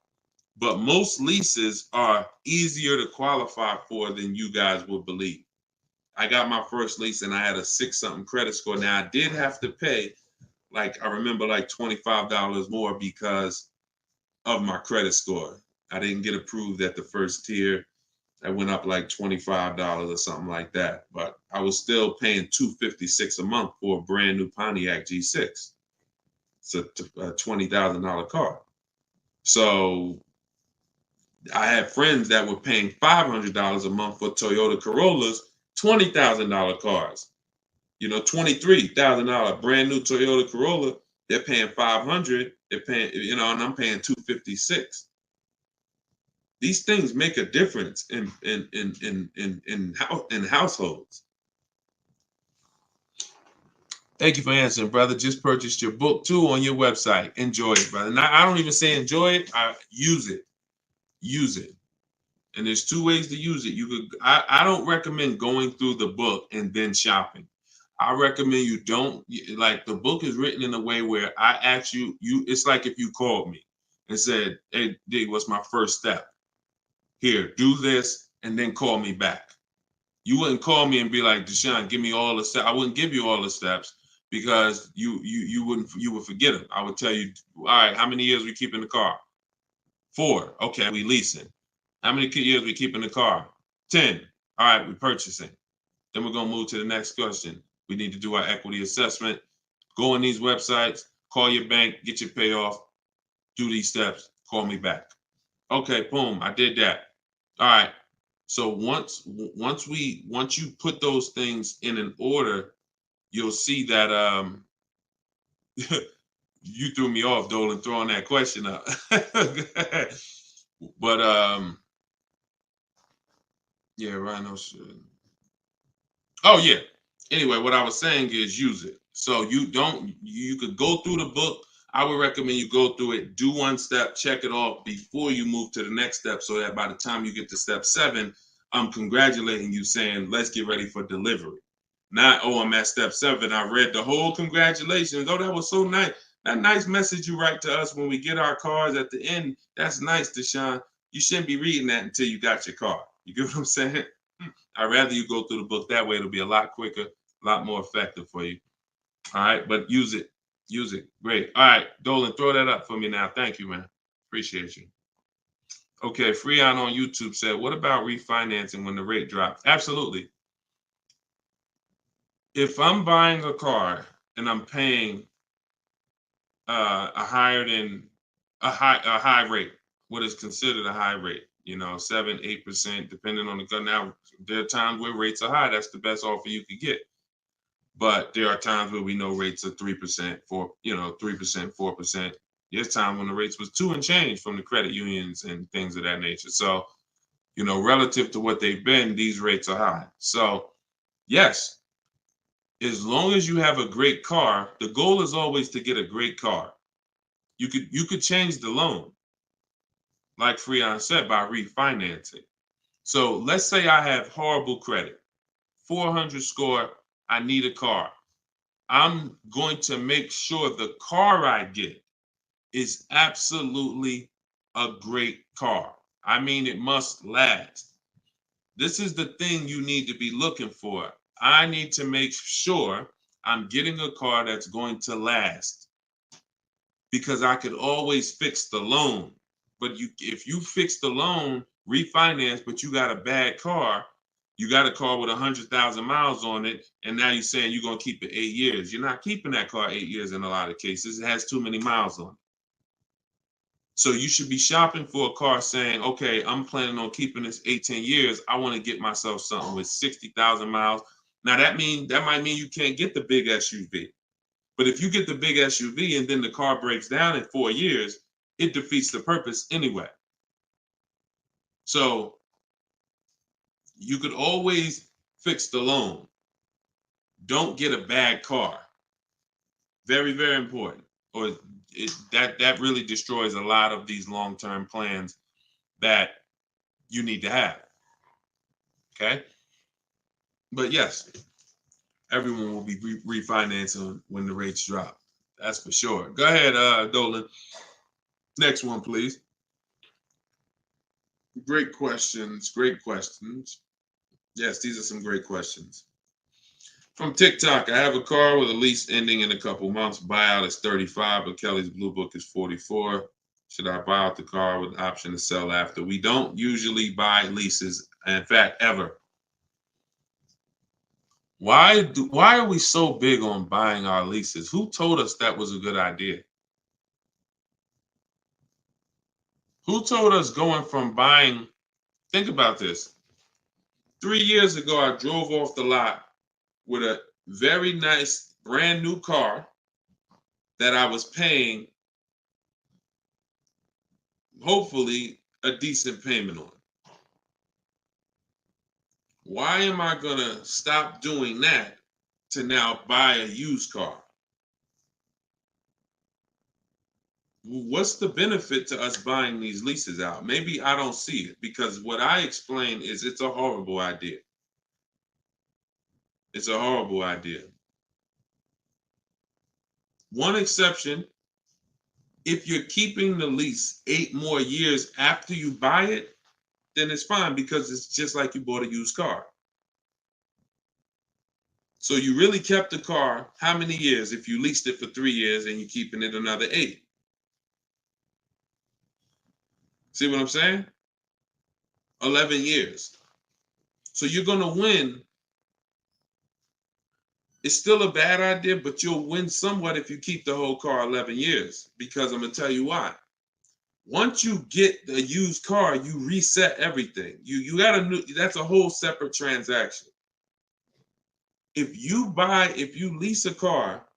But most leases are easier to qualify for than you guys would believe. I got my first lease and I had a 6-something credit score. Now I did have to pay, I remember, like $25 more because of my credit score. I didn't get approved at the first tier. I went up like $25 or something like that. But I was still paying $256 a month for a brand new Pontiac G6. It's a $20,000 car. So I had friends that were paying $500 a month for Toyota Corollas, $20,000 cars. $23,000 brand new Toyota Corolla. They're paying $500. They're paying, and I'm paying $256. These things make a difference in households. Thank you for answering, brother. Just purchased your book too on your website. Enjoy it, brother. Now, I don't even say enjoy it. I use it. Use it. And there's 2 ways to use it. I don't recommend going through the book and then shopping. I recommend you don't, the book is written in a way where I ask you, it's like if you called me and said, hey, D, what's my first step? Here, do this, and then call me back. You wouldn't call me and be like, Deshone, give me all the steps. I wouldn't give you all the steps because you would forget them. I would tell you, all right, how many years we keep in the car? 4. Okay, we leasing. How many years we keep in the car? 10. All right, we purchasing. Then we're gonna move to the next question. We need to do our equity assessment. Go on these websites, call your bank, get your payoff, do these steps, call me back. Okay, boom, I did that. All right. So once you put those things in an order, you'll see that you threw me off, Dolan, throwing that question up. But yeah, Rhino should. Oh yeah. Anyway, what I was saying is use it. So you could go through the book. I would recommend you go through it, do 1 step, check it off before you move to the next step, so that by the time you get to step 7, I'm congratulating you, saying, let's get ready for delivery. Not, oh, I'm at step 7. I read the whole congratulations. Oh, that was so nice. That nice message you write to us when we get our cars at the end. That's nice, Deshone. You shouldn't be reading that until you got your car. You get what I'm saying? I'd rather you go through the book that way. It'll be a lot quicker, a lot more effective for you. All right, but use it. Use it. Great. All right, Dolan, throw that up for me now. Thank you, man. Appreciate you. Okay, Freon on YouTube said, what about refinancing when the rate drops? Absolutely. If I'm buying a car and I'm paying a high rate, what is considered a high rate, 7-8%, depending on the gun. Now, there are times where rates are high. That's the best offer you could get. But there are times where we know rates are 3%, 3%, 4%. There's time when the rates was 2 and change from the credit unions and things of that nature. So, relative to what they've been, these rates are high. So, yes, as long as you have a great car, the goal is always to get a great car. You could change the loan, like Freon said, by refinancing. So let's say I have horrible credit, 400 score, I need a car. I'm going to make sure the car I get is absolutely a great car. I mean, it must last. This is the thing you need to be looking for. I need to make sure I'm getting a car that's going to last, because I could always fix the loan. But if you fix the loan, refinance, but you got a bad car. You got a car with 100,000 miles on it, and now you're saying you're going to keep it 8 years. You're not keeping that car 8 years in a lot of cases. It has too many miles on it. So you should be shopping for a car saying, okay, I'm planning on keeping this 18 years. I want to get myself something with 60,000 miles. Now that might mean you can't get the big SUV. But if you get the big SUV and then the car breaks down in 4 years, it defeats the purpose anyway. So you could always fix the loan. Don't get a bad car. Very, very important. Or that really destroys a lot of these long-term plans that you need to have. Okay? But yes, everyone will be refinancing when the rates drop. That's for sure. Go ahead, Dolan. Next one, please. Great questions. Great questions. Yes, these are some great questions. From TikTok, I have a car with a lease ending in a couple months. Buyout is 35, but Kelly's Blue Book is 44. Should I buy out the car with the option to sell after? We don't usually buy leases, in fact, ever. Why are we so big on buying our leases? Who told us that was a good idea? Who told us going from buying? Think about this. 3 years ago, I drove off the lot with a very nice brand new car that I was paying, hopefully, a decent payment on. Why am I going to stop doing that to now buy a used car? What's the benefit to us buying these leases out? Maybe I don't see it, because what I explain is it's a horrible idea. It's a horrible idea. One exception, if you're keeping the lease 8 more years after you buy it, then it's fine, because it's just like you bought a used car. So you really kept the car how many years if you leased it for 3 years and you're keeping it another 8? See what I'm saying? 11 years. So you're going to win. It's still a bad idea, but you'll win somewhat if you keep the whole car 11 years, because I'm going to tell you why. Once you get the used car, you reset everything. You got that's a whole separate transaction. If you lease a car,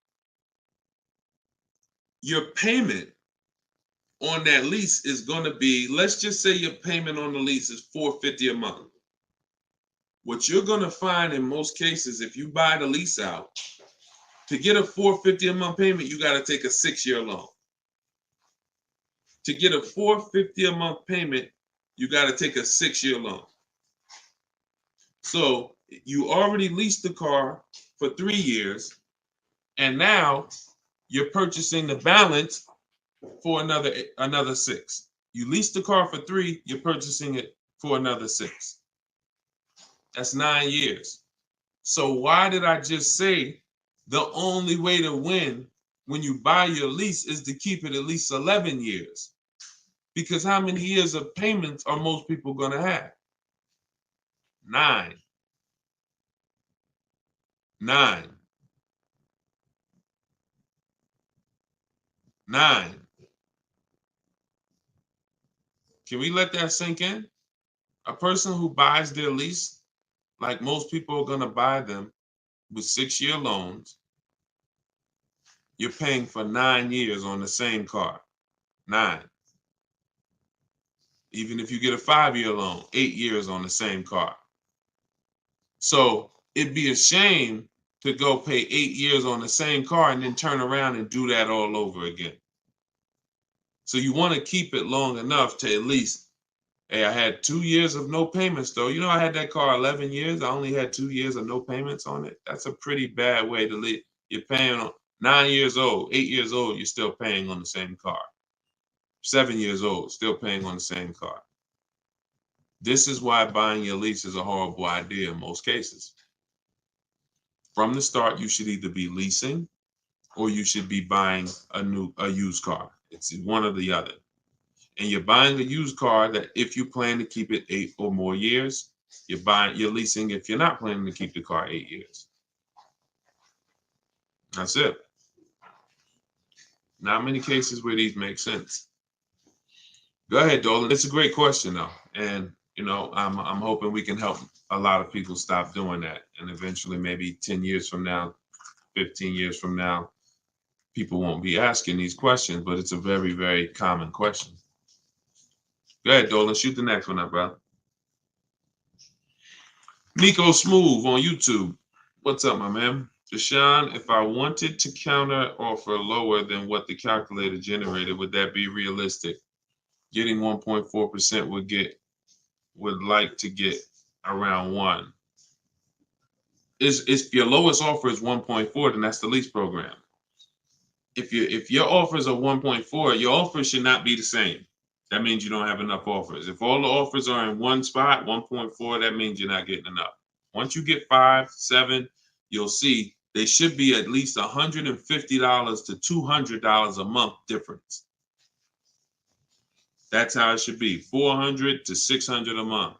your payment on that lease is going to be, let's just say your payment on the lease is $450 a month. What you're going to find in most cases, if you buy the lease out, to get a $450 a month payment, you got to take a 6-year loan. To get a $450 a month payment, you got to take a 6-year loan. So you already leased the car for 3 years, and now you're purchasing the balance for another 6. You leased the car for 3, you're purchasing it for another 6. That's 9 years. So why did I just say the only way to win when you buy your lease is to keep it at least 11 years? Because how many years of payments are most people going to have? 9. 9. 9. Can we let that sink in? A person who buys their lease, like most people are going to buy them with 6-year loans, you're paying for 9 years on the same car. 9. Even if you get a 5-year loan, 8 years on the same car. So it'd be a shame to go pay 8 years on the same car and then turn around and do that all over again. So you want to keep it long enough to at least, hey, I had 2 years of no payments though. I had that car 11 years. I only had 2 years of no payments on it. That's a pretty bad way to live. You're paying on 9 years old, 8 years old, you're still paying on the same car. 7 years old, still paying on the same car. This is why buying your lease is a horrible idea in most cases. From the start, you should either be leasing or you should be buying a used car. It's one or the other. and you're buying a used car that if you plan to keep it 8 or more years, you're leasing if you're not planning to keep the car 8 years. That's it. Not many cases where these make sense. Go ahead, Dolan. It's a great question though. And I'm hoping we can help a lot of people stop doing that. And eventually maybe 10 years from now, 15 years from now, people won't be asking these questions, but it's a very, very common question. Go ahead, Dolan. Shoot the next one up, bro. Nico Smooth on YouTube. What's up, my man? Deshone, if I wanted to counter offer lower than what the calculator generated, would that be realistic? Getting 1.4% would like to get around 1. If your lowest offer is 1.4, then that's the lease program. If your offers are 1.4, your offers should not be the same. That means you don't have enough offers. If all the offers are in one spot, 1.4, that means you're not getting enough. Once you get 5, 7, you'll see they should be at least $150 to $200 a month difference. That's how it should be. 400 to 600 a month.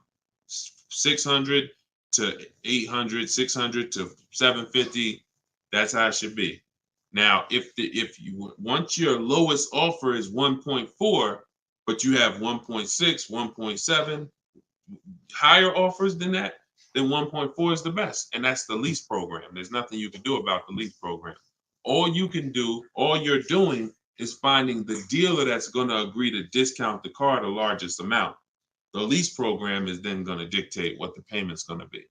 600 to 800, 600 to 750. That's how it should be. Now, if you once your lowest offer is 1.4, but you have 1.6, 1.7, higher offers than that, then 1.4 is the best. And that's the lease program. There's nothing you can do about the lease program. All you're doing is finding the dealer that's going to agree to discount the car the largest amount. The lease program is then going to dictate what the payment's going to be.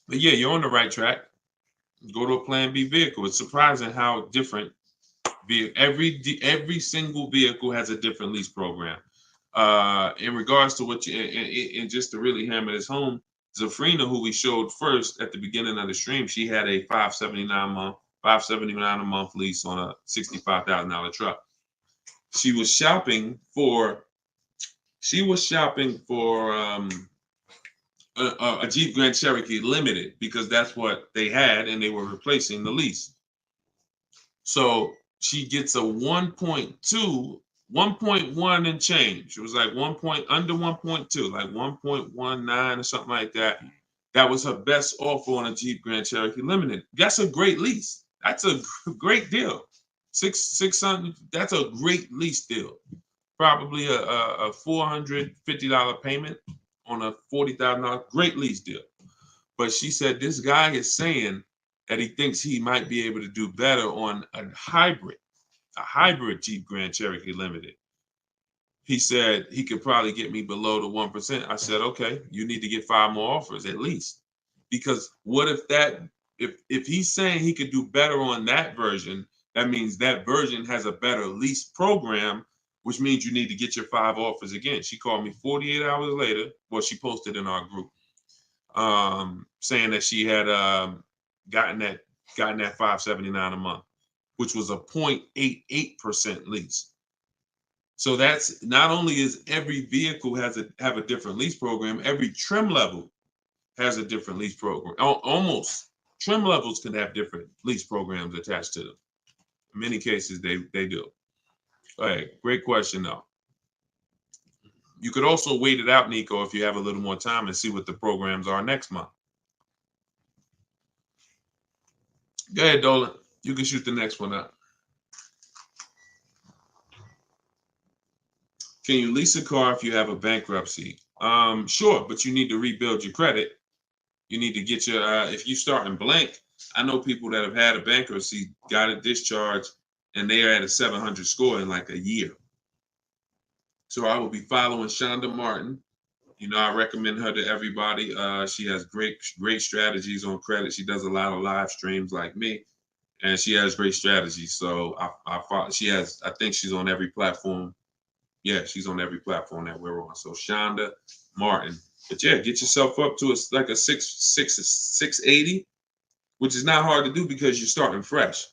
But yeah, you're on the right track. Go to a Plan B vehicle. It's surprising how different every single vehicle has a different lease program. In regards to what and just to really hammer this home, Zafrina, who we showed first at the beginning of the stream, she had a $579 a month lease on a $65,000 truck. She was shopping for a Jeep Grand Cherokee Limited because that's what they had and they were replacing the lease. So she gets a 1.1 and change. It was like under 1.2, like 1.19 or something like that. That was her best offer on a Jeep Grand Cherokee Limited. That's a great lease. That's a great deal. 600. That's a great lease deal. Probably a $450 payment on a $40,000. Great lease deal. But she said this guy is saying that he thinks he might be able to do better on a hybrid Jeep Grand Cherokee Limited. He said he could probably get me below the 1%. I said, okay, you need to get 5 more offers at least. Because what if he's saying he could do better on that version, that means that version has a better lease program, which means you need to get your 5 offers again. She called me 48 hours later. Well, she posted in our group saying that she had gotten that $579 a month, which was a 0.88% lease. So that's not only is every vehicle have a different lease program, every trim level has a different lease program. Almost trim levels can have different lease programs attached to them. In many cases, they do. All right, great question though. You could also wait it out, Nico, if you have a little more time and see what the programs are next month. Go ahead, Dolan. You can shoot the next one up. Can you lease a car if you have a bankruptcy? Sure, but you need to rebuild your credit. You need to get your, if you start in blank, I know people that have had a bankruptcy, got a discharge, and they are at a 700 score in like a year. So I will be following Shonda Martin. I recommend her to everybody. She has great strategies on credit. She does a lot of live streams like me, and she has great strategies. So I think she's on every platform. Yeah, she's on every platform that we're on. So Shonda Martin. But yeah, get yourself up to like a 680, which is not hard to do because you're starting fresh.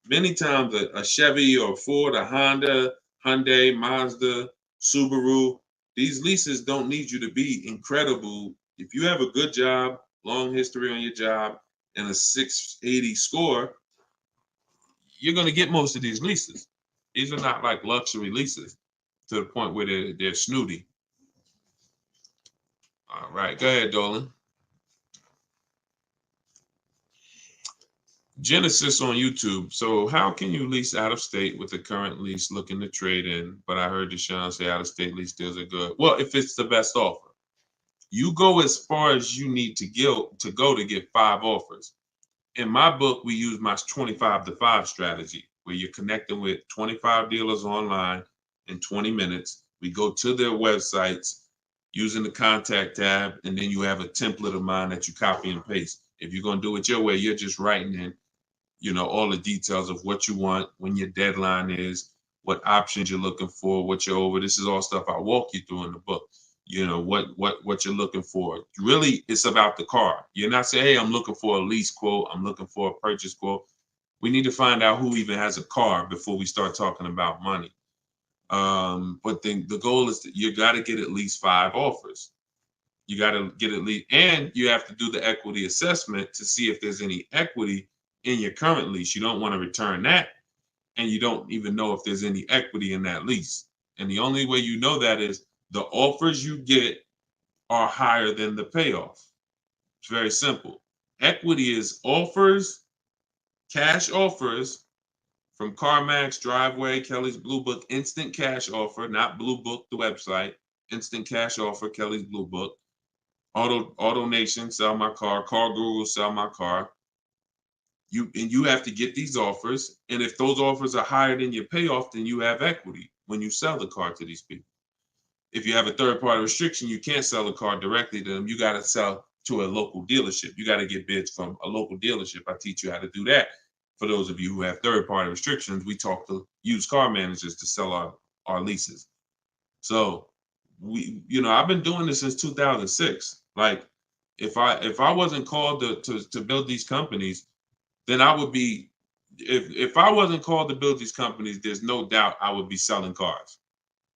Many times a Chevy or Ford, a Honda, Hyundai, Mazda, Subaru, these leases don't need you to be incredible. If you have a good job, long history on your job, and a 680 score, you're going to get most of these leases. These are not like luxury leases to the point where they're snooty. All right, go ahead, Dolan. Genesis on YouTube. So how can you lease out of state with the current lease looking to trade in? But I heard Deshone say out of state lease deals are good. Well, if it's the best offer, you go as far as you need to go to get 5 offers. In my book, we use my 25 to 5 strategy, where you're connecting with 25 dealers online in 20 minutes. We go to their websites using the contact tab, and then you have a template of mine that you copy and paste. If you're going to do it your way, you're just writing in, all the details of what you want, when your deadline is, what options you're looking for, what you're over. This is all stuff I walk you through in the book. What you're looking for. Really, it's about the car. You're not saying, hey, I'm looking for a lease quote, I'm looking for a purchase quote. We need to find out who even has a car before we start talking about money. But then the goal is that you got to get at least 5 offers. You got to get at least, and you have to do the equity assessment to see if there's any equity in your current lease. You don't want to return that, and you don't even know if there's any equity in that lease. And the only way you know that is the offers you get are higher than the payoff. It's very simple. Equity is offers, cash offers from CarMax, Driveway, Kelly's Blue Book, instant cash offer, not Blue Book, the website, instant cash offer, Kelly's Blue Book, Auto Nation, sell my car, Car Guru, sell my car. You have to get these offers, and if those offers are higher than your payoff, then you have equity when you sell the car to these people. If you have a third-party restriction, you can't sell the car directly to them. You got to sell to a local dealership. You got to get bids from a local dealership. I teach you how to do that. For those of you who have third-party restrictions, we talk to used car managers to sell our leases. So I've been doing this since 2006. Like, if I wasn't called to build these companies, then I would be. If I wasn't called to build these companies, there's no doubt I would be selling cars,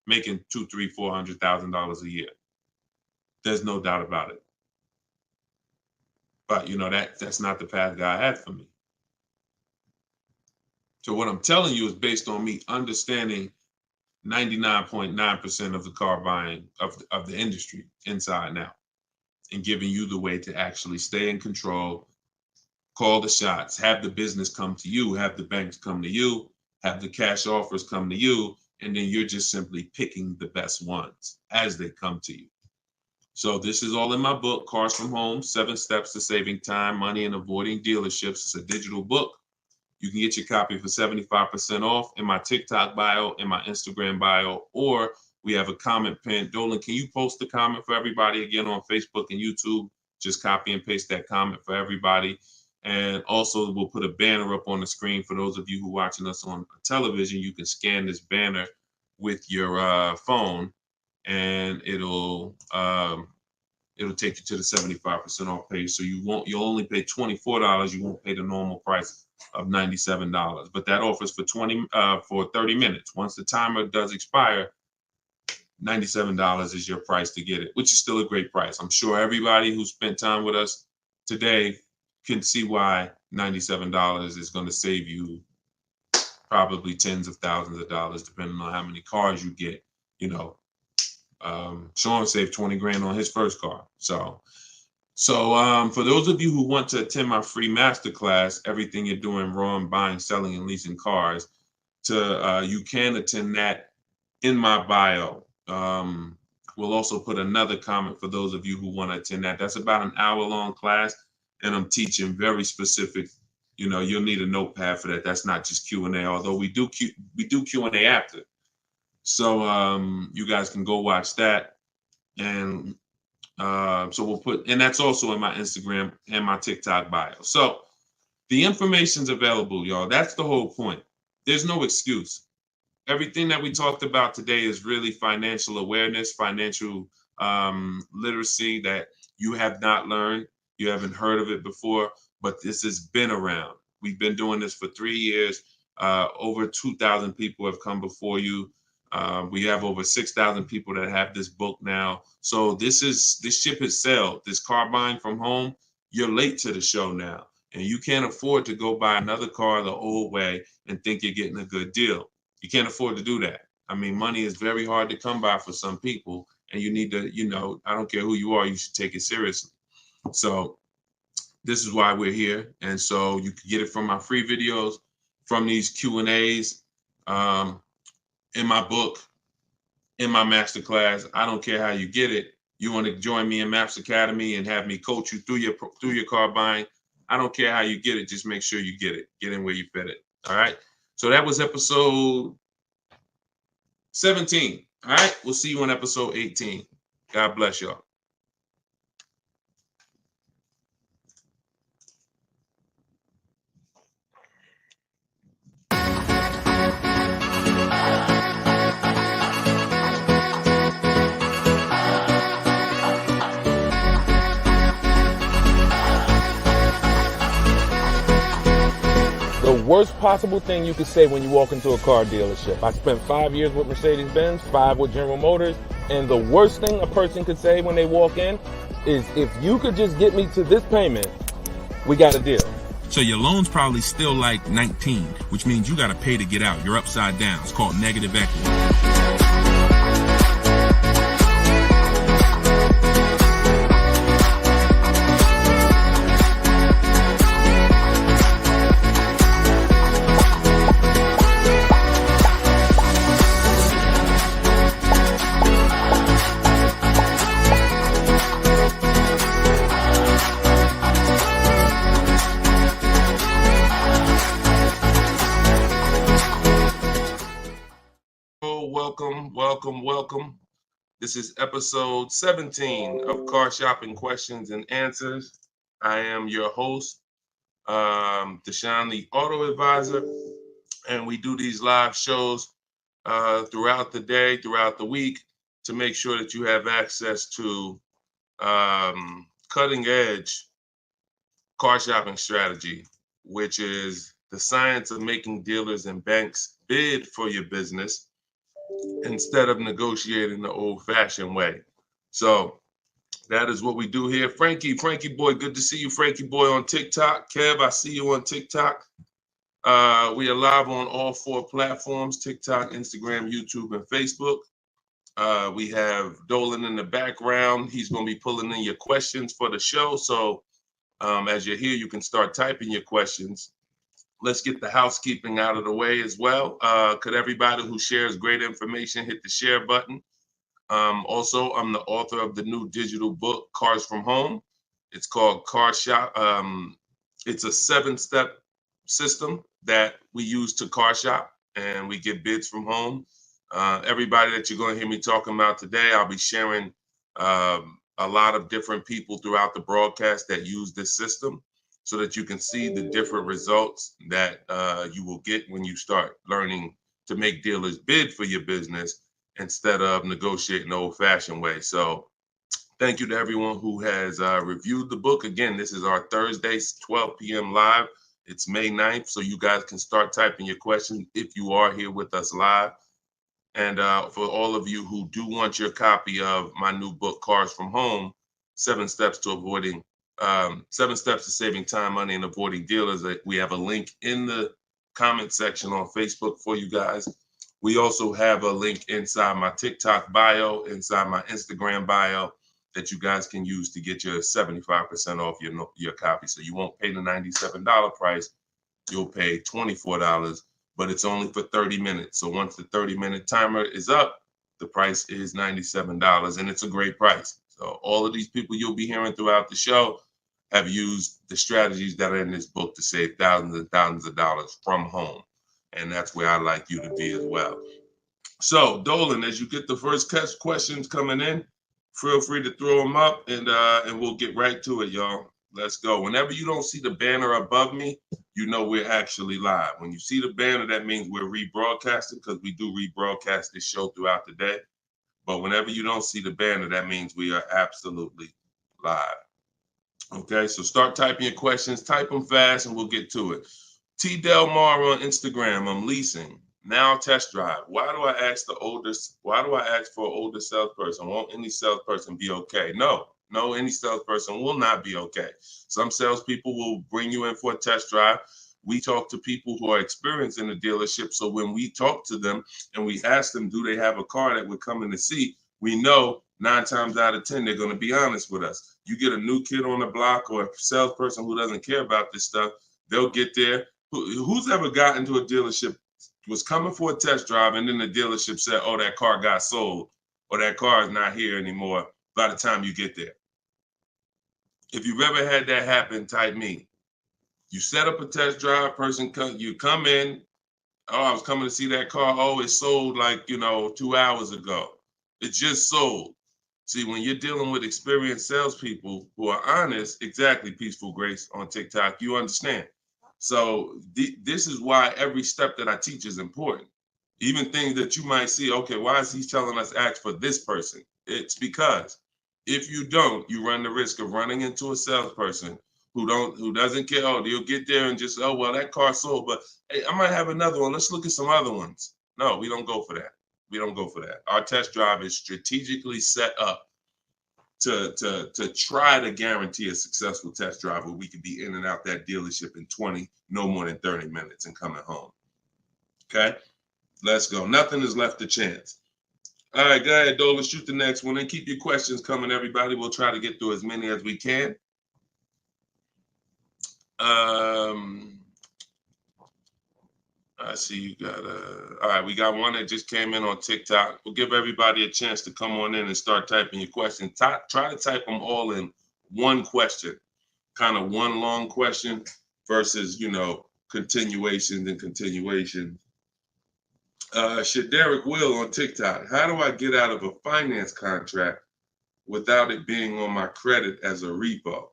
making $200,000, $300,000, $400,000 a year. There's no doubt about it. But that's not the path God had for me. So what I'm telling you is based on me understanding 99.9% of the car buying of the industry inside and out, and giving you the way to actually stay in control, call the shots, have the business come to you, have the banks come to you, have the cash offers come to you, and then you're just simply picking the best ones as they come to you. So this is all in my book, Cars from Home, 7 Steps to Saving Time, Money, and Avoiding Dealerships. It's a digital book. You can get your copy for 75% off in my TikTok bio, in my Instagram bio, or we have a comment pin. Dolan, can you post the comment for everybody again on Facebook and YouTube? Just copy and paste that comment for everybody. And also we'll put a banner up on the screen for those of you who are watching us on television. You can scan this banner with your phone, and it'll take you to the 75% off page. So you'll only pay $24. You won't pay the normal price of $97. But that offers for 30 minutes. Once the timer does expire, $97 is your price to get it, which is still a great price. I'm sure everybody who spent time with us today can see why $97 is going to save you probably tens of thousands of dollars, depending on how many cars you get. Sean saved 20 grand on his first car. So for those of you who want to attend my free masterclass, Everything You're Doing Wrong, Buying, Selling, and Leasing Cars, you can attend that in my bio. We'll also put another comment for those of you who want to attend that. That's about an hour-long class, and I'm teaching very specific. You'll need a notepad for that. That's not just Q&A, although we do Q&A after. So you guys can go watch that, and so we'll put, and that's also in my Instagram and my TikTok bio. So the information's available, y'all. That's the whole point. There's no excuse. Everything that we talked about today is really financial awareness, financial literacy that you have not learned. You haven't heard of it before, but this has been around. We've been doing this for 3 years. Over 2,000 people have come before you. We have over 6,000 people that have this book now. So this ship has sailed. This car buying from home, you're late to the show now. And you can't afford to go buy another car the old way and think you're getting a good deal. You can't afford to do that. I mean, money is very hard to come by for some people, and you need to, I don't care who you are, you should take it seriously. So this is why we're here. And so you can get it from my free videos, from these Q&As, in my book, in my masterclass. I don't care how you get it. You want to join me in Maps Academy and have me coach you through your car buying. I don't care how you get it. Just make sure you get it. Get in where you fit it. All right. So that was episode 17. All right. We'll see you on episode 18. God bless y'all. The worst possible thing you could say when you walk into a car dealership. I spent 5 years with Mercedes-Benz, 5 with General Motors, and the worst thing a person could say when they walk in is, if you could just get me to this payment, we got a deal. So your loan's probably still like 19, which means you got to pay to get out. You're upside down. It's called negative equity. Welcome. This is episode 17 of Car Shopping Questions and Answers. I am your host, Deshone the Auto Advisor, and we do these live shows throughout the day, throughout the week, to make sure that you have access to cutting edge car shopping strategy, which is the science of making dealers and banks bid for your business instead of negotiating the old-fashioned way. So that is what we do here. Frankie boy, good to see you, Frankie boy, on TikTok. Kev, I see you on TikTok. We are live on all 4 platforms: TikTok, Instagram, YouTube, and Facebook. We have Dolan in the background. He's going to be pulling in your questions for the show. So as you're here, you can start typing your questions. Let's get the housekeeping out of the way as well. Could everybody who shares great information hit the share button? Also, I'm the author of the new digital book, Cars from Home. It's called Car Shop. It's a 7-step system that we use to car shop, and we get bids from home. Everybody that you're going to hear me talking about today, I'll be sharing a lot of different people throughout the broadcast that use this system, so that you can see the different results that you will get when you start learning to make dealers bid for your business instead of negotiating the old-fashioned way. So thank you to everyone who has reviewed the book. Again, this is our Thursday, 12 p.m. live. It's May 9th, so you guys can start typing your questions if you are here with us live. And for all of you who do want your copy of my new book, Cars from Home, 7 Steps to Saving Time, Money, and Avoiding Dealers, we have a link in the comment section on Facebook for you guys. We also have a link inside my TikTok bio, inside my Instagram bio, that you guys can use to get your 75% off your copy. So you won't pay the $97 price. You'll pay $24, but it's only for 30 minutes. So once the 30-minute timer is up, the price is $97, and it's a great price. So all of these people you'll be hearing throughout the show have used the strategies that are in this book to save thousands and thousands of dollars from home. And that's where I'd like you to be as well. So, Dolan, as you get the first questions coming in, feel free to throw them up, and we'll get right to it, y'all. Let's go. Whenever you don't see the banner above me, you know we're actually live. When you see the banner, that means we're rebroadcasting, because we do rebroadcast this show throughout the day. But whenever you don't see the banner, that means we are absolutely live. Okay, so start typing your questions. Type them fast, and we'll get to it. T. Del Mar on Instagram. I'm leasing. Now test drive. Why do I ask for an older salesperson? Won't any salesperson be okay? No, any salesperson will not be okay. Some salespeople will bring you in for a test drive. we talk to people who are experienced in the dealership. So when we talk to them and we ask them, do they have a car that we're coming to see? We know 9 times out of 10, they're going to be honest with us. You get a new kid on the block or a salesperson who doesn't care about this stuff, they'll get there. Who's ever gotten to a dealership, was coming for a test drive, and then the dealership said, oh, that car got sold, or that car is not here anymore by the time you get there? If you've ever had that happen, type me. You set up a test drive, you come in, oh, I was coming to see that car. Oh, it sold like, 2 hours ago. It just sold. See, when you're dealing with experienced salespeople who are honest, exactly, Peaceful Grace on TikTok, you understand. So this is why every step that I teach is important. Even things that you might see, okay, why is he telling us ask for this person? It's because if you don't, you run the risk of running into a salesperson who doesn't care. Oh, you'll get there and just, oh, well, that car sold, but hey, I might have another one. Let's look at some other ones. No, we don't go for that. We don't go for that. Our test drive is strategically set up to try to guarantee a successful test drive where we can be in and out that dealership in 20, no more than 30 minutes and coming home. Okay, let's go. Nothing is left to chance. All right, go ahead, Dolan, shoot the next one and keep your questions coming, everybody. We'll try to get through as many as we can. I see you got all right, we got one that just came in on TikTok. We'll give everybody a chance to come on in and start typing your questions. Try to type them all in one question, kind of one long question versus, continuations and continuations. Derek Will on TikTok. How do I get out of a finance contract without it being on my credit as a repo?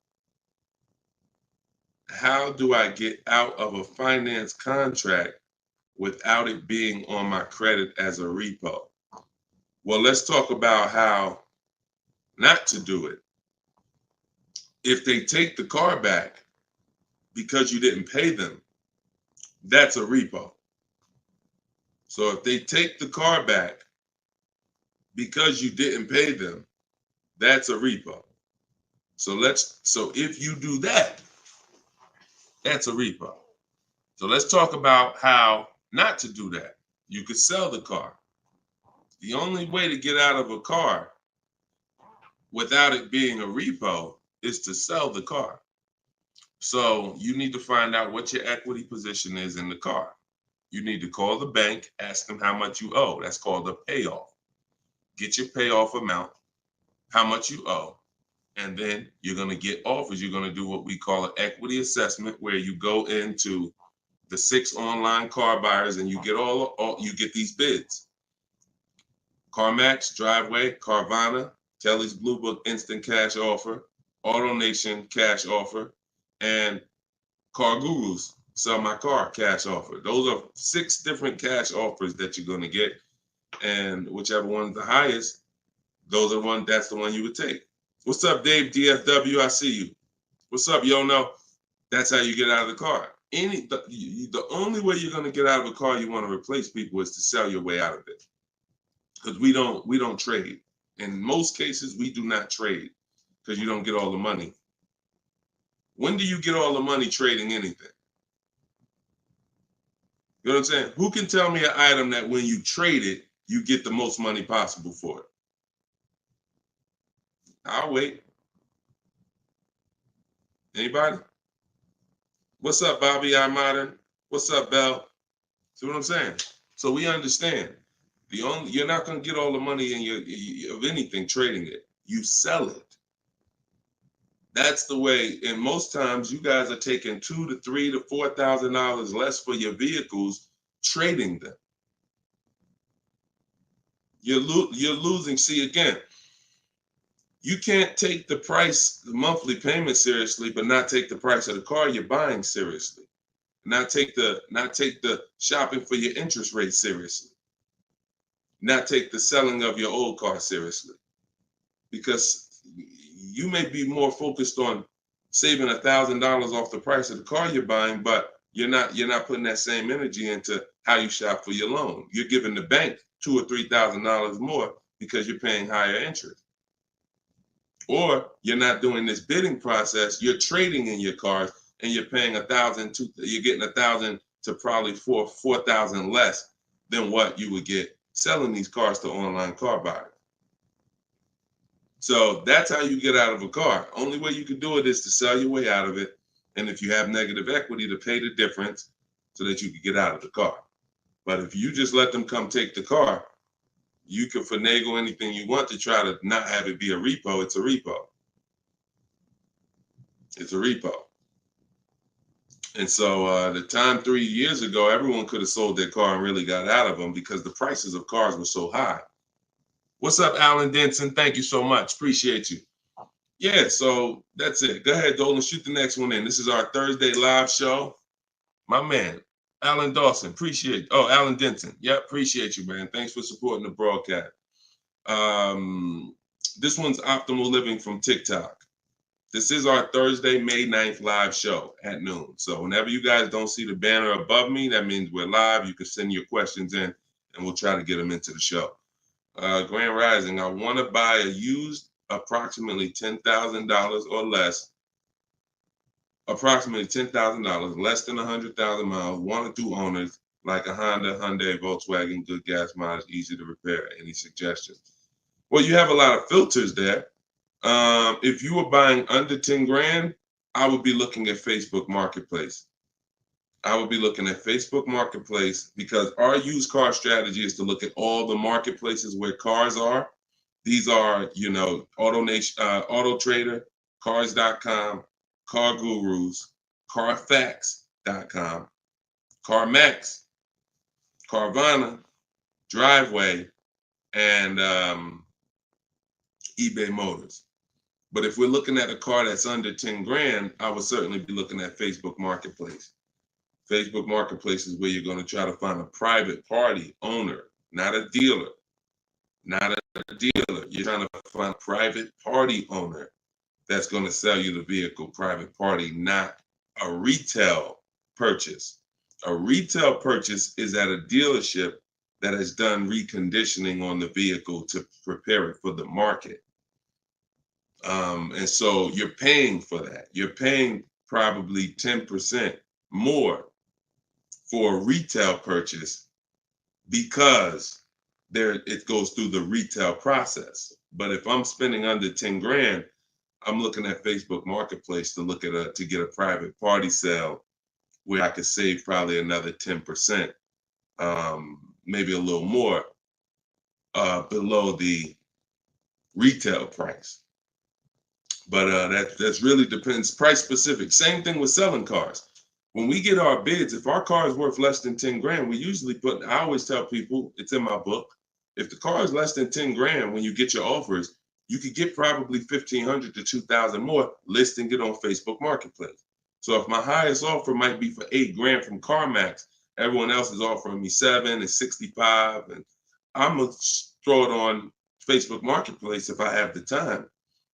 How do I get out of a finance contract without it being on my credit as a repo? Well, let's talk about how not to do it. If they take the car back because you didn't pay them, that's a repo. So if they take the car back because you didn't pay them, that's a repo. So if you do that, that's a repo. So let's talk about how not to do that. You could sell the car. The only way to get out of a car without it being a repo is to sell the car. So you need to find out what your equity position is in the car. You need to call the bank, ask them how much you owe. That's called a payoff. Get your payoff amount, how much you owe, and then you're going to get offers. You're going to do what we call an equity assessment, where you go into the 6 online car buyers and you get you get these bids. CarMax, Driveway, Carvana, Kelly's Blue Book Instant Cash Offer, AutoNation Cash Offer, and Car Guru's Sell My Car Cash Offer. Those are 6 different cash offers that you're going to get, and whichever one's the highest, that's the one you would take. What's up, Dave DFW? I see you. What's up, Yono? That's how you get out of the car. The only way you're going to get out of a car you want to replace people is to sell your way out of it. Because we don't trade. In most cases, we do not trade because you don't get all the money. When do you get all the money trading anything? You know what I'm saying? Who can tell me an item that when you trade it, you get the most money possible for it? I'll wait. Anybody? What's up, Bobby I Modern? What's up, Bell? See what I'm saying? So we understand. You're not going to get all the money of anything trading it. You sell it. That's the way. And most times you guys are taking $2,000 to $3,000 to $4,000 less for your vehicles, trading them. You're losing. See, again, you can't take the price, the monthly payment seriously, but not take the price of the car you're buying seriously. Not take the shopping for your interest rate seriously. Not take the selling of your old car seriously. Because you may be more focused on saving $1,000 off the price of the car you're buying, but you're not putting that same energy into how you shop for your loan. You're giving the bank $2,000 or $3,000 more because you're paying higher interest. Or you're not doing this bidding process. You're trading in your cars and you're paying $1,000, you're getting $1,000 to probably $4,000 less than what you would get selling these cars to online car buyers. So that's how you get out of a car. Only way you can do it is to sell your way out of it. And if you have negative equity, to pay the difference so that you can get out of the car. But if you just let them come take the car, you can finagle anything you want to try to not have it be a repo. It's a repo. It's a repo. And so the time 3 years ago, everyone could have sold their car and really got out of them because the prices of cars were so high. What's up, Alan Denson? Thank you so much. Appreciate you. Yeah, so that's it. Go ahead, Dolan, shoot the next one in. This is our Thursday live show. My man, Alan Dawson, appreciate. Oh, Alan Denton. Yep, appreciate you, man. Thanks for supporting the broadcast. This one's Optimal Living from TikTok. This is our Thursday, May 9th live show at noon. So whenever you guys don't see the banner above me, that means we're live. You can send your questions in, and we'll try to get them into the show. Grand Rising, I want to buy a used approximately $10,000 or less. Approximately $10,000, less than 100,000 miles, 1 or 2 owners, like a Honda, Hyundai, Volkswagen, good gas mileage, easy to repair. Any suggestions? Well, you have a lot of filters there. If you were buying under 10 grand, I would be looking at Facebook Marketplace. I would be looking at Facebook Marketplace because our used car strategy is to look at all the marketplaces where cars are. These are, AutoNation, Auto Trader, Cars.com, Car Gurus, Carfax.com, CarMax, Carvana, Driveway, and eBay Motors. But if we're looking at a car that's under 10 grand, I would certainly be looking at Facebook Marketplace. Facebook Marketplace is where you're going to try to find a private party owner, not a dealer. Not a dealer. You're trying to find a private party owner that's going to sell you the vehicle, private party, not a retail purchase. A retail purchase is at a dealership that has done reconditioning on the vehicle to prepare it for the market. And so you're paying for that. You're paying probably 10% more for a retail purchase because it goes through the retail process. But if I'm spending under 10 grand, I'm looking at Facebook Marketplace to get a private party sale where I could save probably another 10%, maybe a little more below the retail price. But that's really depends, price specific. Same thing with selling cars. When we get our bids, if our car is worth less than 10 grand, we usually I always tell people, it's in my book, if the car is less than 10 grand, when you get your offers, you could get probably 1,500 to 2,000 more listing it on Facebook Marketplace. So if my highest offer might be for 8 grand from CarMax, everyone else is offering me 7 and 65, and I'm gonna throw it on Facebook Marketplace if I have the time,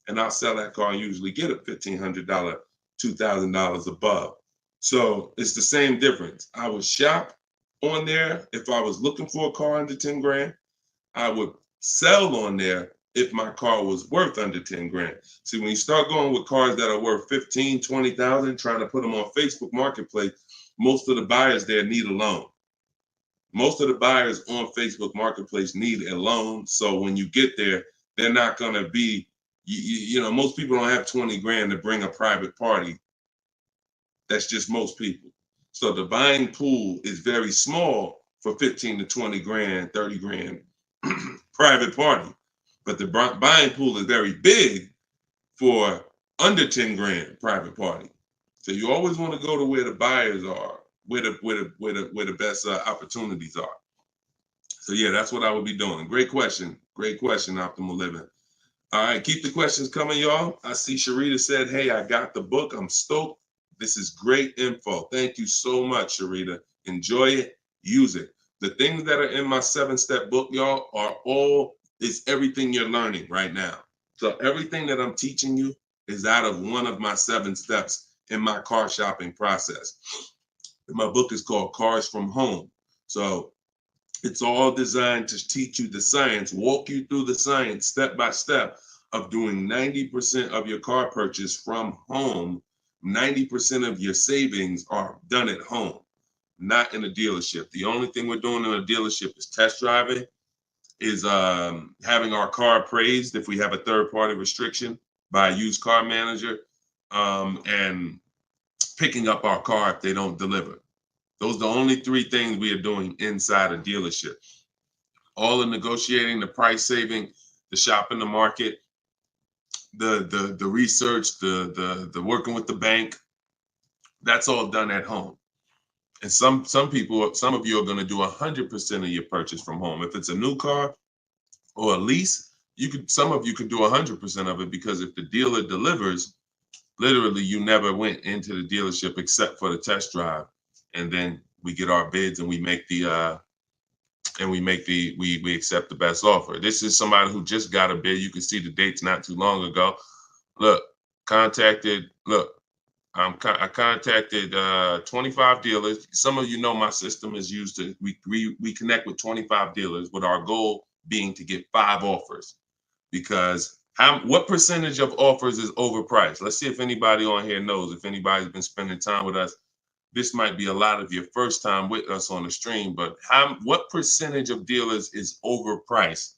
and I'll sell that car and usually get a $1,500, $2,000 above. So it's the same difference. I would shop on there if I was looking for a car under 10 grand. I would sell on there if my car was worth under 10 grand. See, when you start going with cars that are worth 15, 20,000, trying to put them on Facebook Marketplace, most of the buyers there need a loan. Most of the buyers on Facebook Marketplace need a loan. So when you get there, they're not going to be, most people don't have 20 grand to bring a private party. That's just most people. So the buying pool is very small for 15 to 20 grand, 30 grand private party. But the buying pool is very big for under 10 grand private party. So you always want to go to where the buyers are, where the best opportunities are. So yeah, that's what I would be doing. Great question, Optimal Living. All right, keep the questions coming, y'all. I see Sharita said, hey, I got the book. I'm stoked. This is great info. Thank you so much, Sharita. Enjoy it, use it. The things that are in my 7-step book, y'all, is everything you're learning right now. So everything that I'm teaching you is out of one of my 7 steps in my car shopping process. My book is called Cars from Home. So it's all designed to teach you the science, walk you through the science step by step of doing 90% of your car purchase from home 90% of your savings are done at home, not in a dealership. The only thing we're doing in a dealership is test driving, is having our car appraised if we have a third-party restriction by a used car manager, and picking up our car if they don't deliver. Those are the only three things we are doing inside a dealership. All the negotiating, the price saving, the shopping the market, the research, the working with the bank, that's all done at home. And some people, some of you are going to do 100% of your purchase from home. If it's a new car or a lease, some of you could do 100% of it, because if the dealer delivers, literally you never went into the dealership except for the test drive, and then we get our bids and we make the we accept the best offer. This is somebody who just got a bid. You can see the dates not too long ago. Look, I contacted 25 dealers. Some of you know my system is used to, we connect with 25 dealers, with our goal being to get 5 offers. Because what percentage of offers is overpriced? Let's see if anybody on here knows. If anybody's been spending time with us, this might be a lot of your first time with us on the stream, but what percentage of dealers is overpriced?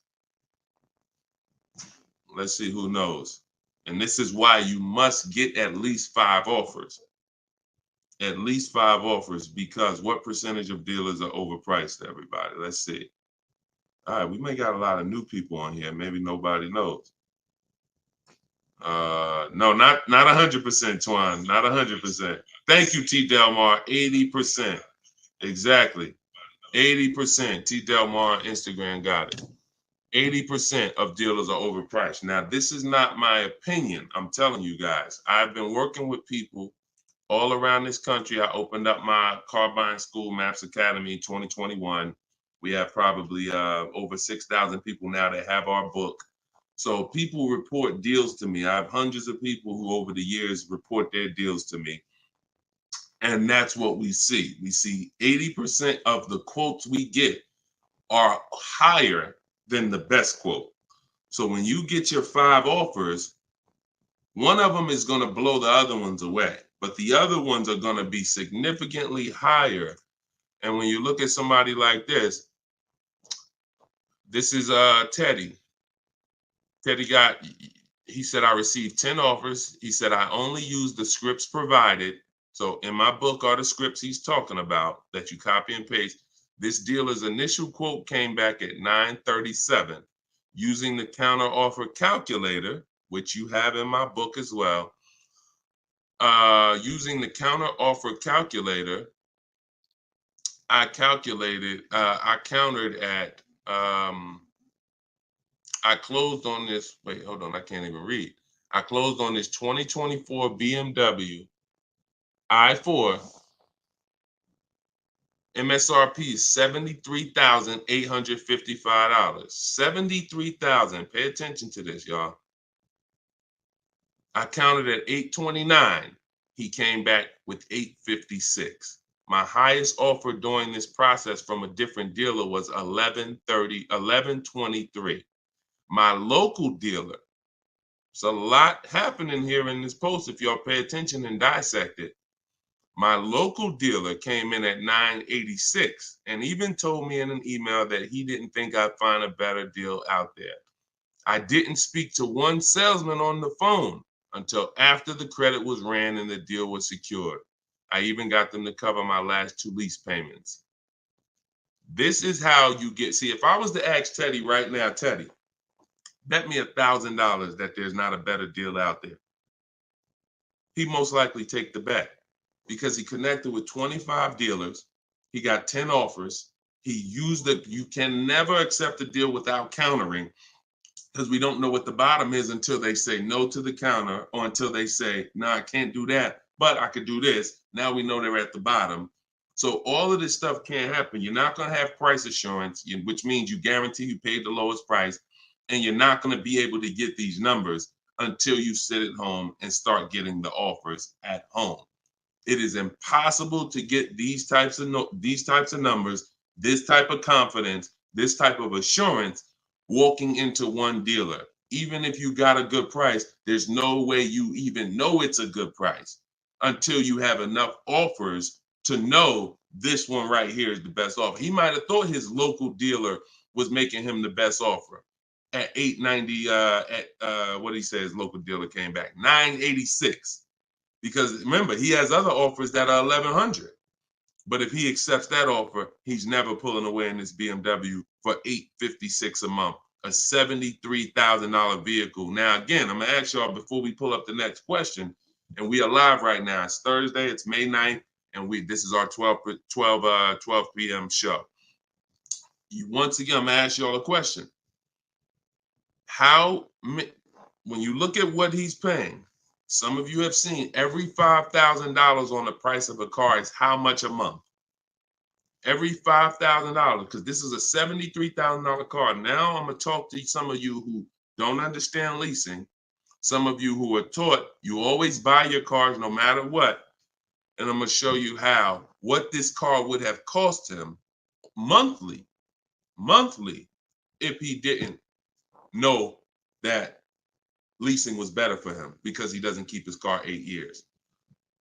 Let's see who knows. And this is why you must get at least 5 offers. At least 5 offers, because what percentage of dealers are overpriced, everybody? Let's see. All right, we may got a lot of new people on here. Maybe nobody knows. No, not 100%, Twan. Not 100%. Thank you, T. Delmar. 80%. Exactly. 80%. T. Delmar Instagram got it. 80% of dealers are overpriced. Now, this is not my opinion. I'm telling you guys. I've been working with people all around this country. I opened up my car buying school, Maps Academy, 2021. We have probably over 6,000 people now that have our book. So people report deals to me. I have hundreds of people who over the years report their deals to me. And that's what we see. We see 80% of the quotes we get are higher than the best quote. So when you get your 5 offers, one of them is going to blow the other ones away, but the other ones are going to be significantly higher. And when you look at somebody like this is Teddy. Teddy he said, I received 10 offers. He said, I only use the scripts provided. So in my book are the scripts he's talking about that you copy and paste. This dealer's initial quote came back at 937. Using the counter offer calculator, which you have in my book as well. Using the counter offer calculator, I countered at, I closed on this, wait, hold on, I can't even read. I closed on this 2024 BMW i4. MSRP is $73,855. $73,000. Pay attention to this, y'all. I counted at 829. He came back with 856. My highest offer during this process from a different dealer was 1123. My local dealer, it's a lot happening here in this post if y'all pay attention and dissect it. My local dealer came in at 986 and even told me in an email that he didn't think I'd find a better deal out there. I didn't speak to one salesman on the phone until after the credit was ran and the deal was secured. I even got them to cover my last 2 lease payments. This is how you get, see, if I was to ask Teddy right now, Teddy, bet me $1,000 that there's not a better deal out there. He'd most likely take the bet because he connected with 25 dealers. He got 10 offers. He used it. You can never accept a deal without countering, because we don't know what the bottom is until they say no to the counter, or until they say, no, I can't do that, but I could do this. Now we know they're at the bottom. So all of this stuff can't happen. You're not going to have price assurance, which means you guarantee you paid the lowest price, and you're not going to be able to get these numbers until you sit at home and start getting the offers at home. It is impossible to get these types of numbers, this type of confidence, this type of assurance walking into one dealer. Even if you got a good price, there's no way you even know it's a good price until you have enough offers to know this one right here is the best offer. He might have thought his local dealer was making him the best offer at 890. What he says, local dealer came back 986, because remember he has other offers that are 1100. But if he accepts that offer, he's never pulling away in this BMW for $856 a month, a $73,000 vehicle. Now, again, I'm gonna ask y'all before we pull up the next question, and we are live right now. It's Thursday, it's May 9th, and this is our 12 p.m. show. Once again, I'm gonna ask y'all a question. When you look at what he's paying, some of you have seen every $5,000 on the price of a car is how much a month? Every $5,000, because this is a $73,000 car. Now I'm going to talk to some of you who don't understand leasing, some of you who are taught you always buy your cars no matter what, and I'm going to show you what this car would have cost him monthly, if he didn't know that leasing was better for him because he doesn't keep his car 8 years.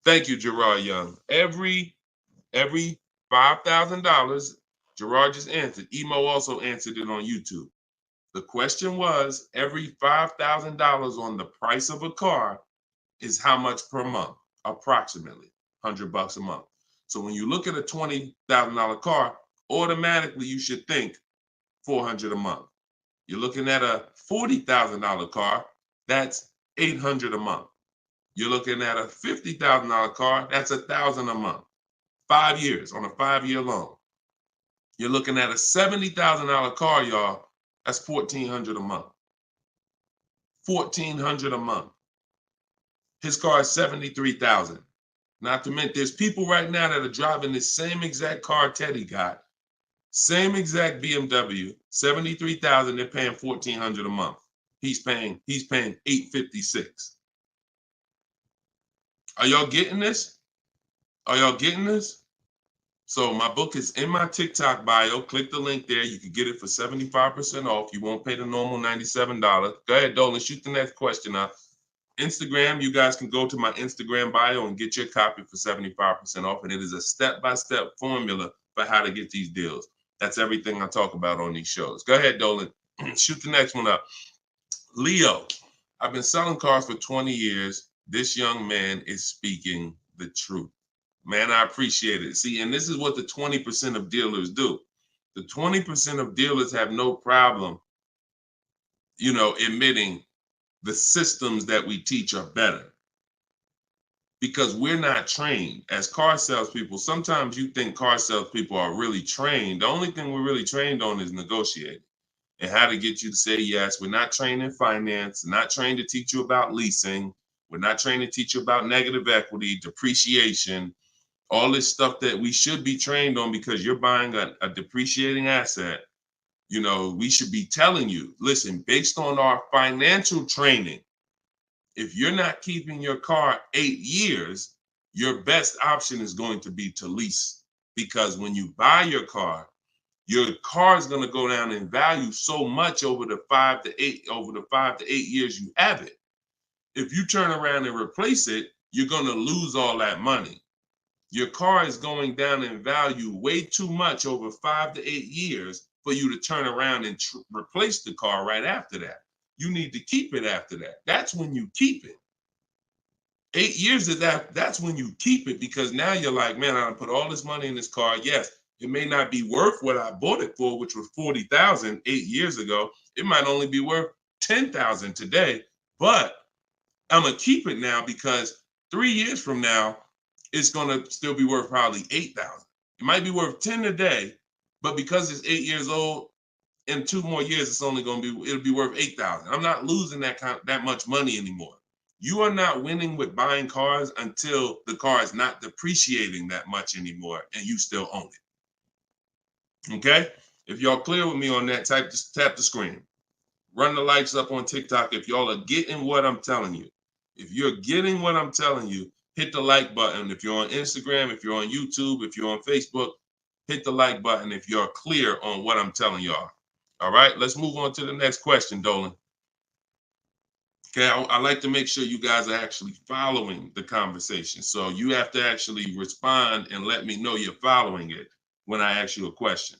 Thank you, Gerard Young. Every $5,000, Gerard just answered. Emo also answered it on YouTube. The question was, every $5,000 on the price of a car is how much per month? Approximately $100 a month. So when you look at a $20,000 car, automatically you should think $400 a month. You're looking at a $40,000 car, that's $800 a month. You're looking at a $50,000 car, that's $1,000 a month. 5 years on a 5-year loan. You're looking at a $70,000 car, y'all. That's $1,400 a month. $1,400 a month. His car is $73,000. Not to mention, there's people right now that are driving this same exact car Teddy got, same exact BMW, $73,000. They're paying $1,400 a month. He's paying $856. Are y'all getting this? Are y'all getting this? So my book is in my TikTok bio. Click the link there. You can get it for 75% off. You won't pay the normal $97. Go ahead, Dolan, shoot the next question up. Instagram, you guys can go to my Instagram bio and get your copy for 75% off. And it is a step-by-step formula for how to get these deals. That's everything I talk about on these shows. Go ahead, Dolan. Shoot the next one up. Leo, I've been selling cars for 20 years. This young man is speaking the truth. Man, I appreciate it. See, and this is what the 20% of dealers do. The 20% of dealers have no problem, admitting the systems that we teach are better. Because we're not trained as car salespeople. Sometimes you think car salespeople are really trained. The only thing we're really trained on is negotiating and how to get you to say yes. We're not trained in finance, not trained to teach you about leasing. We're not trained to teach you about negative equity, depreciation, all this stuff that we should be trained on because you're buying a depreciating asset. We should be telling you, listen, based on our financial training, if you're not keeping your car 8 years, your best option is going to be to lease. Because when you buy your car is going to go down in value so much over the 5 to 8 years you have it. If you turn around and replace it, you're going to lose all that money. Your car is going down in value way too much over 5 to 8 years for you to turn around and replace the car right after that. You need to keep it after that. That's when you keep it. 8 years of that's when you keep it, because now you're like, man, I put all this money in this car. Yes, it may not be worth what I bought it for, which was $40,000 8 years ago. It might only be worth $10,000 today, but I'm gonna keep it now because 3 years from now, it's gonna still be worth probably $8,000. It might be worth 10 today, but because it's 8 years old, in 2 more years, it'll be worth $8,000. I'm not losing that much money anymore. You are not winning with buying cars until the car is not depreciating that much anymore and you still own it. Okay? If y'all clear with me on that, just tap the screen. Run the likes up on TikTok if y'all are getting what I'm telling you. If you're getting what I'm telling you, hit the like button. If you're on Instagram, if you're on YouTube, if you're on Facebook, hit the like button if you're clear on what I'm telling y'all. All right, let's move on to the next question, Dolan. Okay, I like to make sure you guys are actually following the conversation. So you have to actually respond and let me know you're following it when I ask you a question.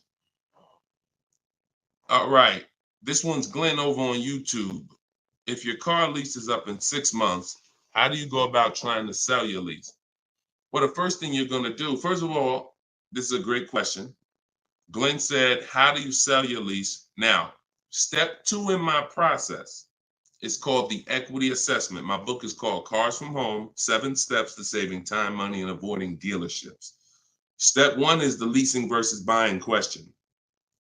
All right, this one's Glenn over on YouTube. If your car lease is up in 6 months, how do you go about trying to sell your lease? Well, the first thing you're going to do, first of all, this is a great question. Glenn said, how do you sell your lease? Now, step 2 in my process is called the equity assessment. My book is called Cars from Home, 7 Steps to Saving Time, Money, and Avoiding Dealerships. Step 1 is the leasing versus buying question.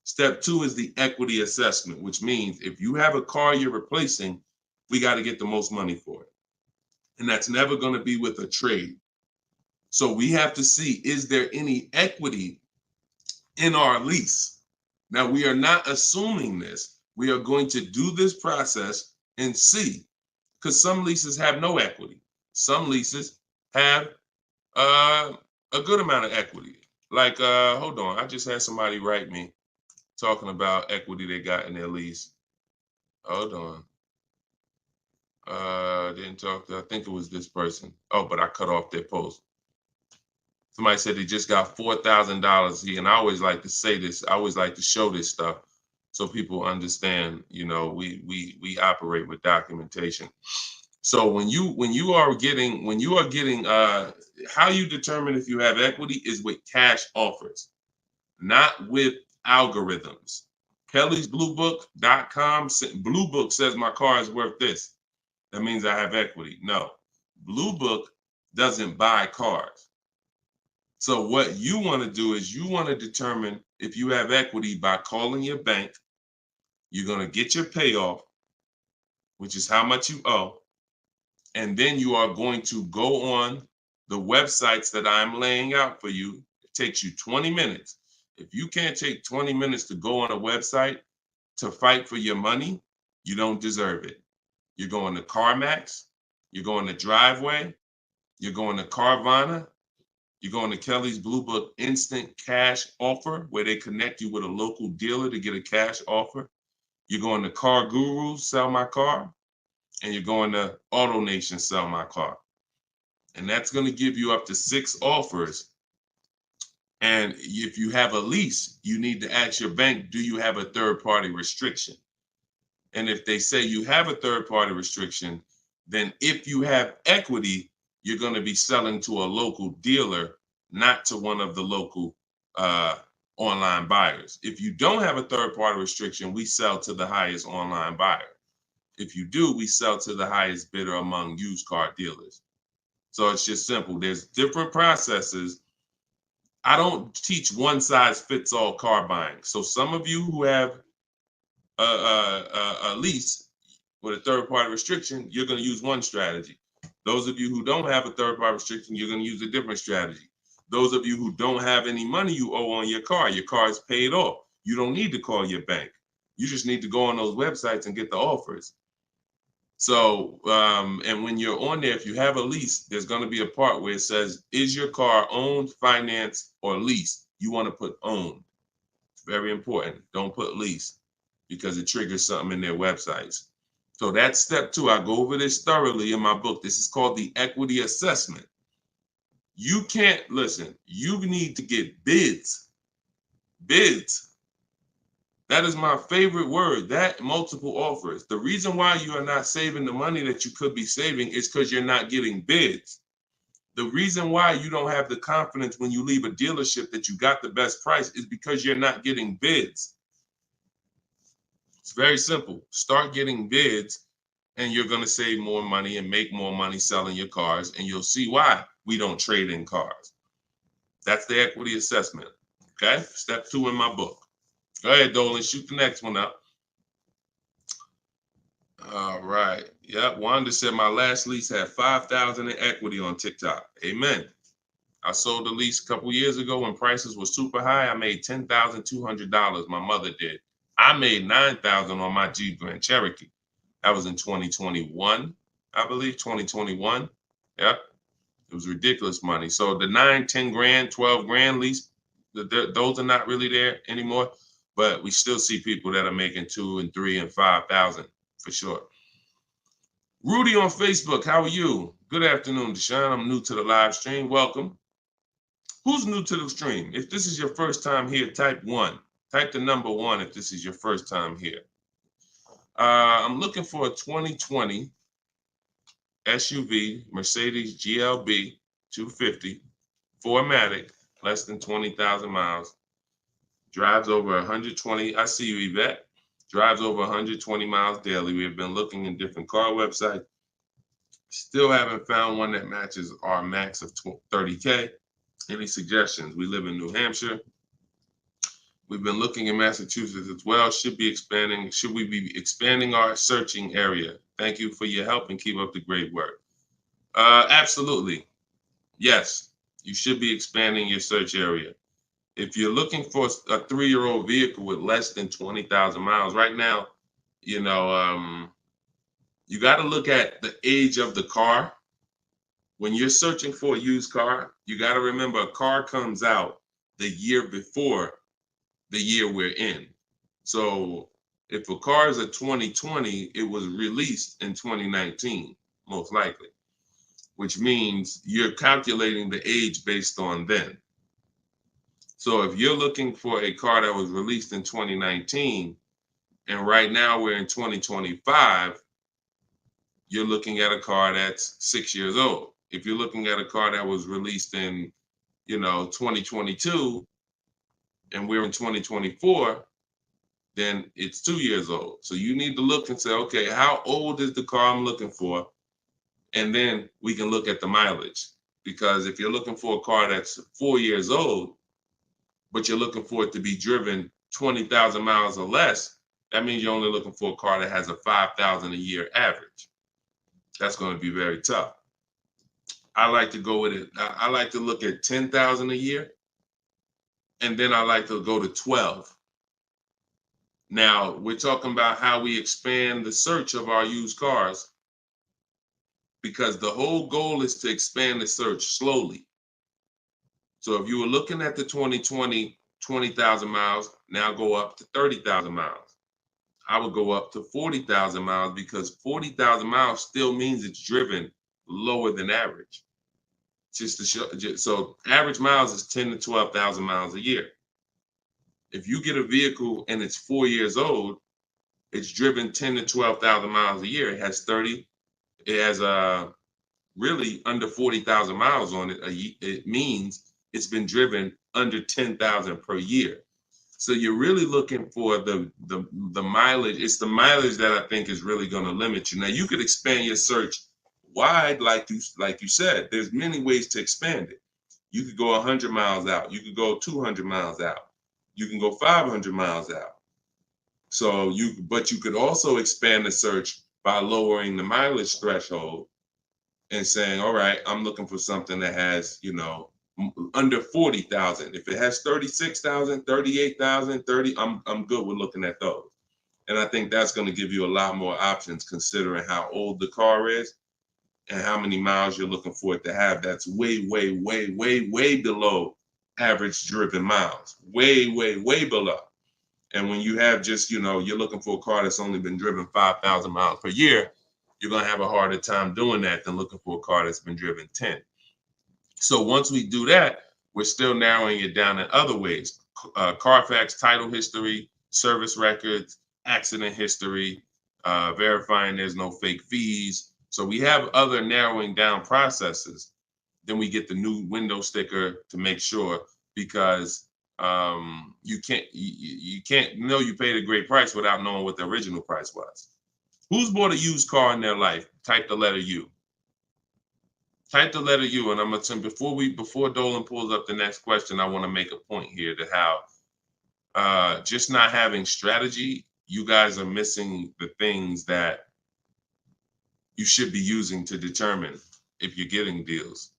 Step 2 is the equity assessment, which means if you have a car you're replacing, we got to get the most money for it. And that's never going to be with a trade. So we have to see, is there any equity in our lease? Now, we are not assuming this. We are going to do this process and see, because some leases have no equity. Some leases have a good amount of equity. Like, hold on, I just had somebody write me talking about equity they got in their lease. Hold on. Didn't talk to, I think it was this person. Oh, but I cut off their post. Somebody said they just got $4,000 and I always like to say this. I always like to show this stuff so people understand. You know, we operate with documentation. So when you are getting how you determine if you have equity is with cash offers, not with algorithms. Kelly's bluebook.com. Blue Book says my car is worth this. That means I have equity. No, Blue Book doesn't buy cars. So what you want to do is you want to determine if you have equity by calling your bank. You're going to get your payoff, which is how much you owe. And then you are going to go on the websites that I'm laying out for you. It takes you 20 minutes. If you can't take 20 minutes to go on a website to fight for your money, you don't deserve it. You're going to CarMax, you're going to Driveway, you're going to Carvana, you're going to Kelly's Blue Book Instant Cash Offer, where they connect you with a local dealer to get a cash offer. You're going to Car Guru, Sell My Car, and you're going to AutoNation, Sell My Car. And that's going to give you up to 6 offers. And if you have a lease, you need to ask your bank, do you have a third-party restriction? And if they say you have a third-party restriction, then if you have equity, you're going to be selling to a local dealer, not to one of the local online buyers. If you don't have a third-party restriction, we sell to the highest online buyer. If you do, we sell to the highest bidder among used car dealers. So it's just simple. There's different processes. I don't teach one size fits all car buying. So some of you who have a lease with a third-party restriction, you're going to use one strategy. Those of you who don't have a third-party restriction, you're going to use a different strategy. Those of you who don't have any money you owe on your car is paid off. You don't need to call your bank. You just need to go on those websites and get the offers. So, and when you're on there, if you have a lease, there's going to be a part where it says, is your car owned, financed, or leased? You want to put owned. It's very important. Don't put lease because it triggers something in their websites. So that's step 2. I go over this thoroughly in my book. This is called the equity assessment. You can't, listen, you need to get bids. Bids. That is my favorite word, that multiple offers. The reason why you are not saving the money that you could be saving is because you're not getting bids. The reason why you don't have the confidence when you leave a dealership that you got the best price is because you're not getting bids. It's very simple. Start getting bids and you're going to save more money and make more money selling your cars. And you'll see why we don't trade in cars. That's the equity assessment. Okay. Step 2 in my book. Go ahead, Dolan. Shoot the next one up. All right. Yep. Wanda said my last lease had 5,000 in equity on TikTok. Amen. I sold the lease a couple years ago when prices were super high. I made $10,200. My mother did. I made $9,000 on my Jeep Grand Cherokee. That was in 2021, I believe, 2021. Yep. It was ridiculous money. So the 9, 10 grand, 12 grand lease, those are not really there anymore. But we still see people that are making 2 and 3 and 5,000 for sure. Rudy on Facebook, how are you? Good afternoon, Deshone. I'm new to the live stream. Welcome. Who's new to the stream? If this is your first time here, type 1. Type the number 1 if this is your first time here. I'm looking for a 2020 SUV, Mercedes GLB 250, 4MATIC, less than 20,000 miles. Drives over 120. I see you, Yvette. Drives over 120 miles daily. We have been looking in different car websites. Still haven't found one that matches our max of 30K. Any suggestions? We live in New Hampshire. We've been looking in Massachusetts as well. Should we be expanding our searching area? Thank you for your help and keep up the great work. Absolutely. Yes, you should be expanding your search area. If you're looking for a 3-year-old vehicle with less than 20,000 miles, right now, you got to look at the age of the car. When you're searching for a used car, you got to remember a car comes out the year before the year we're in. So if a car is a 2020, it was released in 2019, most likely, which means you're calculating the age based on then. So if you're looking for a car that was released in 2019, and right now we're in 2025, you're looking at a car that's 6 years old. If you're looking at a car that was released in, 2022, and we're in 2024, then it's 2 years old. So you need to look and say, okay, how old is the car I'm looking for? And then we can look at the mileage. Because if you're looking for a car that's 4 years old, but you're looking for it to be driven 20,000 miles or less, that means you're only looking for a car that has a 5,000 a year average. That's going to be very tough. I like to go with it. I like to look at 10,000 a year, and then I like to go to 12. Now, we're talking about how we expand the search of our used cars, because the whole goal is to expand the search slowly. So if you were looking at the 2020, 20,000 miles, now go up to 30,000 miles. I would go up to 40,000 miles, because 40,000 miles still means it's driven lower than average. Just to show, so average miles is 10 to 12,000 miles a year. If you get a vehicle and it's 4 years old, it's driven 10 to 12,000 miles a year. It has really under 40,000 miles on it. It means it's been driven under 10,000 per year. So you're really looking for the mileage. It's the mileage that I think is really going to limit you. Now you could expand your search wide, like you said. There's many ways to expand it. You could go 100 miles out. You could go 200 miles out. You can go 500 miles out. So but you could also expand the search by lowering the mileage threshold and saying, all right, I'm looking for something that has, under 40,000. If it has 36,000, 38,000, 30, I'm good with looking at those. And I think that's going to give you a lot more options, considering how old the car is and how many miles you're looking for it to have. That's way, way, way, way, way below average driven miles. Way, way, way below. And when you have just, you're looking for a car that's only been driven 5,000 miles per year, you're going to have a harder time doing that than looking for a car that's been driven 10. So once we do that, we're still narrowing it down in other ways. Carfax title history, service records, accident history, verifying there's no fake fees. So we have other narrowing down processes. Then we get the new window sticker to make sure, because you can't know you paid a great price without knowing what the original price was. Who's bought a used car in their life? Type the letter U. Type the letter U, and I'm gonna before Dolan pulls up the next question, I want to make a point here to how just not having strategy, you guys are missing the things that you should be using to determine if you're getting deals.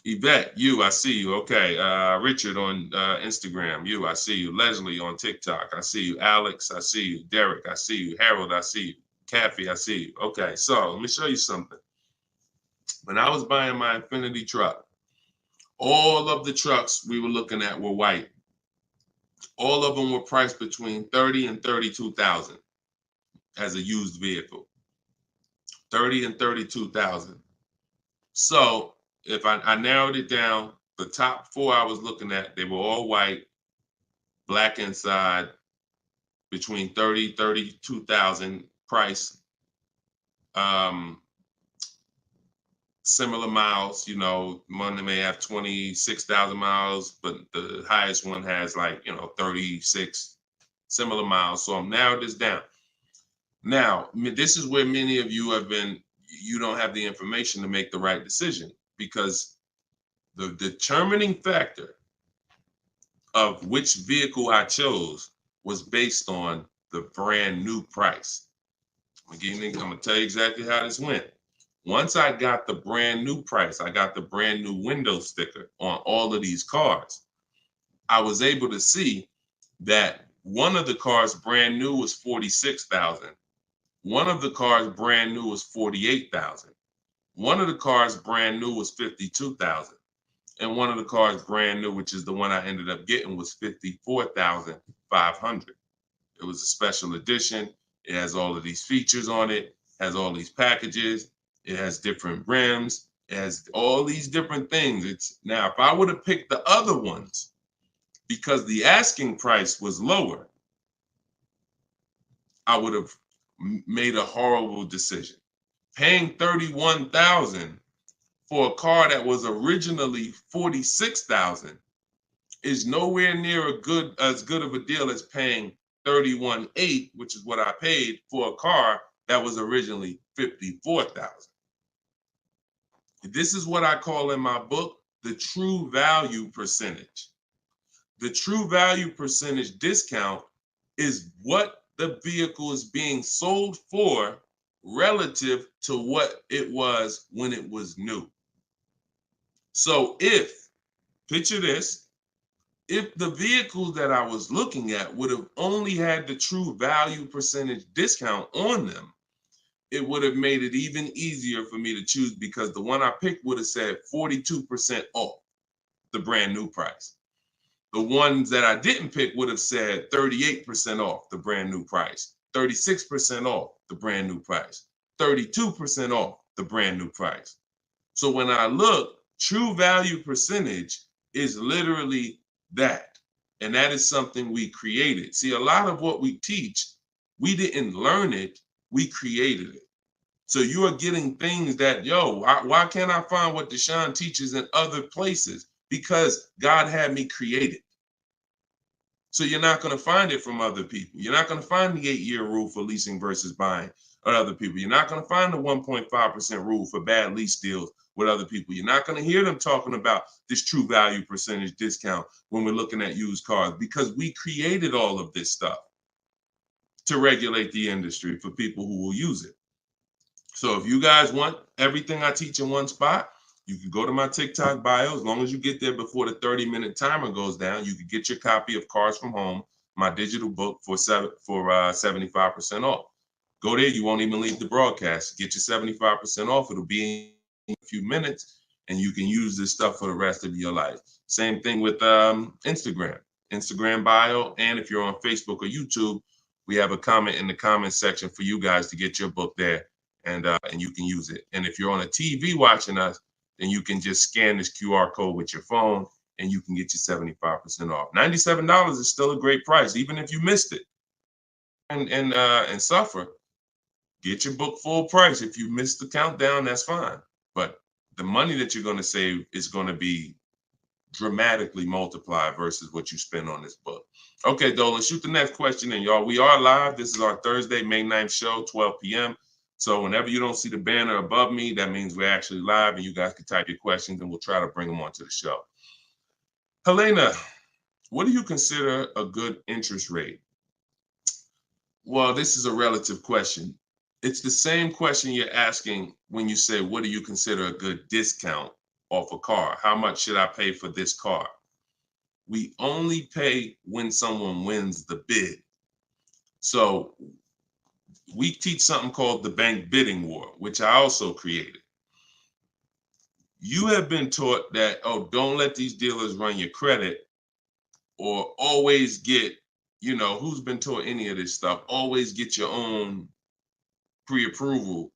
Yvette, I see you. Okay. Richard on Instagram, I see you. Leslie on TikTok, I see you. Alex, I see you. Derek, I see you. Harold, I see you. Kathy, I see you. Okay, so let me show you something. When I was buying my Infinity truck, all of the trucks we were looking at were white. All of them were priced between 30 and 32,000 as a used vehicle. 30 and 32,000. So if I narrowed it down, the top four I was looking at, they were all white, black inside, between 30, 32,000 price. Similar miles, one may have 26,000 miles, but the highest one has 36 similar miles. So I'm narrowed this down. Now, this is where many of you you don't have the information to make the right decision, because the determining factor of which vehicle I chose was based on the brand new price. I'm gonna tell you exactly how this went. Once I got the brand new price, I got the brand new window sticker on all of these cars, I was able to see that one of the cars brand new was 46,000. One of the cars brand new was 48,000. One of the cars brand new was 52,000. And one of the cars brand new, which is the one I ended up getting, was 54,500. It was a special edition. It has all of these features on it, has all these packages. It has different rims. It has all these different things. Now, if I would have picked the other ones, because the asking price was lower, I would have made a horrible decision. Paying 31,000 for a car that was originally 46,000 is nowhere near as good of a deal as paying 31,800, which is what I paid for a car that was originally 54,000. This is what I call in my book the true value percentage. The true value percentage discount is what the vehicle is being sold for relative to what it was when it was new. So picture this, if the vehicles that I was looking at would have only had the true value percentage discount on them, it would have made it even easier for me to choose, because the one I picked would have said 42% off the brand new price. The ones that I didn't pick would have said 38% off the brand new price, 36% off the brand new price, 32% off the brand new price. So when I look, true value percentage is literally that. And that is something we created. See, a lot of what we teach, we didn't learn it, we created it. So you are getting things that, why can't I find what Deshone teaches in other places? Because God had me create it. So you're not going to find it from other people. You're not going to find the 8-year rule for leasing versus buying with other people. You're not going to find the 1.5% rule for bad lease deals with other people. You're not going to hear them talking about this true value percentage discount when we're looking at used cars, because we created all of this stuff to regulate the industry for people who will use it. So if you guys want everything I teach in one spot, you can go to my TikTok bio. As long as you get there before the 30-minute timer goes down, you can get your copy of Cars from Home, my digital book, for 75% off. Go there. You won't even leave the broadcast. Get your 75% off. It'll be in a few minutes, and you can use this stuff for the rest of your life. Same thing with Instagram bio. And if you're on Facebook or YouTube, we have a comment in the comment section for you guys to get your book there, and you can use it. And if you're on a TV watching us, then you can just scan this QR code with your phone, and you can get your 75% off. $97 is still a great price, even if you missed it and suffer. Get your book full price. If you missed the countdown, that's fine. But the money that you're going to save is going to be dramatically multiplied versus what you spend on this book. Okay, Dolan, shoot the next question in, y'all. We are live. This is our Thursday, May 9th show, 12 p.m. So whenever you don't see the banner above me, that means we're actually live, and you guys can type your questions, and we'll try to bring them onto the show. Helena, what do you consider a good interest rate? Well, this is a relative question. It's the same question you're asking when you say, what do you consider a good discount off a car? How much should I pay for this car? We only pay when someone wins the bid. So we teach something called the bank bidding war, which I also created. You have been taught that, don't let these dealers run your credit, or always get, who's been taught any of this stuff? Always get your own pre-approval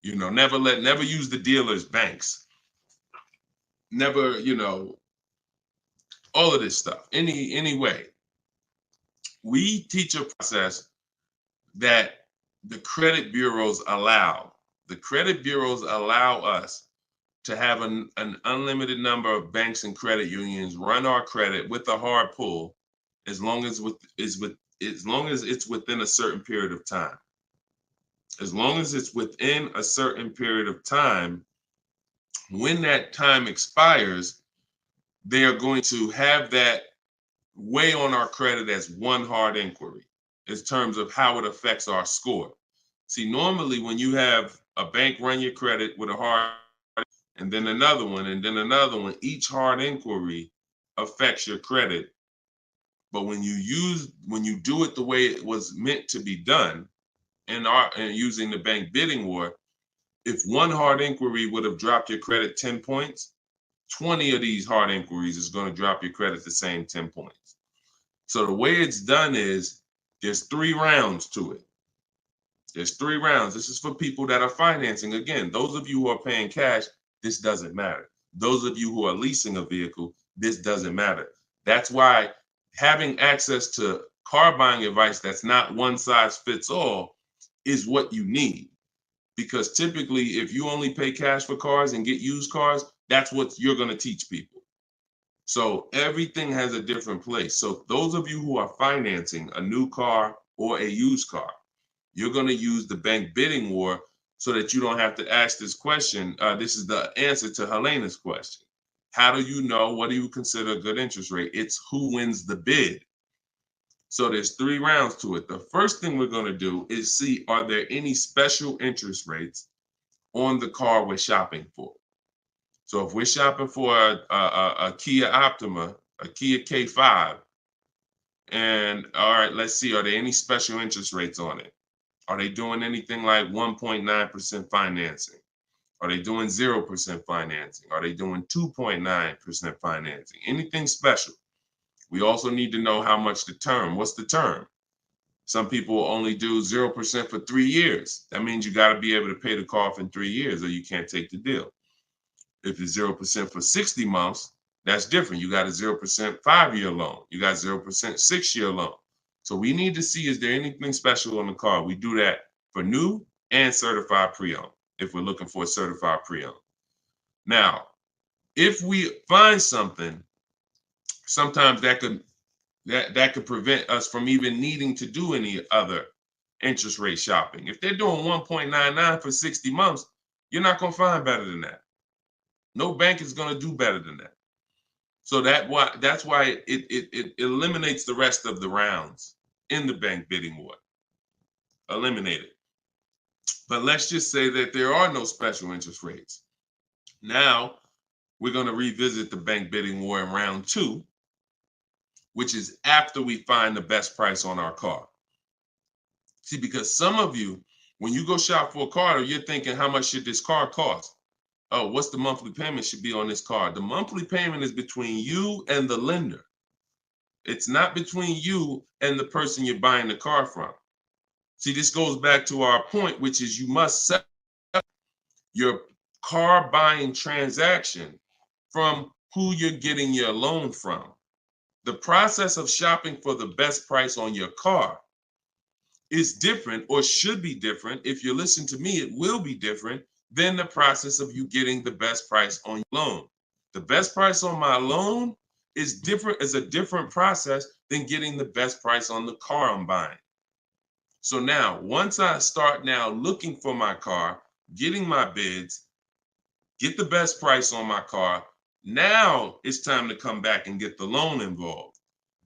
You know, never use the dealer's banks. Never, you know, all of this stuff. Any way. We teach a process that the credit bureaus allow. The credit bureaus allow us to have an unlimited number of banks and credit unions run our credit with a hard pull, as long as it's within a certain period of time. As long as it's within a certain period of time, when that time expires, they are going to have that weigh on our credit as one hard inquiry in terms of how it affects our score. See, normally when you have a bank run your credit with a hard and then another one, and then another one, each hard inquiry affects your credit. But when you do it the way it was meant to be done, and using the bank bidding war, if one hard inquiry would have dropped your credit 10 points, 20 of these hard inquiries is going to drop your credit the same 10 points. So the way it's done is there's 3 rounds to it. There's 3 rounds. This is for people that are financing. Again, those of you who are paying cash, this doesn't matter. Those of you who are leasing a vehicle, this doesn't matter. That's why having access to car buying advice that's not one size fits all is what you need. Because typically, if you only pay cash for cars and get used cars, that's what you're going to teach people. So everything has a different place. So those of you who are financing a new car or a used car, you're going to use the bank bidding war so that you don't have to ask this question. This is the answer to Helena's question. How do you know? What do you consider a good interest rate? It's who wins the bid. So there's 3 rounds to it. The first thing we're going to do is see, are there any special interest rates on the car we're shopping for? So if we're shopping for a Kia Optima, a Kia K5, and all right, let's see, are there any special interest rates on it? Are they doing anything like 1.9% financing? Are they doing 0% financing? Are they doing 2.9% financing? Anything special? We also need to know how much the term. What's the term? Some people only do 0% for 3 years. That means you got to be able to pay the car off in 3 years or you can't take the deal. If it's 0% for 60 months, that's different. You got a 0% 5-year loan. You got 0% 6-year loan. So we need to see, is there anything special on the car? We do that for new and certified pre-owned, if we're looking for a certified pre-owned. Now, if we find something, sometimes that could prevent us from even needing to do any other interest rate shopping. If they're doing 1.99 for 60 months, you're not going to find better than that. No bank is going to do better than that. So that's why it eliminates the rest of the rounds in the bank bidding war. Eliminate it. But let's just say that there are no special interest rates. Now we're going to revisit the bank bidding war in round 2, which is after we find the best price on our car. See, because some of you, when you go shop for a car, you're thinking, how much should this car cost? Oh, what's the monthly payment should be on this car? The monthly payment is between you and the lender. It's not between you and the person you're buying the car from. See, this goes back to our point, which is you must set up your car buying transaction from who you're getting your loan from. The process of shopping for the best price on your car is different, or should be different. If you listen to me, it will be different than the process of you getting the best price on your loan. The best price on my loan is a different process than getting the best price on the car I'm buying. So now, once I start now looking for my car, getting my bids, get the best price on my car, now it's time to come back and get the loan involved.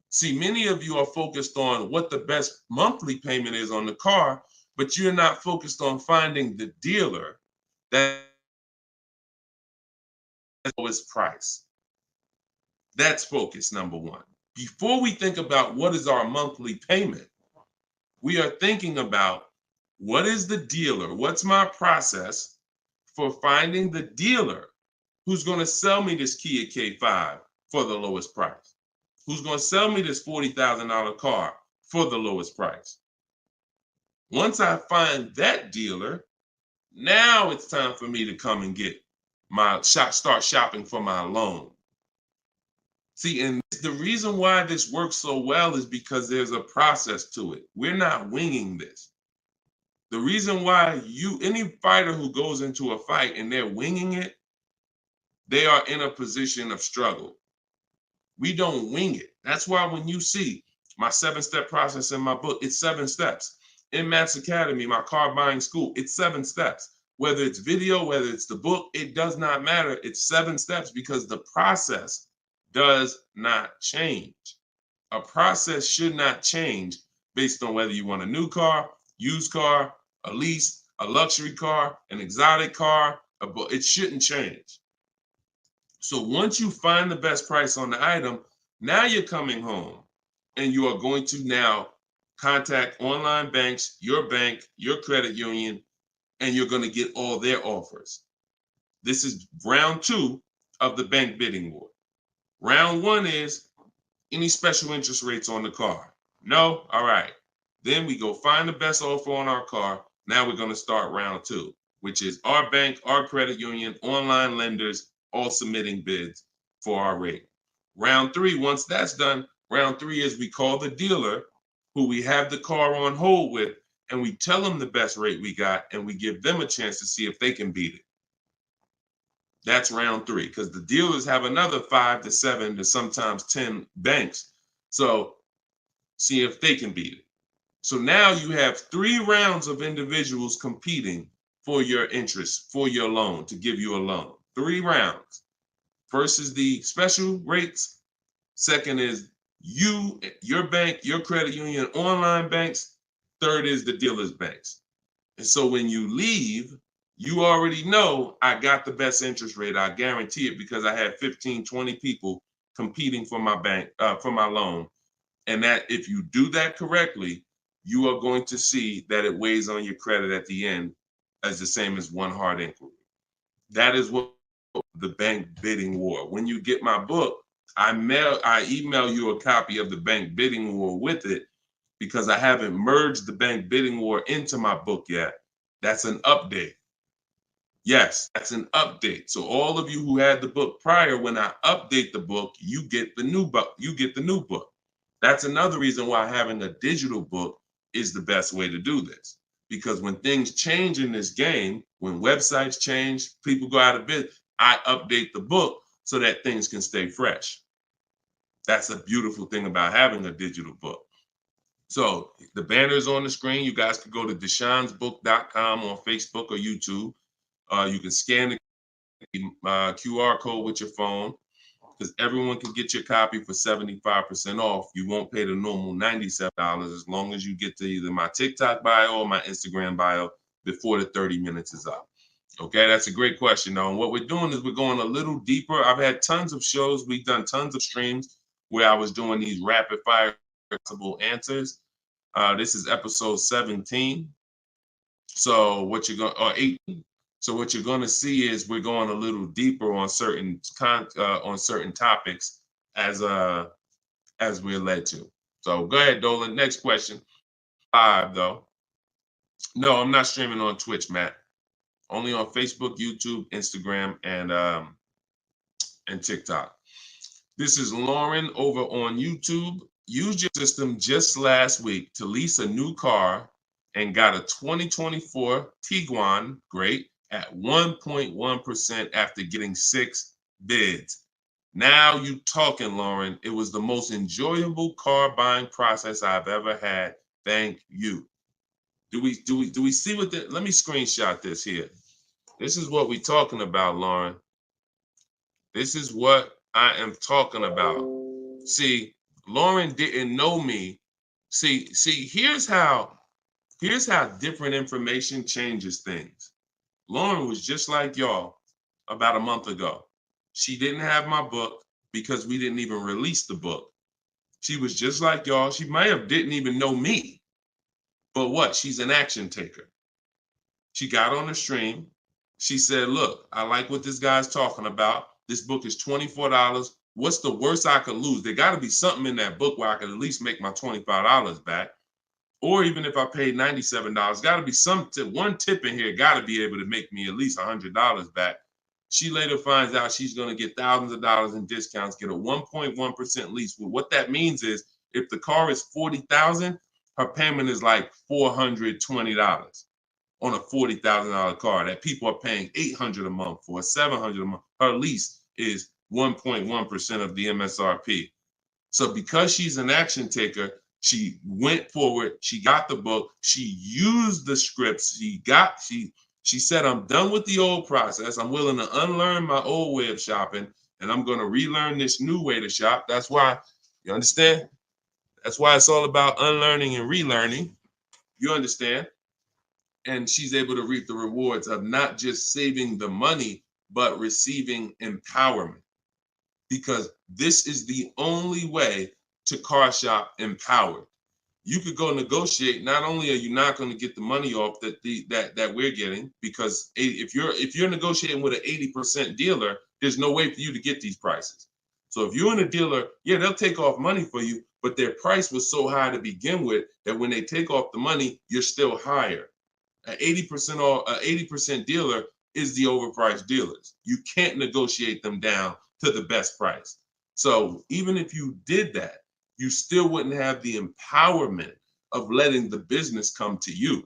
See, many of you are focused on what the best monthly payment is on the car, but you're not focused on finding the dealer that is the lowest price. That's focus number 1. Before we think about what is our monthly payment, we are thinking about what is the dealer? What's my process for finding the dealer who's going to sell me this Kia K5 for the lowest price? Who's going to sell me this $40,000 car for the lowest price? Once I find that dealer, Now it's time for me to come and get start shopping for my loan. See, and the reason why this works so well is because there's a process to it. We're not winging this. The reason why any fighter who goes into a fight and they're winging it, they are in a position of struggle. We don't wing it. That's why when you see my 7-step process in my book, it's 7 steps. In Matt's Academy, my car buying school, it's 7 steps. Whether it's video, whether it's the book, it does not matter. It's 7 steps because the process does not change. A process should not change based on whether you want a new car, used car, a lease, a luxury car, an exotic car. It shouldn't change. So once you find the best price on the item, now you're coming home and you are going to now contact online banks, your bank, your credit union, and you're going to get all their offers. This is round 2 of the bank bidding war. Round 1 is any special interest rates on the car. No? All right. Then we go find the best offer on our car. Now we're going to start round 2, which is our bank, our credit union, online lenders, all submitting bids for our rate. Round 3, once that's done, round 3 is we call the dealer who we have the car on hold with, and we tell them the best rate we got, and we give them a chance to see if they can beat it. That's round 3, because the dealers have another 5 to 7 to sometimes 10 banks. So see if they can beat it. So now you have 3 rounds of individuals competing for your interest, for your loan, to give you a loan. 3 rounds. First is the special rates. Second is you, your bank, your credit union, online banks. Third is the dealer's banks. And so when you leave, you already know I got the best interest rate. I guarantee it because I had 15, 20 people competing for my bank, for my loan. And that if you do that correctly, you are going to see that it weighs on your credit at the end as the same as one hard inquiry. That is what the bank bidding war. When you get my book, I email you a copy of the bank bidding war with it because I haven't merged the bank bidding war into my book yet. That's an update. Yes, that's an update. So all of you who had the book prior, when I update the book, you get the new book. You get the new book. That's another reason why having a digital book is the best way to do this. Because when things change in this game, when websites change, people go out of business, I update the book so that things can stay fresh. That's a beautiful thing about having a digital book. So the banner is on the screen. You guys can go to deshonesbook.com on Facebook or YouTube. You can scan the QR code with your phone because everyone can get your copy for 75% off. You won't pay the normal $97 as long as you get to either my TikTok bio or my Instagram bio before the 30 minutes is up. Okay, that's a great question, though. And what we're doing is we're going a little deeper. I've had tons of shows. We've done tons of streams where I was doing these rapid fire answers. This is episode 17. So what you're going, or 18. So what you're going to see is we're going a little deeper on certain topics as we're led to. So go ahead, Dolan. Next question. 5 though. No, I'm not streaming on Twitch, Matt. Only on Facebook, YouTube, Instagram, and TikTok. This is Lauren over on YouTube. Used your system just last week to lease a new car and got a 2024 Tiguan, great, at 1.1% after getting 6 bids. Now you talking, Lauren. It was the most enjoyable car buying process I've ever had. Thank you. Do we see what let me screenshot this here. This is what we're talking about, Lauren. This is what I am talking about. See, Lauren didn't know me. See, here's how different information changes things. Lauren was just like y'all about a month ago. She didn't have my book because we didn't even release the book. She was just like y'all. She might have didn't even know me. But what? She's an action taker. She got on the stream. She said, look, I like what this guy's talking about. This book is $24. What's the worst I could lose? There got to be something in that book where I could at least make my $25 back. Or even if I paid $97, got to be some tip, one tip in here got to be able to make me at least $100 back. She later finds out she's going to get thousands of dollars in discounts, get a 1.1% lease. Well, what that means is if the car is $40,000, her payment is like $420 on a $40,000 car that people are paying $800 a month for, $700 a month. Her lease is 1.1% of the MSRP. So because she's an action taker, she went forward, she got the book, she used the scripts, she said, I'm done with the old process. I'm willing to unlearn my old way of shopping, and I'm going to relearn this new way to shop. That's why, you understand? That's why it's all about unlearning and relearning. You understand? And she's able to reap the rewards of not just saving the money, but receiving empowerment. Because this is the only way to car shop empowered. You could go negotiate. Not only are you not going to get the money off that we're getting, because if you're negotiating with an 80% dealer, there's no way for you to get these prices. So if you're in a dealer, yeah, they'll take off money for you, but their price was so high to begin with that when they take off the money, you're still higher. An 80% dealer is the overpriced dealers. You can't negotiate them down to the best price. So even if you did that, you still wouldn't have the empowerment of letting the business come to you.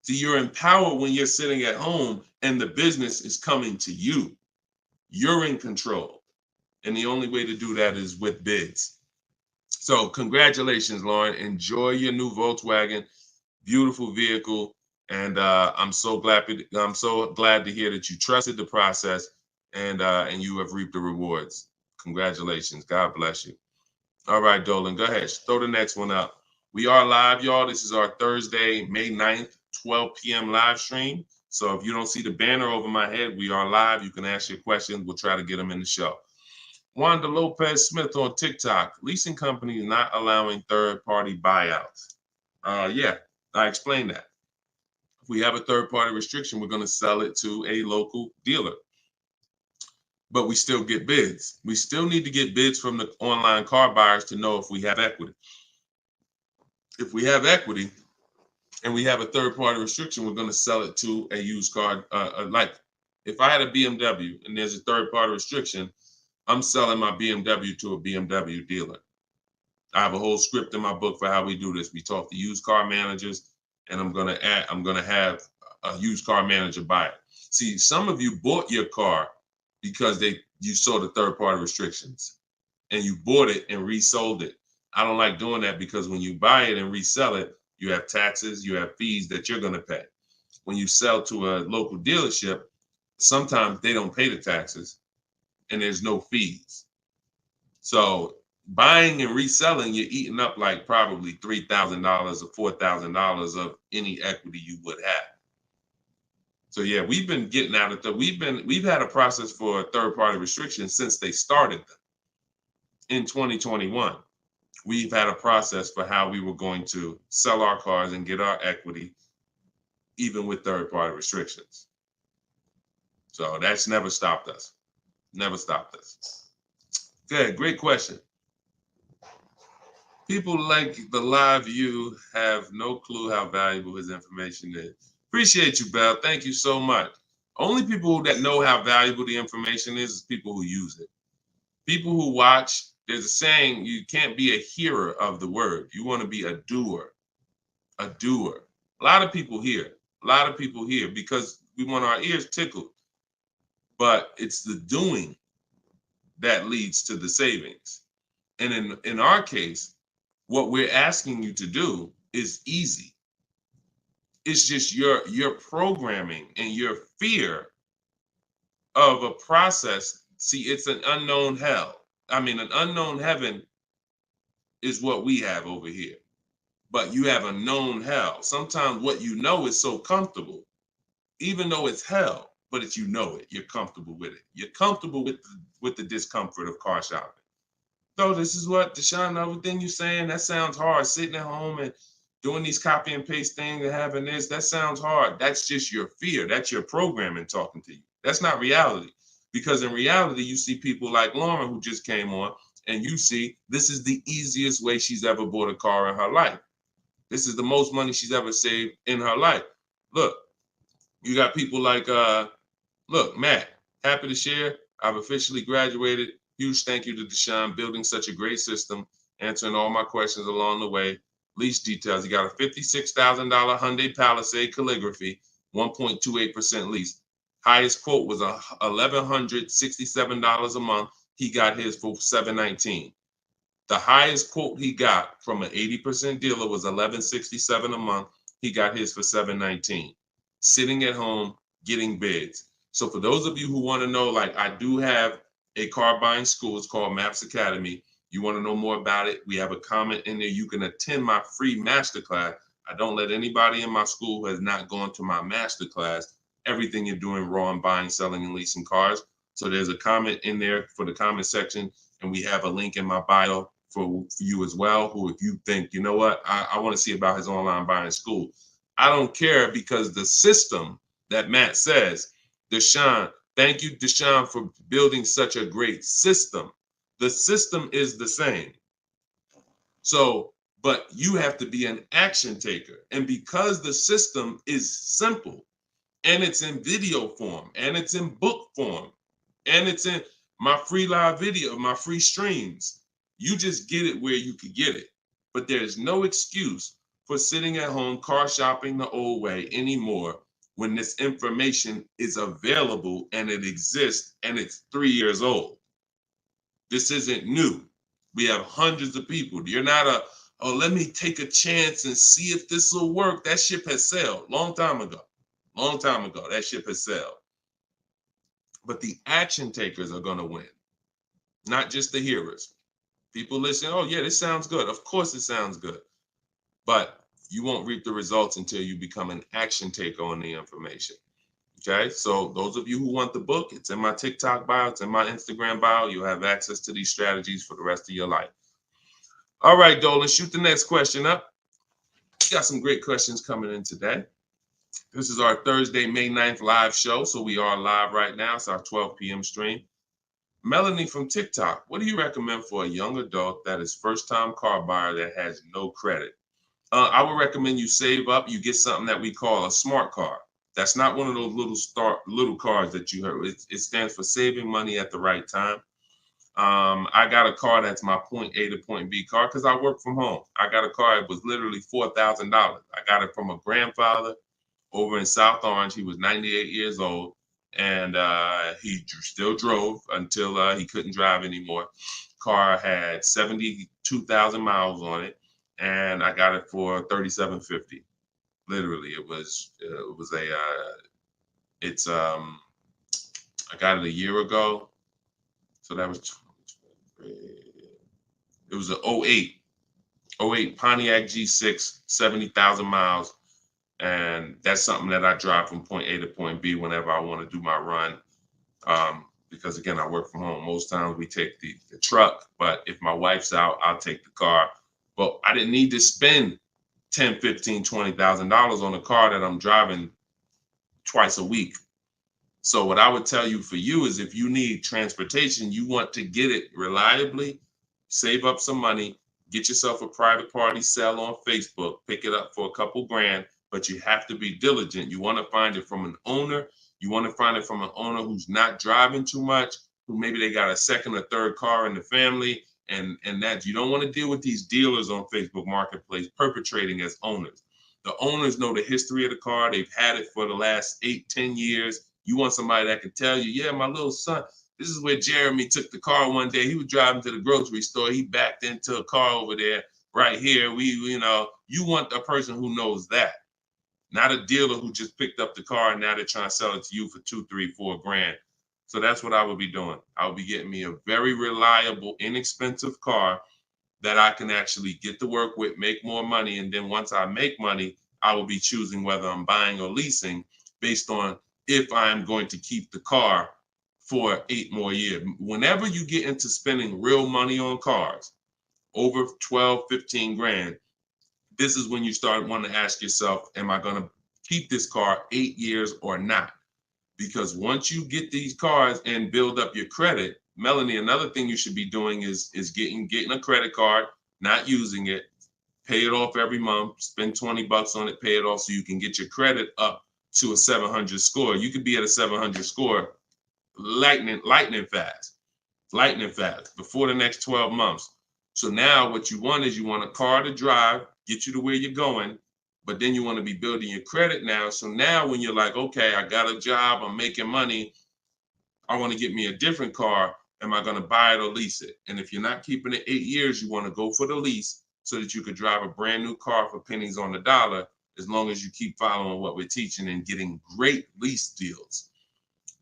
See, you're empowered when you're sitting at home and the business is coming to you. You're in control. And the only way to do that is with bids. So congratulations, Lauren. Enjoy your new Volkswagen. Beautiful vehicle. And I'm so glad to hear that you trusted the process and you have reaped the rewards. Congratulations. God bless you. All right, Dolan, go ahead. Throw the next one up. We are live, y'all. This is our Thursday, May 9th, 12 p.m. live stream. So if you don't see the banner over my head, we are live. You can ask your questions. We'll try to get them in the show. Wanda Lopez Smith on TikTok. Leasing companies not allowing third-party buyouts. Yeah, I explained that. If we have a third-party restriction, we're going to sell it to a local dealer. But we still get bids. We still need to get bids from the online car buyers to know if we have equity. If we have equity and we have a third-party restriction, we're going to sell it to a used car. Like if I had a BMW and there's a third-party restriction, I'm selling my BMW to a BMW dealer. I have a whole script in my book for how we do this. We talk to used car managers, and I'm going to have a used car manager buy it. See, some of you bought your car because you saw the third-party restrictions and you bought it and resold it. I don't like doing that because when you buy it and resell it, you have taxes, you have fees that you're going to pay. When you sell to a local dealership, sometimes they don't pay the taxes and there's no fees. So buying and reselling, you're eating up like probably $3,000 or $4,000 of any equity you would have. So yeah, we've been getting out of the, we've had a process for third-party restrictions since they started them in 2021. We've had a process for how we were going to sell our cars and get our equity, even with third-party restrictions. So that's never stopped us. Never stopped us. Good, great question. People like the live view have no clue how valuable his information is. Appreciate you, Belle. Thank you so much. Only people that know how valuable the information is people who use it. People who watch, there's a saying, you can't be a hearer of the word. You want to be a doer. A doer. A lot of people hear. A lot of people hear because we want our ears tickled. But it's the doing that leads to the savings. And in our case, what we're asking you to do is easy. It's just your programming and your fear of a process. See, it's an unknown hell. I mean, an unknown heaven is what we have over here. But you have a known hell. Sometimes what you know is so comfortable, even though it's hell, but it's, you know it. You're comfortable with it. You're comfortable with the discomfort of car shopping. So this is what, Deshone, everything you're saying, that sounds hard. Sitting at home and doing these copy and paste things and having this, that sounds hard. That's just your fear. That's your programming talking to you. That's not reality. Because in reality, you see people like Lauren who just came on, And you see, this is the easiest way she's ever bought a car in her life. This is the most money she's ever saved in her life. Look, you got people like, look, Matt, happy to share. I've officially graduated. Huge thank you to Deshone, building such a great system, answering all my questions along the way. Lease details. You got a $56,000 Hyundai Palisade calligraphy, 1.28% lease. Highest quote was $1,167 a month. He got his for $719. The highest quote he got from an 80% dealer was $1,167 a month. He got his for $719. Sitting at home, getting bids. So for those of you who want to know, like, I do have a car buying school. It's called Maps Academy. You want to know more about it? We have a comment in there. You can attend my free masterclass. I don't let anybody in my school who has not gone to my masterclass. Everything you're doing raw and buying, selling, and leasing cars. So there's a comment in there for the comment section, and we have a link in my bio for you as well, who, if you think, you know what, I want to see about his online buying school. I don't care, because the system that Matt says, Deshone, thank you, Deshone, for building such a great system. The system is the same. So, but you have to be an action taker. And because the system is simple, and it's in video form, and it's in book form, and it's in my free live video, my free streams, you just get it where you could get it. But there's no excuse for sitting at home car shopping the old way anymore when this information is available and it exists and it's 3 years old. This isn't new. We have hundreds of people. You're not oh, let me take a chance and see if this will work. That ship has sailed long time ago. Long time ago, that ship has sailed. But the action takers are going to win, not just the hearers. People listen, oh yeah, this sounds good. Of course it sounds good. But you won't reap the results until you become an action taker on the information. Okay, so those of you who want the book, it's in my TikTok bio, it's in my Instagram bio. You'll have access to these strategies for the rest of your life. All right, Dolan, shoot the next question up. We got some great questions coming in today. This is our Thursday, May 9th live show. So we are live right now. It's our 12 p.m. stream. Melanie from TikTok, what do you recommend for a young adult that is first-time car buyer that has no credit? I would recommend you save up. You get something that we call a smart car. That's not one of those little cars that you heard. It stands for saving money at the right time. I got a car that's my point A to point B car because I work from home. I got a car. It was literally $4,000. I got it from a grandfather over in South Orange. He was 98 years old, and he still drove until he couldn't drive anymore. Car had 72,000 miles on it, and I got it for $3,750. Literally, it was I got it a year ago, so that was it was an 08 Pontiac G6, 70,000 miles. And that's something that I drive from point A to point B whenever I want to do my run. Because again, I work from home. Most times we take the truck, but if my wife's out, I'll take the car. But I didn't need to spend $10,000, $15,000, $20,000 on a car that I'm driving twice a week. So what I would tell you for you is, if you need transportation, you want to get it reliably, save up some money, get yourself a private party sell on Facebook, pick it up for a couple grand, but you have to be diligent. You want to find it from an owner. You want to find it from an owner who's not driving too much, who maybe they got a second or third car in the family, and that you don't want to deal with these dealers on Facebook Marketplace perpetrating as owners. The owners know the history of the car. They've had it for the last 8-10 years. You want somebody that can tell you, yeah, my little son, this is where Jeremy took the car one day. He was driving to the grocery store. He backed into a car over there right here. You want a person who knows that, not a dealer who just picked up the car and now they're trying to sell it to you for $2, $3, $4 grand. So that's what I would be doing. I would be getting me a very reliable, inexpensive car that I can actually get to work with, make more money. And then once I make money, I will be choosing whether I'm buying or leasing based on if I'm going to keep the car for 8 more years. Whenever you get into spending real money on cars, over 12, 15 grand, this is when you start wanting to ask yourself, am I going to keep this car 8 years or not? Because once you get these cars and build up your credit, Melanie, another thing you should be doing is getting a credit card, not using it, pay it off every month, spend $20 on it, pay it off so you can get your credit up to a 700 score. You could be at a 700 score lightning fast before the next 12 months. So now what you want is you want a car to drive, get you to where you're going, but then you want to be building your credit now. So now when you're like, okay, I got a job, I'm making money, I want to get me a different car. Am I going to buy it or lease it? And if you're not keeping it 8 years, you want to go for the lease so that you could drive a brand new car for pennies on the dollar, as long as you keep following what we're teaching and getting great lease deals.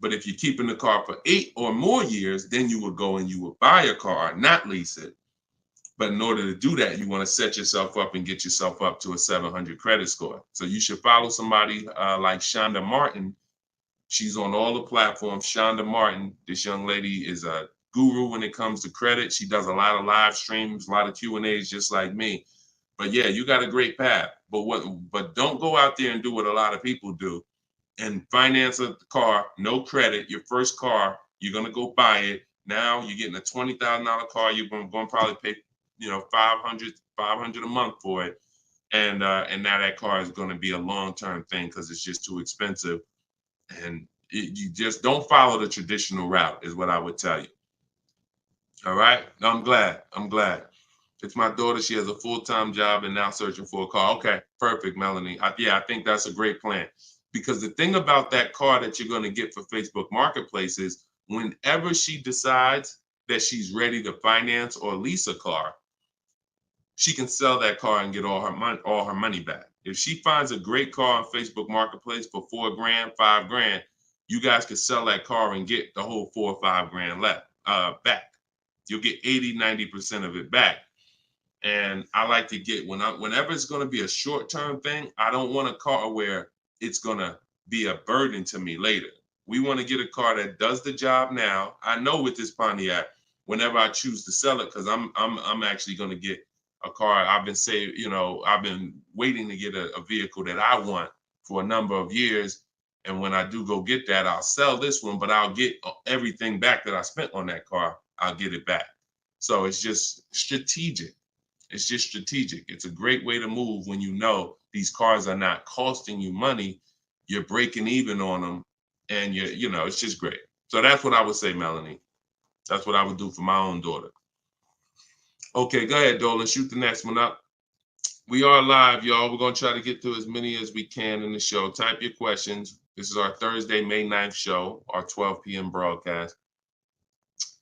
But if you're keeping the car for 8 or more years, then you would go and you would buy a car, not lease it. But in order to do that, you want to set yourself up and get yourself up to a 700 credit score. So you should follow somebody like Shonda Martin. She's on all the platforms. Shonda Martin, this young lady is a guru when it comes to credit. She does a lot of live streams, a lot of Q&As, just like me. But yeah, you got a great path. But don't go out there and do what a lot of people do and finance a car, no credit, your first car, you're gonna go buy it. Now you're getting a $20,000 car, you're gonna probably pay, $500 a month for it. And now that car is gonna be a long-term thing because it's just too expensive. And you just don't follow the traditional route is what I would tell you. All right, I'm glad. It's my daughter. She has a full-time job and now searching for a car. Okay, perfect, Melanie. I think that's a great plan. Because the thing about that car that you're going to get for Facebook Marketplace is whenever she decides that she's ready to finance or lease a car, she can sell that car and get all her money back. If she finds a great car on Facebook Marketplace for $4,000, $5,000, you guys can sell that car and get the whole $4,000 or $5,000 back. You'll get 80-90% of it back. And I like to get whenever it's going to be a short-term thing, I don't want a car where it's going to be a burden to me later. We want to get a car that does the job now. I know with this Pontiac, whenever I choose to sell it, because I'm actually going to get a car. I've been waiting to get a vehicle that I want for a number of years. And when I do go get that, I'll sell this one, but I'll get everything back that I spent on that car. I'll get it back. So it's just strategic. It's a great way to move when you know these cars are not costing you money. You're breaking even on them, and it's just great. So that's what I would say, Melanie. That's what I would do for my own daughter. Okay, go ahead, Dolan. Shoot the next one up. We are live, y'all. We're going to try to get through as many as we can in the show. Type your questions. This is our Thursday, May 9th show, our 12 p.m. broadcast.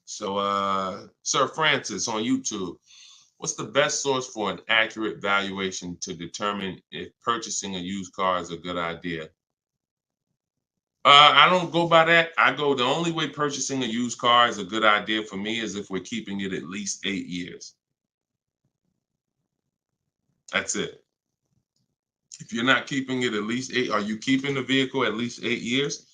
So, Sir Francis on YouTube. What's the best source for an accurate valuation to determine if purchasing a used car is a good idea? I don't go by that. The only way purchasing a used car is a good idea for me is if we're keeping it at least 8 years. That's it. If you're not keeping it at least 8, are you keeping the vehicle at least 8 years?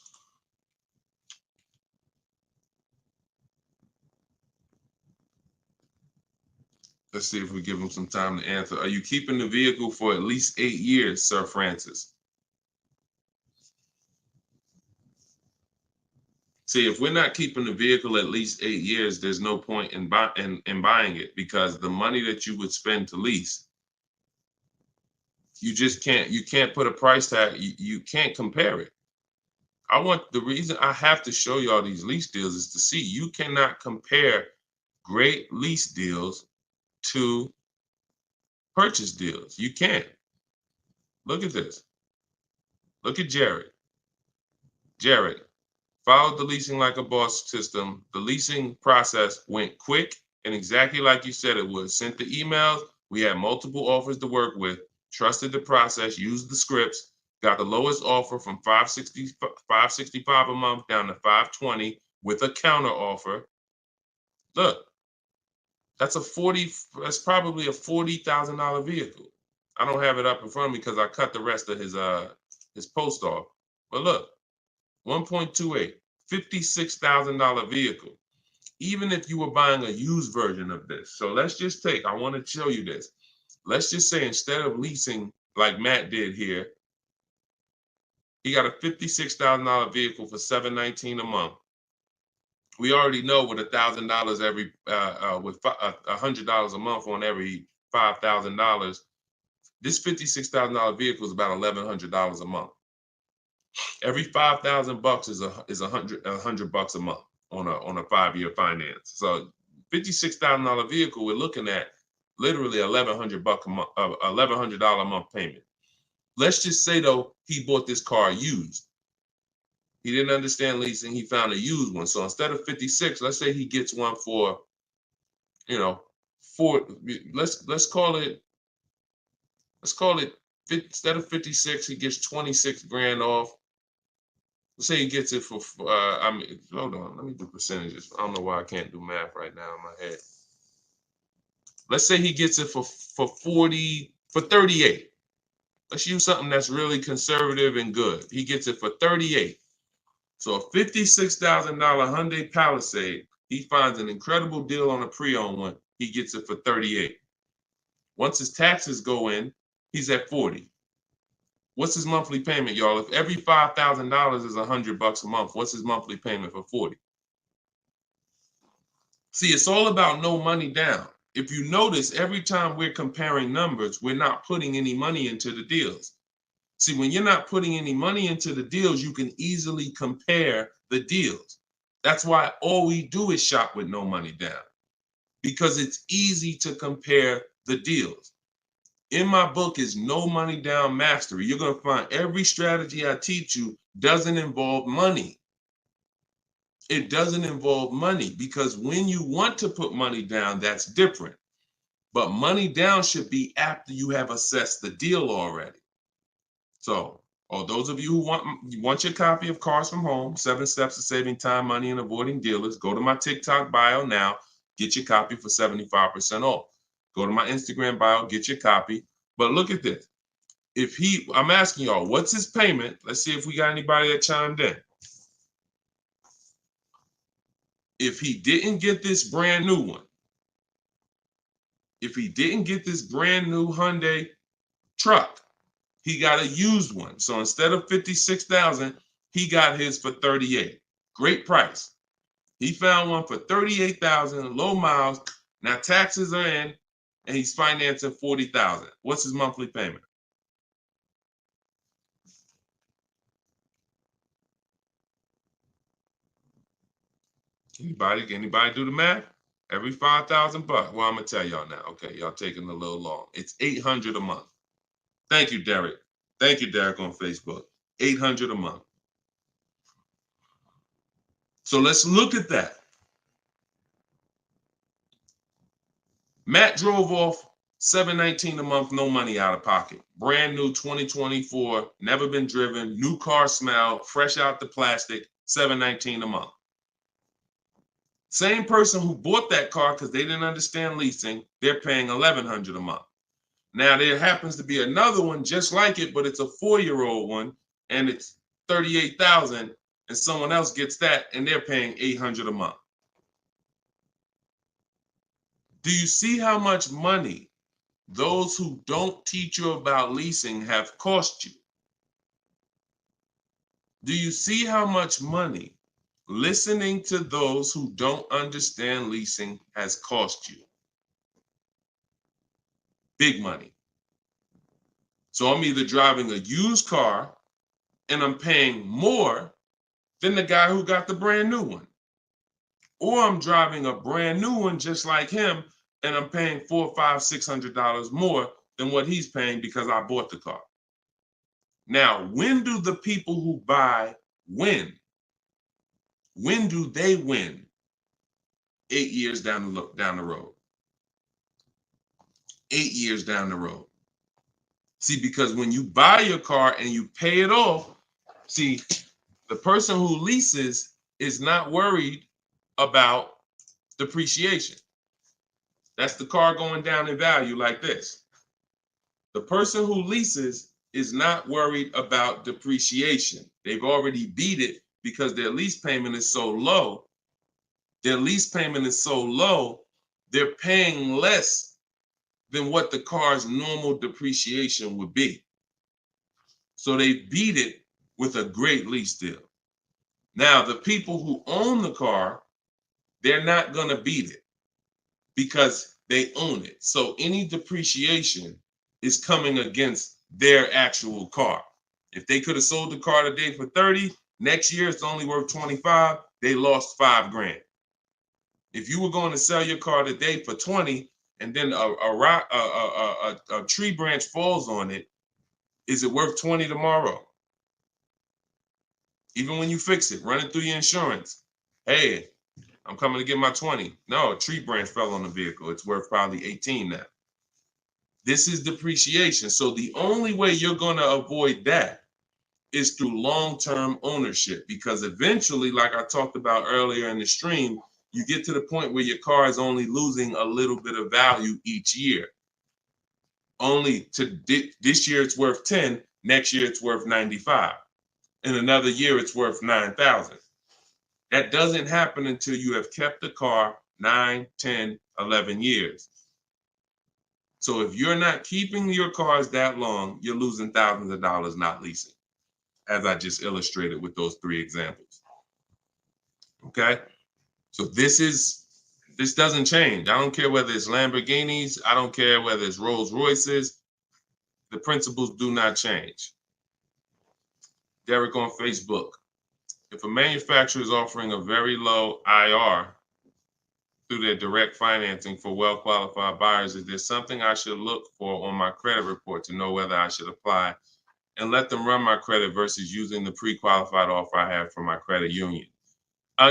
Let's see if we give him some time to answer. Are you keeping the vehicle for at least 8 years, Sir Francis? See, if we're not keeping the vehicle at least 8 years, there's no point in buying it, because the money that you would spend to lease, you can't put a price tag. You can't compare it. The reason I have to show y'all these lease deals is to see you cannot compare great lease deals to purchase deals. You can't. Look at this. Look at Jared. Jared followed the leasing like a boss system. The leasing process went quick and exactly like you said it would. Sent the emails. We had multiple offers to work with. Trusted the process. Used the scripts. Got the lowest offer from $565 a month down to $520 with a counter offer. Look. That's probably a $40,000 vehicle. I don't have it up in front of me because I cut the rest of his post off. But look, 1.28, $56,000 vehicle. Even if you were buying a used version of this. So let's just I want to show you this. Let's just say instead of leasing like Matt did here, he got a $56,000 vehicle for $719 a month. We already know with $1,000 every, with $100 a month on every $5,000, this $56,000 vehicle is about $1,100 a month. Every 5,000 bucks is a hundred bucks a month on a 5-year finance. So $56,000 vehicle, we're looking at literally $1,100 a month, $1,100 a month payment. Let's just say though he bought this car used. He didn't understand leasing. He found a used one. So instead of 56, let's say he gets one for, you know, let's call it instead of 56, he gets 26 grand off. Let's say he gets it for, hold on, let me do percentages. I don't know why I can't do math right now in my head. Let's say he gets it for 38. Let's use something that's really conservative and good. He gets it for 38. So a $56,000 Hyundai Palisade, he finds an incredible deal on a pre-owned one. He gets it for 38. Once his taxes go in, he's at 40. What's his monthly payment, y'all? If every $5,000 is $100 a month, what's his monthly payment for 40? See, it's all about no money down. If you notice, every time we're comparing numbers, we're not putting any money into the deals. See, when you're not putting any money into the deals, you can easily compare the deals. That's why all we do is shop with no money down, because it's easy to compare the deals. In my book is No Money Down Mastery. You're going to find every strategy I teach you doesn't involve money. It doesn't involve money, because when you want to put money down, that's different. But money down should be after you have assessed the deal already. So, those of you who want your copy of Cars from Home, 7 Steps to Saving Time, Money, and Avoiding Dealers, go to my TikTok bio now, get your copy for 75% off. Go to my Instagram bio, get your copy. But look at this. I'm asking y'all, what's his payment? Let's see if we got anybody that chimed in. If he didn't get this brand new one, if he didn't get this brand new Hyundai truck, he got a used one. So instead of 56,000, he got his for 38. Great price. He found one for 38,000, low miles. Now taxes are in, and he's financing 40,000. What's his monthly payment? Anybody do the math? Every 5,000 bucks. Well, I'm gonna tell y'all now. Okay, y'all taking a little long. It's 800 a month. Thank you, Derek. Thank you, Derek, on Facebook. 800 a month. So let's look at that. Matt drove off $719 a month, no money out of pocket. Brand new 2024, never been driven, new car smell, fresh out the plastic, $719 a month. Same person who bought that car because they didn't understand leasing, they're paying $1,100 a month. Now there happens to be another one just like it, but it's a 4-year-old one, and it's $38,000, and someone else gets that, and they're paying $800 a month. Do you see how much money those who don't teach you about leasing have cost you? Do you see how much money listening to those who don't understand leasing has cost you? Big money. So I'm either driving a used car and I'm paying more than the guy who got the brand new one. Or I'm driving a brand new one just like him and I'm paying $400, $500, $600 more than what he's paying because I bought the car. Now, when do the people who buy win? When do they win? 8 years down the road. 8 years down the road. See, because when you buy your car and you pay it off, see, the person who leases is not worried about depreciation. That's the car going down in value like this. The person who leases is not worried about depreciation. They've already beat it because their lease payment is so low. Their lease payment is so low, they're paying less than what the car's normal depreciation would be. So they beat it with a great lease deal. Now, the people who own the car they're not going to beat it because they own it. So any depreciation is coming against their actual car. If they could have sold the car today for 30, next year it's only worth 25, they lost $5,000. If you were going to sell your car today for 20 and then a tree branch falls on it, is it worth 20 tomorrow? Even when you fix it, run it through your insurance. Hey, I'm coming to get my 20. No, a tree branch fell on the vehicle. It's worth probably 18 now. This is depreciation. So the only way you're going to avoid that is through long-term ownership, because eventually, like I talked about earlier in the stream, you get to the point where your car is only losing a little bit of value each year. Only to this year it's worth 10, next year it's worth 95. In another year it's worth 9,000. That doesn't happen until you have kept the car 9, 10, 11 years. So if you're not keeping your cars that long, you're losing thousands of dollars not leasing, as I just illustrated with those 3 examples. Okay? So this doesn't change. I don't care whether it's Lamborghinis. I don't care whether it's Rolls Royces. The principles do not change. Derek on Facebook. If a manufacturer is offering a very low IR through their direct financing for well-qualified buyers, is there something I should look for on my credit report to know whether I should apply and let them run my credit versus using the pre-qualified offer I have from my credit union?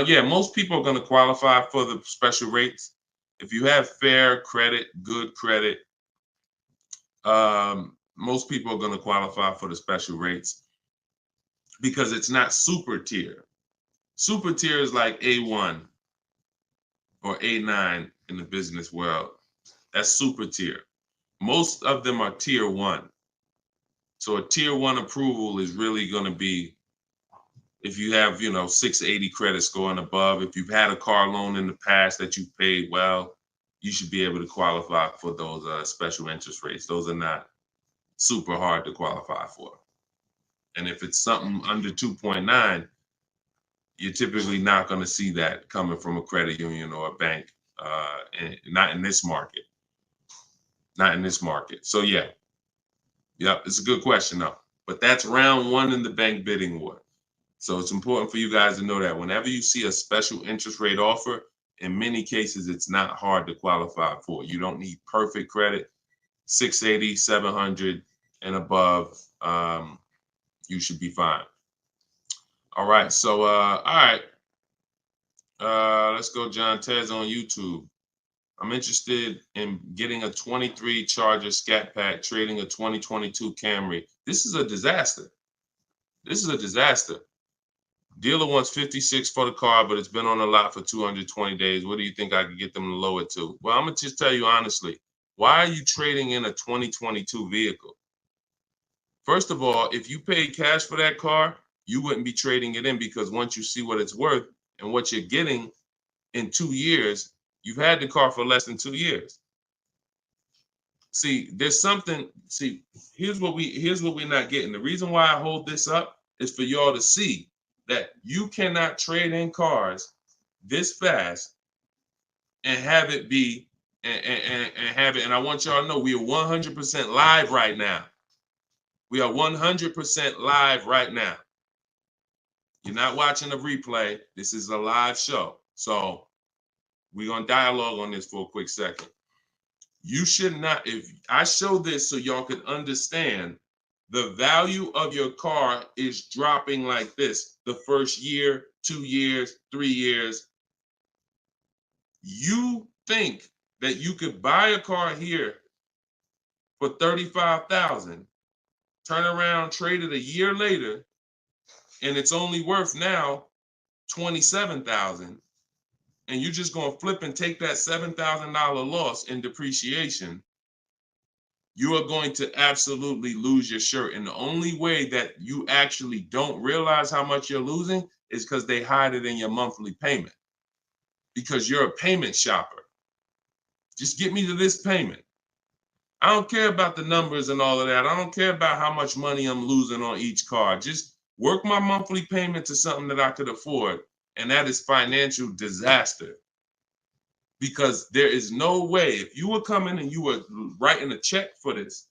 Yeah, most people are going to qualify for the special rates. If you have fair credit, good credit, most people are going to qualify for the special rates because it's not super tier. Super tier is like A1 or A9 in the business world. That's super tier. Most of them are tier 1. So a tier 1 approval is really going to be if you have, 680 credit score and above. If you've had a car loan in the past that you've paid well, you should be able to qualify for those special interest rates. Those are not super hard to qualify for. And if it's something under 2.9, you're typically not going to see that coming from a credit union or a bank, not in this market. Not in this market. So yeah, it's a good question though. But that's round 1 in the bank bidding war. So it's important for you guys to know that whenever you see a special interest rate offer, in many cases, it's not hard to qualify for. You don't need perfect credit. 680, 700 and above, you should be fine. All right. So, all right. Let's go. John Tez on YouTube. I'm interested in getting a 23 Charger Scat Pack, trading a 2022 Camry. This is a disaster. This is a disaster. Dealer wants 56 for the car, but it's been on the lot for 220 days. What do you think I could get them to lower it to? Well, I'm going to just tell you honestly, why are you trading in a 2022 vehicle? First of all, if you paid cash for that car, you wouldn't be trading it in, because once you see what it's worth and what you're getting in 2 years, you've had the car for less than 2 years. See, there's something, here's what we're not getting. The reason why I hold this up is for y'all to see that you cannot trade in cars this fast and have it be and have it. And I want y'all to know we are 100% live right now. We are 100% live right now. You're not watching a replay. This is a live show. So we're going to dialogue on this for a quick second. You should not, if I show this so y'all can understand, the value of your car is dropping like this the first year, 2 years, 3 years. You think that you could buy a car here for $35,000, turn around, trade it a year later, and it's only worth now $27,000, and you're just going to flip and take that $7,000 loss in depreciation. You are going to absolutely lose your shirt. And the only way that you actually don't realize how much you're losing is because they hide it in your monthly payment, because you're a payment shopper. Just get me to this payment. I don't care about the numbers and all of that. I don't care about how much money I'm losing on each car. Just work my monthly payment to something that I could afford. And that is financial disaster. because there is no way, if you were coming and you were writing a check for this,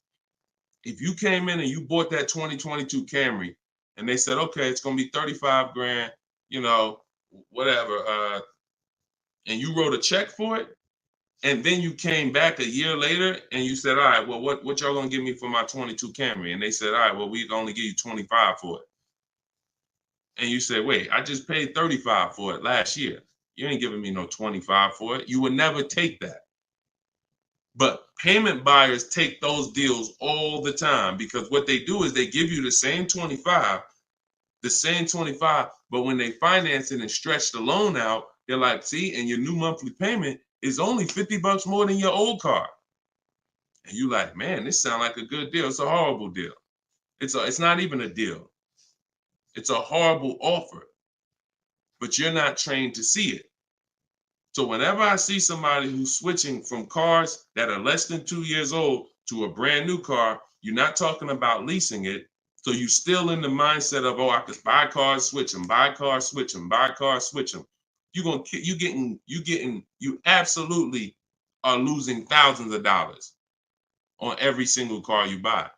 if you came in and you bought that 2022 Camry and they said, okay, it's going to be 35 grand, you know, whatever, and you wrote a check for it, and then you came back a year later and you said, all right, well, what y'all going to give me for my 22 Camry? And they said, all right, well, we can only give you 25 for it. And you said, wait, I just paid 35 for it last year. You ain't giving me no 25 for it. You would never take that. But payment buyers take those deals all the time, because what they do is they give you the same 25, but when they finance it and stretch the loan out, they're like, see, and your new monthly payment is only $50 more than your old car. And you like, man, this sounds like a good deal. It's a horrible deal. It's not even a deal. It's a horrible offer, but you're not trained to see it. So whenever I see somebody who's switching from cars that are less than 2 years old to a brand new car, you're not talking about leasing it. So you're still in the mindset of, oh, I could buy cars, switch them, buy cars, switch them, buy cars, switch them. You absolutely are losing thousands of dollars on every single car you buy.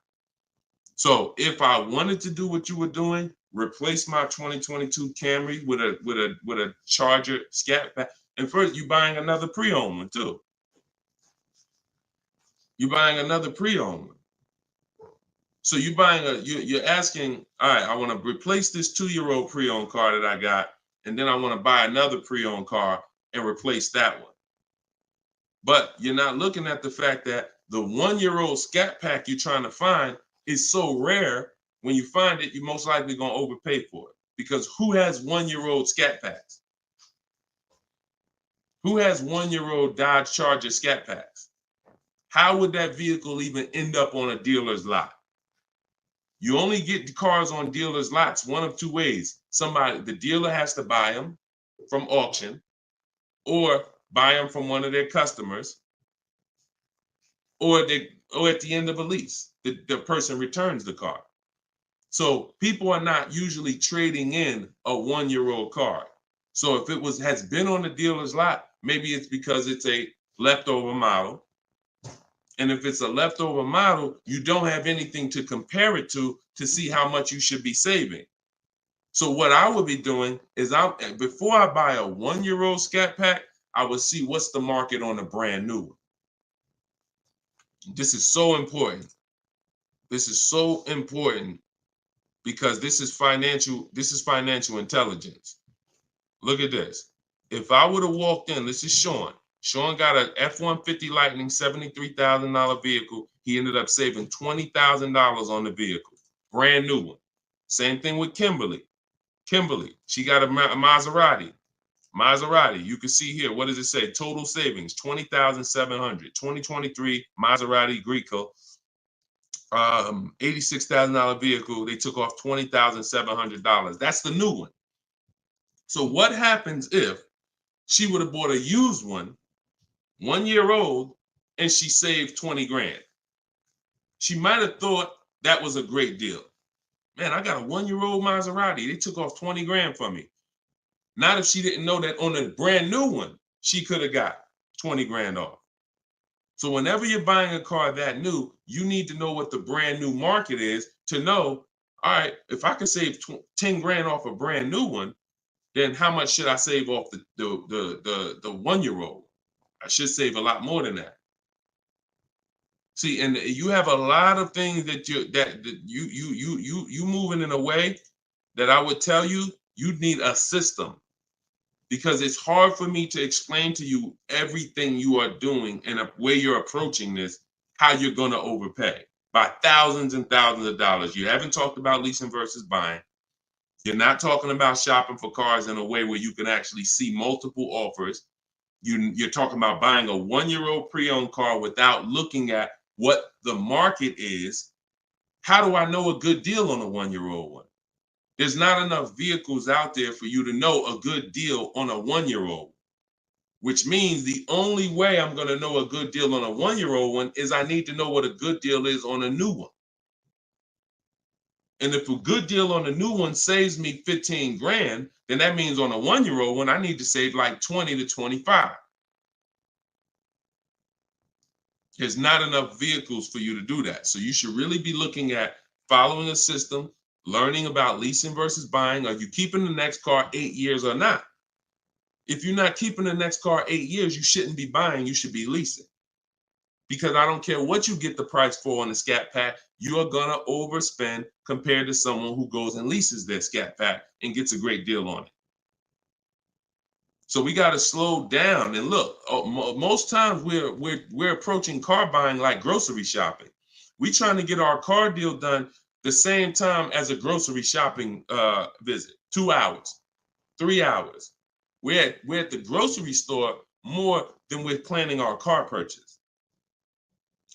So if I wanted to do what you were doing, replace my 2022 Camry with a Charger Scat Pack, and first you're buying another pre-owned one too. You're buying another pre-owned one. So you're asking, all right, I want to replace this 2-year-old pre-owned car that I got, and then I want to buy another pre-owned car and replace that one. But you're not looking at the fact that the 1-year-old Scat Pack you're trying to find is so rare. When you find it, you're most likely going to overpay for it, because who has 1-year-old Scat Packs? Who has 1-year-old Dodge Charger Scat Packs? How would that vehicle even end up on a dealer's lot? You only get the cars on dealers' lots one of two ways. The dealer has to buy them from auction, or buy them from one of their customers, or at the end of a lease, the person returns the car. So people are not usually trading in a 1-year-old car. So if it has been on the dealer's lot, maybe it's because it's a leftover model. And if it's a leftover model, you don't have anything to compare it to see how much you should be saving. So what I would be doing is, before I buy a 1-year-old Scat Pack, I would see what's the market on a brand new one. This is so important. This is so important, because this is financial intelligence. Look at this. If I would have walked in, this is Sean. Sean got an F-150 Lightning $73,000 vehicle. He ended up saving $20,000 on the vehicle. Brand new one. Same thing with Kimberly. She got a Maserati. You can see here, what does it say? Total savings, $20,700. 2023 Maserati Greco. $86,000 vehicle. They took off $20,700. That's the new one. So what happens if she would have bought a used one, 1 year old, and she saved 20 grand? She might have thought that was a great deal. Man, I got a 1-year-old Maserati. They took off 20 grand for me. Not if she didn't know that on a brand new one, she could have got 20 grand off. So whenever you're buying a car that new, you need to know what the brand new market is to know, all right, if I can save 10 grand off a brand new one, then how much should I save off the 1-year-old? I should save a lot more than that. See, and you have a lot of things that you moving in a way that I would tell you need a system, because it's hard for me to explain to you everything you are doing and a way you're approaching this, how you're going to overpay by thousands and thousands of dollars. You haven't talked about leasing versus buying. You're not talking about shopping for cars in a way where you can actually see multiple offers. You're talking about buying a 1-year-old pre-owned car without looking at what the market is. How do I know a good deal on a 1-year-old one? There's not enough vehicles out there for you to know a good deal on a 1-year-old, which means the only way I'm going to know a good deal on a 1-year-old one is I need to know what a good deal is on a new one. And if a good deal on a new one saves me 15 grand, then that means on a 1-year-old one, I need to save like 20 to 25. There's not enough vehicles for you to do that. So you should really be looking at following a system, learning about leasing versus buying. Are you keeping the next car 8 years or not? If you're not keeping the next car 8 years, you shouldn't be buying, you should be leasing. Because I don't care what you get the price for on the Scat Pack, you are gonna overspend compared to someone who goes and leases their Scat Pack and gets a great deal on it. So we got to slow down and look. Most times we're approaching car buying like grocery shopping. We trying to get our car deal done the same time as a grocery shopping visit. 2 hours, 3 hours. We're at the grocery store more than we're planning our car purchase.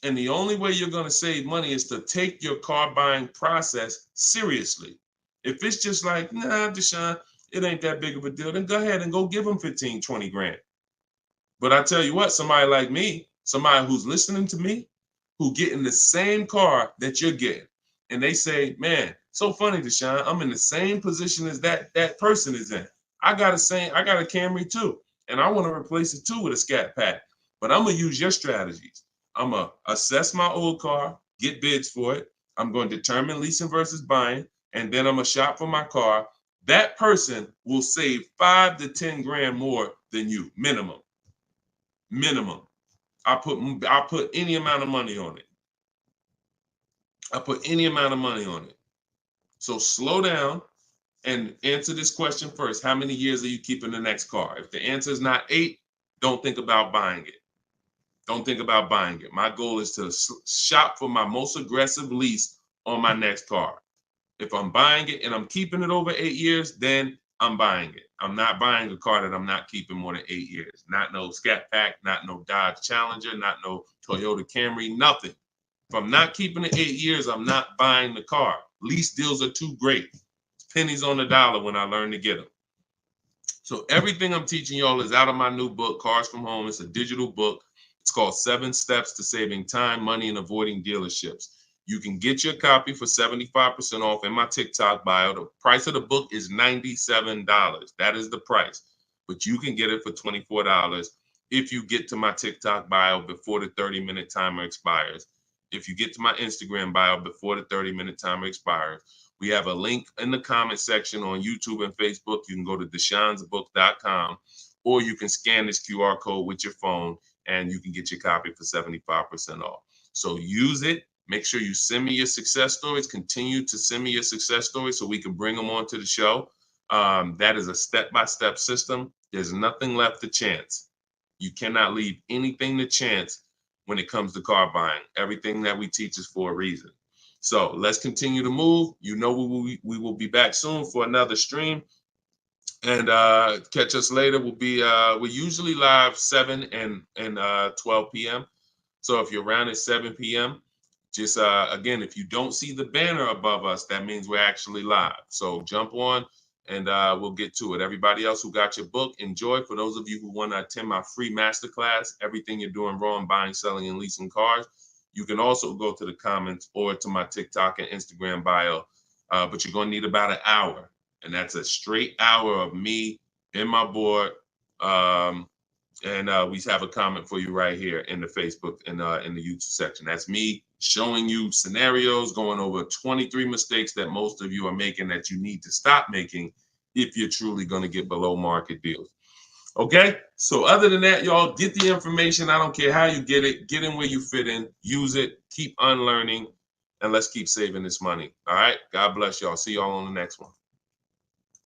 And the only way you're going to save money is to take your car buying process seriously. If it's just like, nah, Deshone, it ain't that big of a deal, then go ahead and go give them 15, 20 grand. But I tell you what, somebody like me, somebody who's listening to me, who getting the same car that you're getting, and they say, man, so funny, Deshone, I'm in the same position as that person is in. I got a Camry too, and I want to replace it too with a Scat Pack. But I'm gonna use your strategies. I'm gonna assess my old car, get bids for it. I'm going to determine leasing versus buying, and then I'm gonna shop for my car. That person will save 5 to 10 grand more than you, minimum. Minimum. I put any amount of money on it. So slow down and answer this question first. How many years are you keeping the next car? If the answer is not 8, don't think about buying it. Don't think about buying it. My goal is to shop for my most aggressive lease on my next car. If I'm buying it and I'm keeping it over 8 years, then I'm buying it. I'm not buying a car that I'm not keeping more than 8 years. Not no Scat Pack, not no Dodge Challenger, not no Toyota Camry, nothing. If I'm not keeping it 8 years, I'm not buying the car. Lease deals are too great. It's pennies on the dollar when I learn to get them. So everything I'm teaching y'all is out of my new book, Cars from Home. It's a digital book. It's called 7 Steps to Saving Time, Money, and Avoiding Dealerships. You can get your copy for 75% off in my TikTok bio. The price of the book is $97. That is the price. But you can get it for $24 if you get to my TikTok bio before the 30-minute timer expires. If you get to my Instagram bio before the 30-minute timer expires. We have a link in the comment section on YouTube and Facebook. You can go to deshonsbook.com, or you can scan this QR code with your phone and you can get your copy for 75% off. So use it. Make sure you send me your success stories. Continue to send me your success stories so we can bring them onto the show. That is a step-by-step system. There's nothing left to chance. You cannot leave anything to chance when it comes to car buying. Everything that we teach is for a reason. So let's continue to move. You know we will be back soon for another stream. And catch us later. We're usually live 7 and 12 p.m. So if you're around at 7 p.m., just again, if you don't see the banner above us, that means we're actually live. So jump on and we'll get to it. Everybody else who got your book, enjoy. For those of you who want to attend my free masterclass, Everything You're Doing Wrong, Buying, Selling, and Leasing Cars, you can also go to the comments or to my TikTok and Instagram bio. But you're going to need about an hour. And that's a straight hour of me in my board. And we have a comment for you right here in the Facebook and in the YouTube section. That's me showing you scenarios, going over 23 mistakes that most of you are making that you need to stop making if you're truly going to get below market deals. Okay, so other than that, y'all, get the information. I don't care how you get it. Get in where you fit in. Use it. Keep unlearning. And let's keep saving this money. All right, God bless y'all. See y'all on the next one.